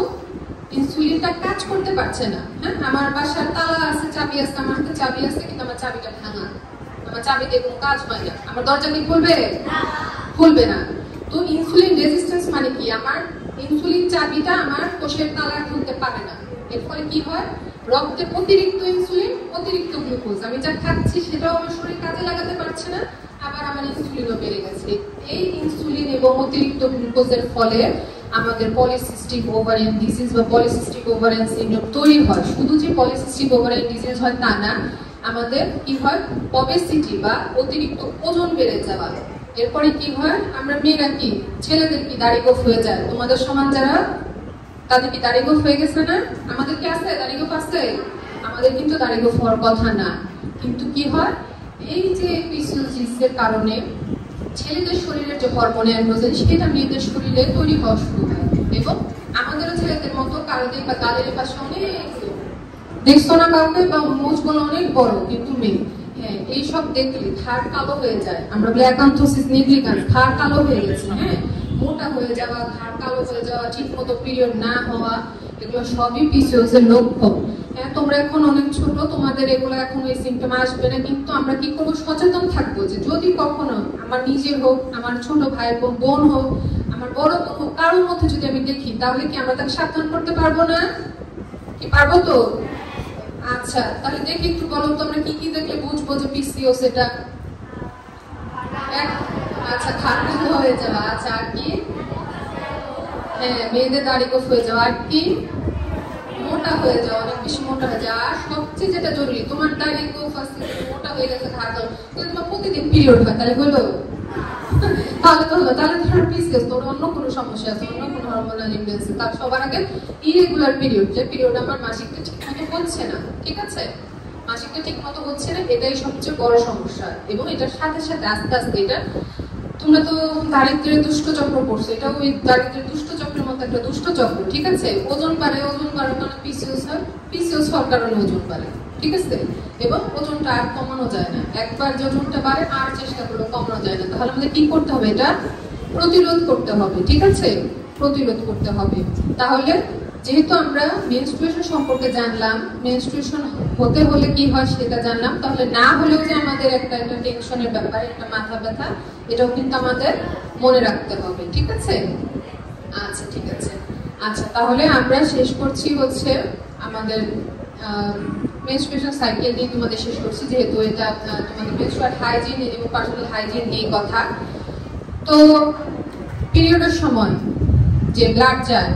ইনসুলিনটা কাজ করতে পারছে না। হ্যাঁ, আমার বাসার তালা আছে, চাবি আছে, আমার হাতে চাবি আছে, কিন্তু আমার চাবিটা ভাঙা, আমার চাবি দিয়ে কোনো কাজ হয় না। আমার দরজা কি খুলবে? খুলবে না। তো ইনসুলিন রেজিস্ট্যান্স মানে কি? আমার ইনসুলিন চাবিটা আমার কোষের তালা খুলতে পারে না। এর ফলে কি হয়? রক্তে অতিরিক্ত ইনসুলিন, অতিরিক্ত গ্লুকোজ, আমি যা খাচ্ছি সেটাও আমার শরীর কাজে লাগাতে পারছে না, আবার আমার ইনসুলিনও বেড়ে গেছে। এই ইনসুলিন এবং অতিরিক্ত গ্লুকোজের ফলে আমাদের পলিসিস্টিক ওভারিয়ান ডিজিজ বা পলিসিস্টিক ওভারিয়ান সিনড্রোম তৈরি হয়। শুধু যে পলিসিস্টিক ওভারিয়ান ডিজিজ হয় তা না, আমাদের কি হয়? ওবেসিটি বা অতিরিক্ত ওজন বেড়ে যাওয়া। এরপরে কি হয়? আমরা মেয়েরা কি, ছেলেদের কি দাড়ি গোঁফ হয়ে যায়? তোমাদের সমান যারা, তাদের কি দাড়ি গোঁফ হয়ে গেছে না? আমাদের কি আছে দাড়ি গোঁফ? আছে। আমাদের কিন্তু দাড়ি গোঁফ হওয়ার কথা না, কিন্তু কি হয়? এই যে পিসিওসিস এর কারণে ছেলেদের শরীরের যে হরমোন অ্যান্ড্রোজেন সেটা মেয়েদের শরীরে তৈরি হওয়া শুরু হয়, এবং আমাদেরও ছেলেদের মতো কারোদের বা গালের পাশে অনেক দেখছো না কাউকে, বা মুখগুলো অনেক বড় কিন্তু মেয়ে। হ্যাঁ, এইসব দেখলে ঘাড় কালো হয়ে যায়। আমরা বলি অ্যাকান্থোসিস নিগ্রিকান্স, ঘাড় কালো হয়ে গেছে। হ্যাঁ, মোটা হয়ে যাওয়া, ঘাড় কালো হয়ে যাওয়া, ঠিক মতো পিরিয়ড না হওয়া, এগুলো সবই পিসিওএস এর লক্ষণ। হ্যাঁ, তোমরা এখন অনেক ছোট, তোমাদের এগুলো এখন এই সিমটম আসবে না, কিন্তু আমরা কি করবো? সচেতন থাকবো যে যদি কখনো আমার নিজের হোক, আমার ছোট ভাই বোন হোক, আমার বড় বোন হোক, কারোর মধ্যে যদি আমি দেখি, তাহলে কি আমরা তাকে সাবধান করতে পারবো না? কি পারবো তো? আচ্ছা, তাহলে দেখি একটু বলো তো আমরা কি কি দেখলে বুঝবো যে পিসিওএস এটা? আচ্ছা, খাটো হয়ে যাওয়া। আচ্ছা, আর কি? হ্যাঁ, মেয়েদের দাড়ি গোঁফ হয়ে যাওয়া। আর কি? মোটা হয়ে যাওয়া, অনেক বেশি মোটা হয়ে যাওয়া। আর সবচেয়ে যেটা জরুরি, তোমার দাড়ি গোঁফ আছে, মোটা হয়ে গেছে, ঘাড় তোমার প্রতিদিন পিরিয়ড হয়, তাহলে হলো? তাহলে তো হলো। তাহলে ধরো পিসিওএস, তোর অন্য কোনো সমস্যা আছে, অন্য কোনো হরমোনাল ইমব্যালেন্স। তার সবার আগে ইরেগুলার পিরিয়ড, যে পিরিয়ড আমার মাসিকটা ঠিকমতো হচ্ছে না, ঠিক আছে? মাসিকটা ঠিকমতো হচ্ছে না, এটাই সবচেয়ে বড় সমস্যা। এবং এটার সাথে সাথে আস্তে আস্তে এটা, তোমরা তো দারিদ্রের দুষ্ট চক্র পড়ছো, এটা ওই দারিদ্রের দুষ্ট চক্রের মতো একটা দুষ্ট চক্র, ঠিক আছে? ওজন বাড়ে, ওজন বাড়ার কারণে পিসিওএস হয়, পিসিওএস হওয়ার কারণে ওজন বাড়ে, ঠিক আছে? এবং ওজনটা আর কমানো যায় না। একবার যে ওজনটা বাড়ে আর চেষ্টা করলে কমানো যায় না। তাহলে আমাদের কি করতে হবে? এটা প্রতিরোধ করতে হবে, ঠিক আছে? প্রতিরোধ করতে হবে। তাহলে যেহেতু আমরা মেনস্ট্রুয়েশন সম্পর্কে জানলাম, মেনস্ট্রুয়েশন হতে হলে কি হয় সেটা জানলাম, তাহলে না হলেও যে আমাদের একটা টেনশনের ব্যাপার, একটা মাথা ব্যথা, এটাও কিন্তু আমাদের মনে রাখতে হবে, ঠিক আছে? আচ্ছা, ঠিক আছে। আচ্ছা, তাহলে আমরা শেষ করছি হচ্ছে আমাদের মেনস্ট্রুয়েশন সাইকেল নিয়ে তোমাদের শেষ করছি, যেহেতু এটা তোমাদের মেনস্ট্রুয়াল হাইজিন এবং পার্সোনাল হাইজিন নিয়ে কথা। তো পিরিয়ডের সময় যে ব্লাড যায়,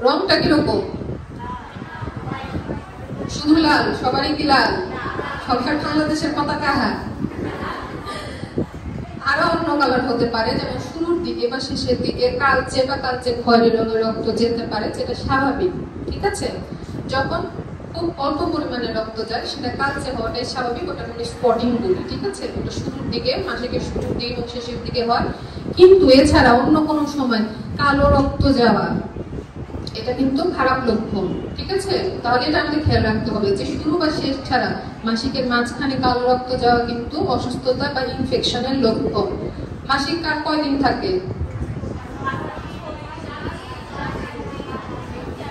রংটা কিরকম? শুধু লাল? সবারই কি লাল? সবার বাংলাদেশের পতাকা? আরো অন্য কালার হতে পারে, যেমন শুরুর দিকে বা শেষের দিকে কালচে বা কালচে খয়েরি রঙের রক্ত যেতে পারে, যেটা স্বাভাবিক, ঠিক আছে? যখন খুব অল্প পরিমাণে রক্ত যায় সেটা কালচে হওয়াটাই স্বাভাবিক, ওটা মানে স্পটিং বলি, ঠিক আছে? ওটা শুরুর দিকে, মাসিকের শুরুর দিকে এবং শেষের দিকে হয়। কিন্তু এছাড়া অন্য কোনো সময় কালো রক্ত যাওয়া, এটা কিন্তু খারাপ লক্ষণ, ঠিক আছে? তাহলে এটা আমাদের খেয়াল রাখতে হবে যে শুরু বা শেষ ছাড়া মাসিকের মাঝখানে কালো রক্ত যাওয়া কিন্তু অসুস্থতা বা ইনফেকশনের লক্ষণ। মাসিক কার কয়দিন থাকে?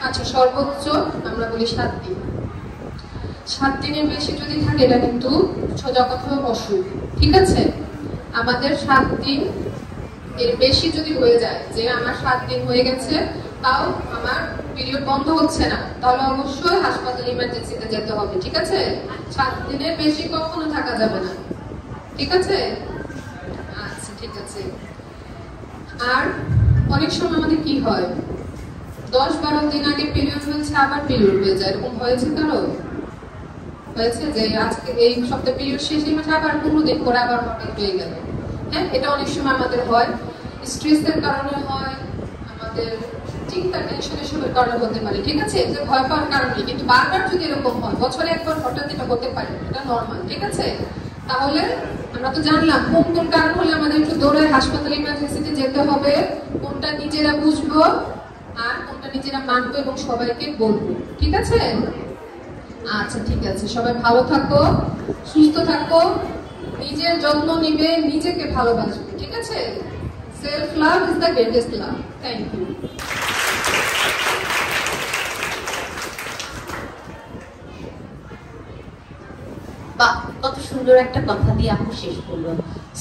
আচ্ছা, সর্বোচ্চ আমরা বলি 7 দিন। 7 দিনের বেশি যদি থাকে এটা কিন্তু সোজা কথা অসুখ, ঠিক আছে? আমাদের 7 দিন এর বেশি যদি হয়ে যায়, যে আমার 7 দিন হয়ে গেছে তাও আমার পিরিয়ড বন্ধ হচ্ছে না, তাহলে অবশ্যই হাসপাতালে ইমার্জেন্সিতে যেতে হবে, ঠিক আছে? 7 দিনের বেশি কখনো থাকা যাবে না, ঠিক আছে? আচ্ছা, ঠিক আছে। আর অনেক সময় আমাদের কি হয়, 10-12 দিন আগে পিরিয়ড হয়েছে আবার পিরিয়ড হয়ে যায়, এরকম হয়েছে কারো? হয়েছে যে আজকে এই সপ্তাহে পিরিয়ড শেষ, এই মাসে আবার 15 দিন পরে আবার হঠাৎ হয়ে গেল। হ্যাঁ, এটা অনেক সময় আমাদের হয়, স্ট্রেসের কারণে হয়, আমাদের চিন্তা টেনশনের সময়ের কারণে হতে পারে, ঠিক আছে? এটা ভয় পাওয়ার কারণে, কিন্তু বারবার যদি এরকম হয়, বছরে একবার হঠাৎ এটা হতে পারে, এটা নরমাল, ঠিক আছে? তাহলে আমরা তো জানলাম কোন কোন কারণ হলে আমাদের একটু দৌড়ে হাসপাতালে ইমার্জেন্সিতে যেতে হবে, কোনটা নিজেরা বুঝবো আর কোনটা নিজেরা মানবো এবং সবাইকে বলবো, ঠিক আছে? আচ্ছা, ঠিক আছে। সবাই ভালো থাকো, সুস্থ থাকো, নিজের যত্ন নিবে, নিজেকে ভালোবাসবে, ঠিক আছে? Self love is the greatest love. Thank you. বাহ, কত সুন্দর একটা কথা দিয়ে আপু শেষ করলো।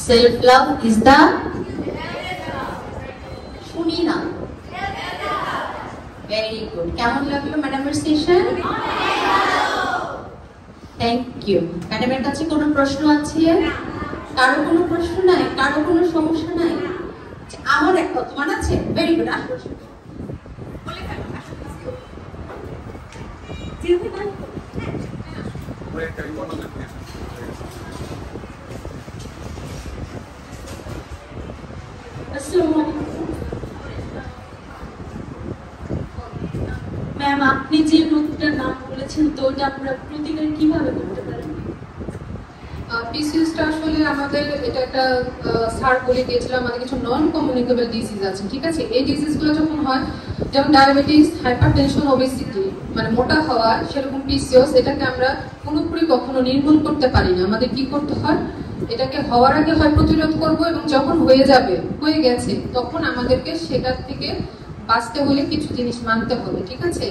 সেলফ লাভ ইজ দ্য, শুনি না, ভেরি গুড। কেমন লাগলো ম্যাডামের সেশন? Thank you. ম্যাডামের কাছে কোনো প্রশ্ন আছে? কারো কোনো প্রশ্ন নাই? কারো কোনো সমস্যা নাই? আমার একটা, তোমার আছে? Very good. ম্যাম, আপনি যে রোগটার নাম বলেছেন, তো ওটা আমরা প্রতিকার কিভাবে করতে পারি? পিসিওসটা আসলে আমাদের এটা একটা স্যার বলে দিয়েছিল, আমাদের কিছু নন কমিউনিকেবল ডিজিজ আছে, ঠিক আছে? এই ডিজিজগুলো যখন হয়, যেমন ডায়াবেটিস, হাইপারটেনশন, ওবেসিটি, মানে মোটা হওয়া, সেরকম পিসিওস, এটাকে আমরা পুরোপুরি কখনো নির্মূল করতে পারি না। আমাদের কি করতে হয়, এটাকে হওয়ার আগে হয় প্রতিরোধ করব, এবং যখন হয়ে যাবে, হয়ে গেছে, তখন আমাদেরকে সেটার থেকে বাঁচতে হলে কিছু জিনিস মানতে হবে, ঠিক আছে?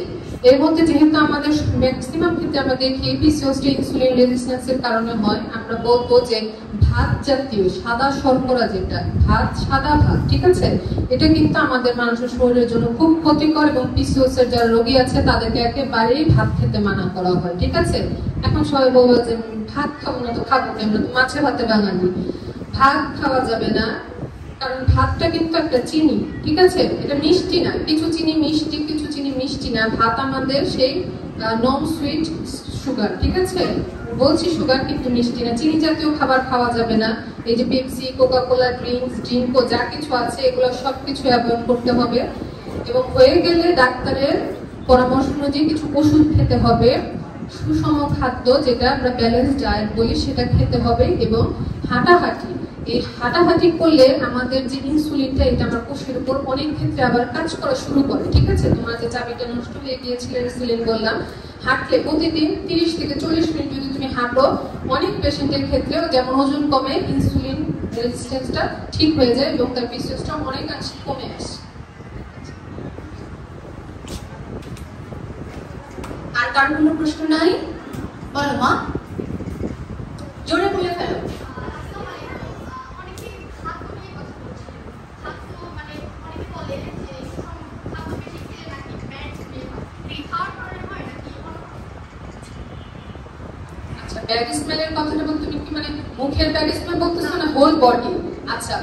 এর মধ্যে যেহেতু আমাদের ম্যাক্সিমাম ক্ষেত্রে আমরা দেখি পিসিওসটা ইনসুলিন রেজিস্ট্যান্সের কারণে হয়, আমরা বলবো যে ভাত জাতীয় সাদা শর্করা, যেটা ভাত, সাদা ভাত, ঠিক আছে, এটা কিন্তু আমাদের মানুষের শরীরের জন্য খুব ক্ষতিকর, এবং পিসিওস এর যারা রোগী আছে তাদেরকে একেবারেই ভাত খেতে মানা করা হয়, ঠিক আছে? এখন সবাই বলবো যে ভাত খাবো না, তো খাবো না, আমরা তো মাছে ভাতে বাঙালি। ভাত খাওয়া যাবে না, কারণ ভাতটা কিন্তু একটা চিনি, ঠিক আছে? এটা মিষ্টি না, কিছু চিনি মিষ্টি, কিছু চিনি মিষ্টি না। ভাত আমাদের সেই নন সুইট সুগার, ঠিক আছে? বলছি সুগার, কিন্তু মিষ্টি না। চিনি জাতীয় খাবার খাওয়া যাবে না। এই যে পেপসি, কোকা কোলা, ড্রিঙ্কস, ড্রিঙ্কও যা কিছু আছে, এগুলো সবকিছু অ্যাভয়েড করতে হবে, এবং হয়ে গেলে ডাক্তারের পরামর্শ অনুযায়ী কিছু ওষুধ খেতে হবে। সুষম খাদ্য, যেটা আমরা ব্যালেন্স ডায়েট বলি, সেটা খেতে হবে, এবং হাঁটাহাঁটি। এই হাঁটাহাঁটি করলে আমাদের যে ইনসুলিনটা, এটা আমার কোষের উপর অনেক ক্ষেত্রে আবার কাজ করা শুরু করে, ঠিক আছে? তোমার যে চাবিটা নষ্ট হয়ে গিয়েছিল ইনসুলিন বললাম, হাঁটলে প্রতিদিন 30 থেকে 40 মিনিট যদি তুমি হাঁটো, অনেক পেশেন্টের ক্ষেত্রেও যেমন ওজন কমে, ইনসুলিন রেজিস্ট্যান্সটা ঠিক হয়ে যায়, এবং তার পিসিওসটা অনেকাংশে কমে আসে। আর কারো কোনো প্রশ্ন নাই? বলো মা, জোরে বলে ফেলো। ব্যাড স্মেলের কথাটা বলতে তুমি কি মানে মুখের ব্যাড স্মেল বলতেছো না হোল বডি? আচ্ছা,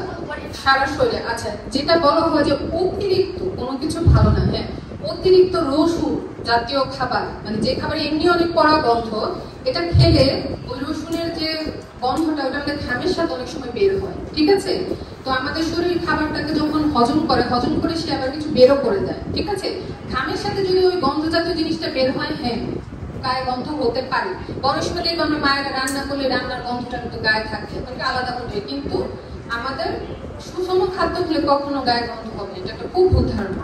সারা শরীরে। আচ্ছা, যেটা বলা হয় যে অতিরিক্ত কোনো কিছু ভালো না, হ্যাঁ, অতিরিক্ত রসুন জাতীয় খাবার, মানে যে খাবার এমনি অনেক কড়া গন্ধ, এটা খেলে ওই রসুনের যে গন্ধটা, ওটা আমাদের ঘামের সাথে অনেক সময় বের হয়, ঠিক আছে? তো আমাদের শরীর খাবারটাকে যখন হজম করে সে আবার কিছু বেরও করে দেয়, ঠিক আছে? ঘামের সাথে যদি ওই গন্ধ জাতীয় জিনিসটা বের হয়, হ্যাঁ, গায়ে গন্ধ হতে পারে। বড় সময় দেখবো আমরা মায়েরা রান্না করলে রান্নার গন্ধটা কিন্তু গায়ে থাকে, আলাদা করে। কিন্তু আমাদের সুষম খাদ্য খেলে কখনো গায়ে গন্ধ হবে, এটা একটা খুব ভুল ধারণা।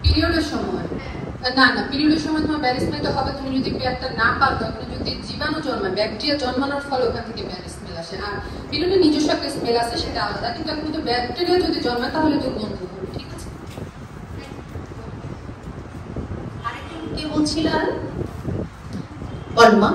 পিরিয়ডের সময় না না, পিরিয়ডের সময় তোমার ব্যারিসমেন্ট হবে তুমি যদি পেটটা না পাল্টো, ওখানে যদি জীবাণু জন্মায়, ব্যাকটেরিয়া জন্মানোর ফলে ওখান থেকে ব্যাড স্মেল আসে। আর পিরিয়ডের নিজস্ব একটা স্মেল আছে, সেটা আলাদা, কিন্তু এখন তো ব্যাকটেরিয়া যদি জন্মায় তাহলে দুর্গন্ধ হবে। ঠিক আছে, আরেকজন কে বলছিলেন? বলমা।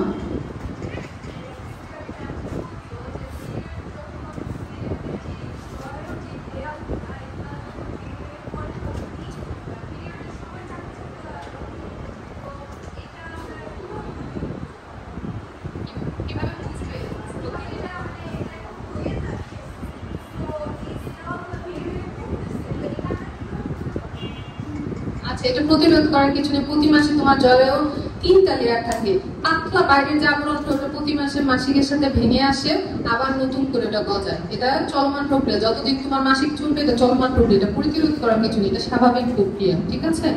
আচ্ছা, এটা প্রতিরোধ করার কিছু নেই। প্রতি মাসে তোমার জলেও 3টা লেয়ার থাকে, পাতলা বাইরের যে আবরণটা ওটা প্রতি মাসে মাসিকের সাথে ভেঙে আসে, আবার নতুন করে এটা গজায়। এটা চলমান প্রক্রিয়া, যতদিন তোমার মাসিক চলবে এটা চলমান প্রক্রিয়া, এটা প্রতিরোধ করার কিছু নেই, এটা স্বাভাবিক প্রক্রিয়া। ঠিক আছে,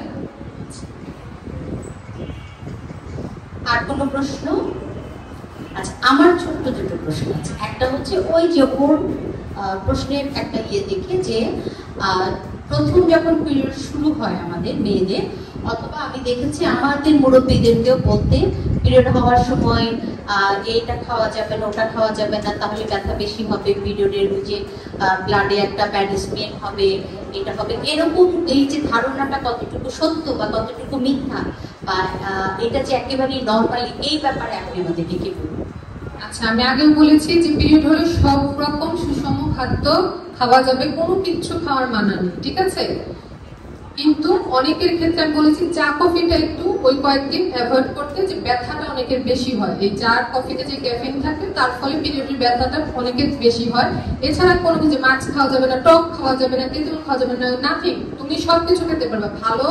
আর কোনো প্রশ্ন? আচ্ছা, আমার ছোট্ট দুটো প্রশ্ন আছে। একটা হচ্ছে ওই যে ওর প্রশ্নের একটা দেখে যে প্রথম যখন পিরিয়ড শুরু হয় আমাদের মেয়েদের, অথবা আমি দেখেছি আমাদের মুরব্বীদেরকেও বলতে, পিরিয়ড হওয়ার সময় এইটা খাওয়া যাবে না, ওটা খাওয়া যাবে না, তাহলে ব্যথা বেশি হবে, পিরিয়ডের যে ব্লাডে একটা ব্যাড স্মেল হবে, এটা হবে, এরকম এই যে ধারণাটা কতটুকু সত্য বা কতটুকু মিথ্যা, বা এটা যে একেবারেই নর্মালি, এই ব্যাপারে আপনি আমাদেরকে কি বলবেন? আচ্ছা, আমি আগেও বলেছি যে পিরিয়ড হলে সব রকম সুষম খাদ্য খাওয়া যাবে, কোনো কিছু খাওয়ার মানা নেই। ঠিক আছে, কিন্তু অনেকের ক্ষেত্রে আমি বলেছি চা কফিটা একটু ওই কয়েকদিন অ্যাভয়েড করতে, যে ব্যথাটা অনেকের বেশি হয়। এই চা কফিতে যে ক্যাফিন থাকে তার ফলে পিরিয়ডের ব্যথাটা অনেকের বেশি হয়। এছাড়া কোনো কিছু মাছ খাওয়া যাবে না, টক খাওয়া যাবে না, তেঁতুল খাওয়া যাবে না, নাথিং। তুমি সবকিছু খেতে পারবে, ভালো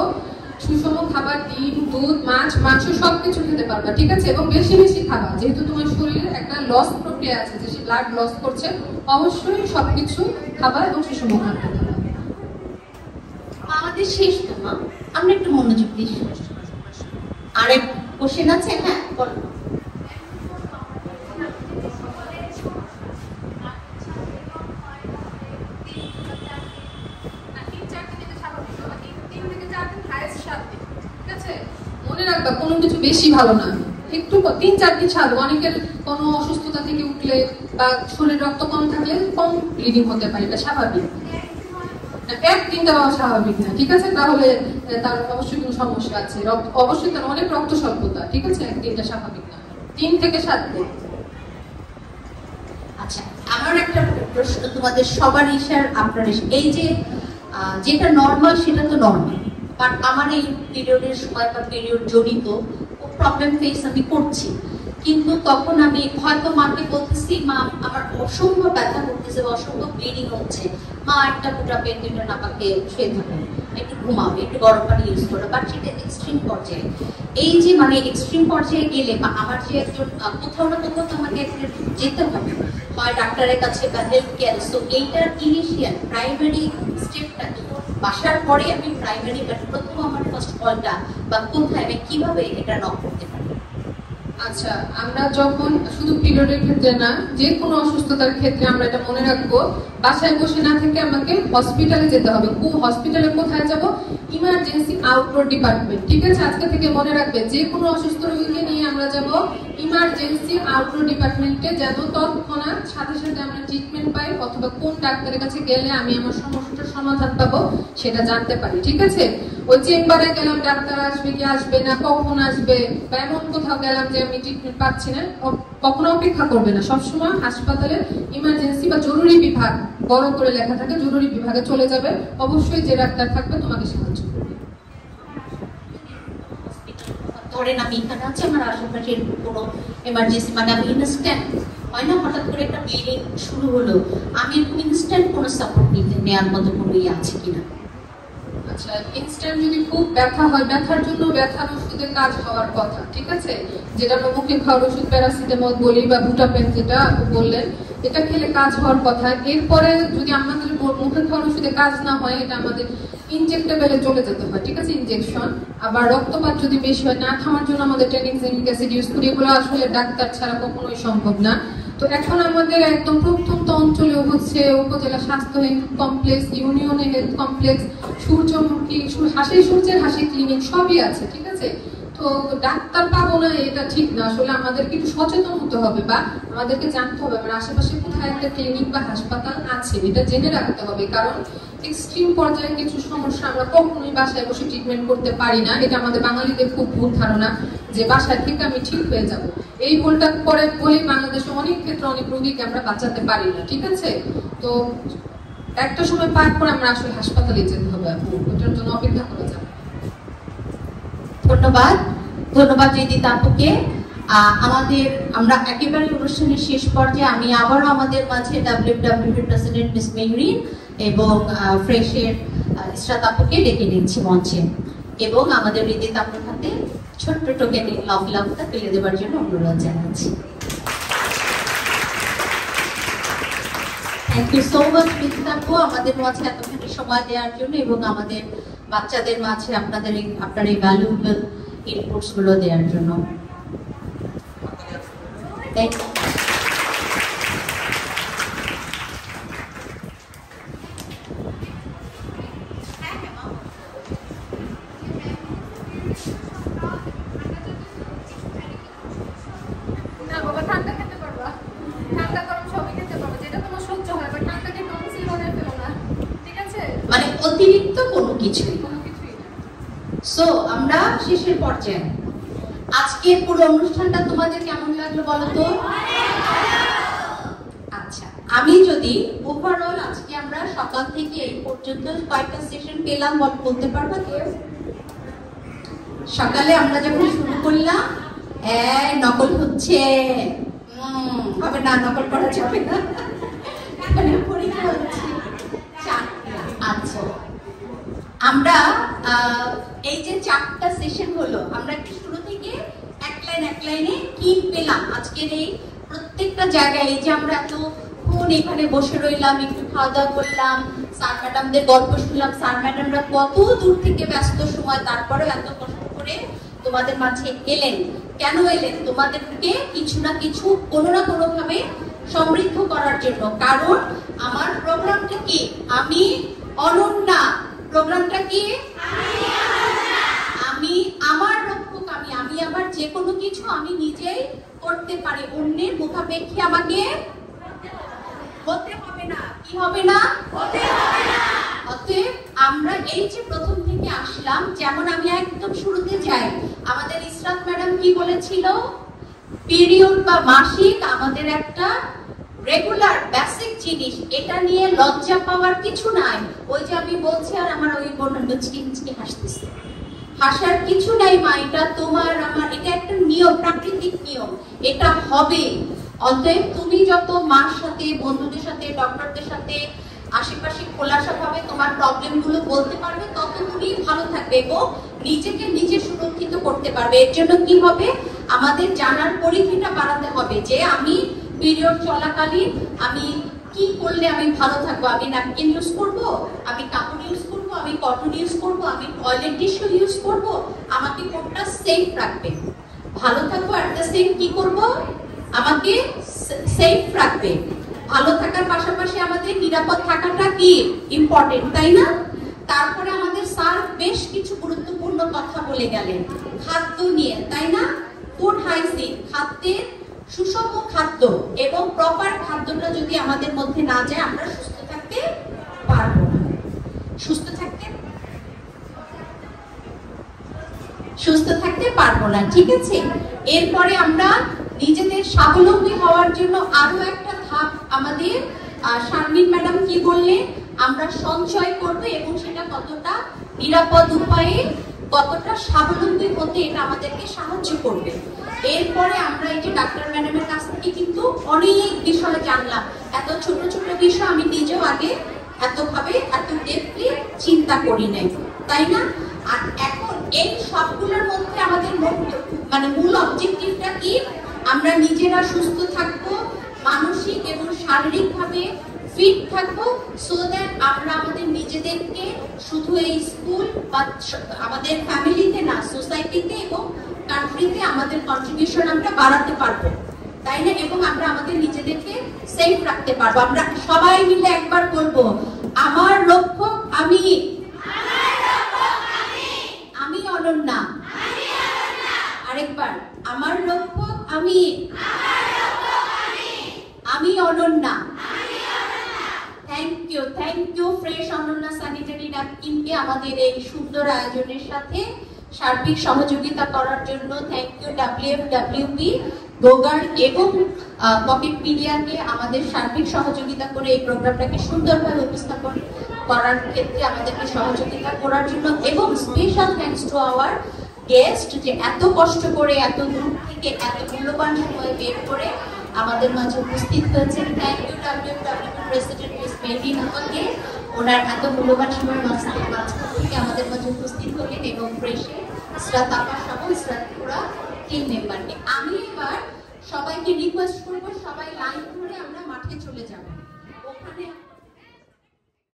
সুষম খাবার, ডিম, দুধ, মাছ, মাংস সবকিছু খেতে পারবা। ঠিক আছে, এবং বেশি বেশি খাবা, যেহেতু তোমার শরীরে একটা লস প্রক্রিয়া আছে, যে ব্লাড লস করছে, অবশ্যই সবকিছু খাবা এবং সুষম খাদ্য খাবা। আমাদের শেষ তো মা, আমরা একটু মনোযোগ দিই। আরেক কোশ্চেন আছে? হ্যাঁ, বলো। মনে রাখবা, কোনো কিছু বেশি ভালো না, একটু 3-4 দিন ছাড়বো। অনেকের কোনো অসুস্থতা থেকে উঠলে বা শরীর রক্ত কম থাকলে কম ব্লিডিং হতে পারে, এটা স্বাভাবিক। একদিন দেওয়া স্বাভাবিক না। ঠিক আছে, তাহলে তার অবশ্যই কোনো সমস্যা আছে, অবশ্যই তার অনেক রক্ত স্বল্পতা। ঠিক আছে, একদিনটা স্বাভাবিক না, 3 থেকে 7 দিন। আচ্ছা, আমার একটা প্রশ্ন তোমাদের সবার ইশার আপনার, এই যে যেটা নর্মাল সেটা তো নর্মাল, বাট আমার এই পিরিয়ডের সময় বা পিরিয়ড জড়িত প্রবলেম ফেস আমি করছি, কিন্তু তখন আমি হয়তো মাকে বলতেছি, মা আমার অসম্ভব ব্যথা করতেছে, অসম্ভব ব্লিডিং হচ্ছে, মা একটা দুটা পেন দুটা না পাকে শুয়ে থাকো, একটু ঘুমাবে, একটু গরম পানি ইউজ করো, বাট সেটা এক্সট্রিম পর্যায়ে। এই যে মানে এক্সট্রিম পর্যায়ে গেলে বা আমার যে একজন কোথাও না কোথাও তোমাকে যেতে হবে, হয় ডাক্তারের কাছে বা হেলথ কেয়ার। সো এইটার ইনিশিয়াল প্রাইমারি স্টেপটা বাসার পরে আমি প্রাইমারি, বাট প্রথম আমার ফার্স্ট কলটা বা কোথায় আমি কিভাবে এটা নক করতে পারি? আচ্ছা, আমরা যখন শুধু পিরিয়ডের ক্ষেত্রে না, যে কোনো অসুস্থতার ক্ষেত্রে আমরা এটা মনে রাখবো, বাসায় বসে না থেকে আমাকে হসপিটালে যেতে হবে। হসপিটালে কোথায় যাব? Emergency outdoor department. ঠিক আছে, আজকে থেকে মনে রাখবে, যে কোনো অসুস্থ রোগীকে নিয়ে আমরা যাব ইমার্জেন্সি আউটডোর ডিপার্টমেন্টে, যেন তৎক্ষণাৎ সাথে সাথে আমরা ট্রিটমেন্ট পাই, অথবা কোন ডাক্তারের কাছে গেলে আমি আমার সমস্যাটার সমাধান পাবো সেটা জানতে পারি। ঠিক আছে, ওই চেম্বারে গেলাম, ডাক্তার আসবে কি আসবে না, কখন আসবে, বা এমন কোথাও গেলাম যে আমি ট্রিটমেন্ট পাচ্ছি না, কখনো অপেক্ষা করবে না। সবসময় হাসপাতালে ইমার্জেন্সি বা জরুরি বিভাগ বড় করে লেখা থাকে, জরুরি বিভাগে চলে যাবে, অবশ্যই যে ডাক্তার থাকবে তোমাকে সাহায্য করবে। ধরেন আমি এখানে আছি, আমার আশেপাশে কোনো এমার্জেন্সি, মানে আমি ইনস্ট্যান্ট হয় না, হঠাৎ করে একটা ব্লিডিং শুরু হলো, আমি এরকম ইনস্ট্যান্ট কোনো সাপোর্ট নেওয়ার মতো কোনো ইয়ে আছে কিনা? আচ্ছা, ইনস্ট্যান্ট যদি খুব ব্যথা হয়, ব্যথার জন্য ব্যথার ওষুধের কাজ হওয়ার কথা। ঠিক আছে, যেটা আমরা মুখে খাওয়ার ওষুধ প্যারাসিটামল বলি বা বুটাপেন যেটা বললেন, এটা খেলে কাজ হওয়ার কথা। এরপরে যদি আমাদের মুখে খাওয়ার ওষুধে কাজ না হয়, এটা আমাদের ইনজেক্টেবলে চলে যেতে হয়, ঠিক আছে, ইনজেকশন। আবার রক্তপাত যদি বেশি হয়, না থামার জন্য আমাদের ট্রেনিক্সিমিক অ্যাসিড ইউজ করি, এগুলো আসলে ডাক্তার ছাড়া কখনোই সম্ভব না। তো এখন আমাদের একদম প্রত্যন্ত অঞ্চলে হচ্ছে উপজেলা স্বাস্থ্য হেলথ কমপ্লেক্স, ইউনিয়নে হেলথ কমপ্লেক্স, সূর্যমুখী সূর্যের হাসি ক্লিনিক সবই আছে, ঠিক আছে। তো ডাক্তার পাবো না এটা ঠিক না, আসলে আমাদেরকে একটু সচেতন হতে হবে বা আমাদেরকে জানতে হবে আমার আশেপাশে কোথায় একটা ক্লিনিক বা হাসপাতাল আছে, এটা জেনে রাখতে হবে। কারণ এক্সট্রিম পর্যায়ে কিছু সমস্যা আমরা কখনোই বাসায় বসে ট্রিটমেন্ট করতে পারি না, এটা আমাদের বাঙালিদের খুব ভুল ধারণা যে বাসায় থেকে আমি ঠিক হয়ে যাব। এই ভুলটা করে বলে বাংলাদেশে অনেক ক্ষেত্রে অনেক রোগীকে আমরা বাঁচাতে পারি না, ঠিক আছে। তো একটা সময় পার করে আমরা আসলে হাসপাতালে যেতে হবে, ওটার জন্য অপেক্ষা করা যাবে। ধন্যবাদ জয়িতা আপুকে। আমরা একেবারে অনুষ্ঠানের শেষ পর্যায়ে আমি আবারও আমাদের মাঝে WWF প্রেসিডেন্ট মিস মেহরিন এবং ফ্রেশের ইশরাত আপুকে ডেকে নিচ্ছি মঞ্চে, এবং আমাদের জয়িতা আপুর হাতে ছোট্ট টোকেন লাফটা তুলে দেওয়ার জন্য অনুরোধ জানাচ্ছি। Thank you so much Joyita আপু আমাদের মাঝে এতখানি সময় দেওয়ার জন্য এবং আমাদের বাচ্চাদের মাঝে আপনার এই ভ্যালুয়েবল ইনপুটস গুলো দেওয়ার জন্য। Thank you. মানে অতিরিক্ত কোনো কিছুই। সো আমরা শেষের পর্যায়ে, আজকের পুরো অনুষ্ঠানটা তোমাদের কেমন লাগলো বলো তো? আচ্ছা, আমি যদি ওভারঅল আজকে আমরা সকাল থেকে এই পর্যন্ত কয়েকটা সেশন পেলাম বলতে পারবা কেউ? সকালে আমরা যখন শুরু করলাম, নকল হচ্ছে, হবে না, নকল করা যাবে না, এখানে পরীক্ষা হচ্ছে। আচ্ছা, আমরা এই যে 4টা সেশন হলো, আমরা কি শুরু থেকে এক লাইনে কি পেলাম আজকের এই প্রত্যেকটা জায়গায়? এই যে আমরা এতক্ষণ এখানে বসে রইলাম, একটু খাওয়া দাওয়া করলাম, স্যার ম্যাডামদের গল্প শুনলাম, স্যার ম্যাডামরা কত দূর থেকে ব্যস্ত সময় তারপরে এত কষ্ট করে তোমাদের মাঝে এলেন। কেন এলেন? তোমাদেরকে কিছু না কিছু কোনো না কোনো ভাবে সমৃদ্ধ করার জন্য। কারণ আমার প্রোগ্রামটা কি? আমি অনন্যা। প্রোগ্রামটা কি? আমি আমার রক্ষক, আমি আমার যে কোনো কিছু আমি নিজেই করতে পারি, অন্যের মুখাপেক্ষী আমাকে হতে হবে না। কি হবে না? হতে হবে না। অতএব আমরা এই যে প্রথম থেকে আসলাম, যেমন আমি একদম শুরুতে যাই, আমাদের ইশরাত ম্যাডাম কি বলেছিল? পিরিয়ড বা মাসিক আমাদের একটা রেগুলার বেসিক জিনিস, এটা নিয়ে লজ্জা পাওয়ার কিছু নাই। ওই যে আমি বলছি, আর আমার ওই বোন মুচকি হাসতেছে, হাসার কিছু নাই মা, এটা তোমার আমার, এটা একটা নিয়ম, প্রাকৃতিক নিয়ম, এটা হবে। অতএব তুমি যত মার সাথে, বন্ধুদের সাথে, ডক্টরদের সাথে আশেপাশে খোলাসা ভাবে তোমার প্রবলেম গুলো বলতে পারবে, তত তুমি ভালো থাকবে এবং নিজেকে নিজে সুরক্ষিত করতে পারবে। এর জন্য কি হবে? আমাদের জানার পরিধিটা বাড়াতে হবে যে আমি পিরিয়ড চলাকালীন আমি কি করলে আমি ভালো থাকবো। আমি ন্যাপকিন ইউজ করব, আমি কাপড় ইউজ করব, আমি কটন ইউজ করব, আমি টয়লেট টিস্যু ইউজ করব, আমাকে কোনটা সেফ রাখবে, ভালো থাকবো। এট দ্য সেম কি করব? আমাকে সেফ রাখবে। ভালো থাকার পাশাপাশি আমাদের নিরাপদ থাকাটা কি ইম্পর্টেন্ট, তাই না? তারপরে আমাদের স্যার বেশ কিছু গুরুত্বপূর্ণ কথা বলে গেলেন খাদ্য নিয়ে, তাই না? ফুড হাইজিন, খাদ্যের সুষম খাদ্য এবং প্রপার খাদ্যটা যদি আমাদের মধ্যে না যায়, আমরা সুস্থ থাকতে পারবো না। সুস্থ থাকতে পারবো না, ঠিক আছে? এরপরে আমরা নিজেদের স্বাবলম্বী হওয়ার জন্য আরো একটা ধাপ আমাদের শারমিন ম্যাডাম কি বললেন? আমরা সঞ্চয় করব এবং সেটা কতটা নিরাপদ উপায়ে, কতটা স্বাবলম্বী হতে এটা আমাদেরকে সাহায্য করবে। এরপরে আমরা এই যে ডাক্তার ম্যাডামের কাছ থেকে কিন্তু অনেক বিষয় জানলাম, এত ছোট ছোট বিষয় আমি নিজেও আগে এত ডেপলি চিন্তা করি নাই, তাই না? আর এখন এই সবগুলোর মধ্যে আমাদের মূল অবজেক্টিভটা কি? আমরা নিজেরা সুস্থ থাকবো, মানসিক এবং শারীরিক ভাবে ফিট থাকবো, সো দ্যাট আমরা আমাদের নিজেদেরকে শুধু এই স্কুল বা আমাদের ফ্যামিলিতে না, সোসাইটিতে এবং কান্ট্রিতে আমাদের কন্ট্রিবিউশন আমরা বাড়াতে পারবো, তাই না? এবং আমরা আমাদের নিজেদেরকে সেফ রাখতে পারবো। আমরা সবাই মিলে একবার বলবো, আমার লক্ষ্য আমি, আমি অনন্যা। আরেকবার, আমার লক্ষ্য আমি, আমি Ananya. Thank you fresh Ananya sanitary ন্যাপকিনকে আমাদের এই সুন্দর আয়োজনের সাথে সার্বিক সহযোগিতা করার জন্য। থ্যাংক ইউ WFWP, গোগার্ড এবং পকেট মিডিয়াকে আমাদের সার্বিক সহযোগিতা করে এই প্রোগ্রামটাকে সুন্দরভাবে উপস্থাপন করার ক্ষেত্রে আমাদেরকে সহযোগিতা করার জন্য। এবং special thanks to our guest, যে এত কষ্ট করে এত দূর থেকে এত মূল্যবান সময় বের করে আমাদের মাঝে উপস্থিত হয়েছেন। Thank you WFWP president miss Merin আমাকে, ওনার এত মূল্যবান সময় মাঝ থেকে আমাদের মাঝে উপস্থিত হলেন, এবং ফ্রেশে ইসরাত আপা সহ ইসরাত পুরা টিম মেম্বারকে। আমি এবার সবাইকে রিকোয়েস্ট করবো, সবাই লাইন ধরে আমরা মাঠে চলে যাব।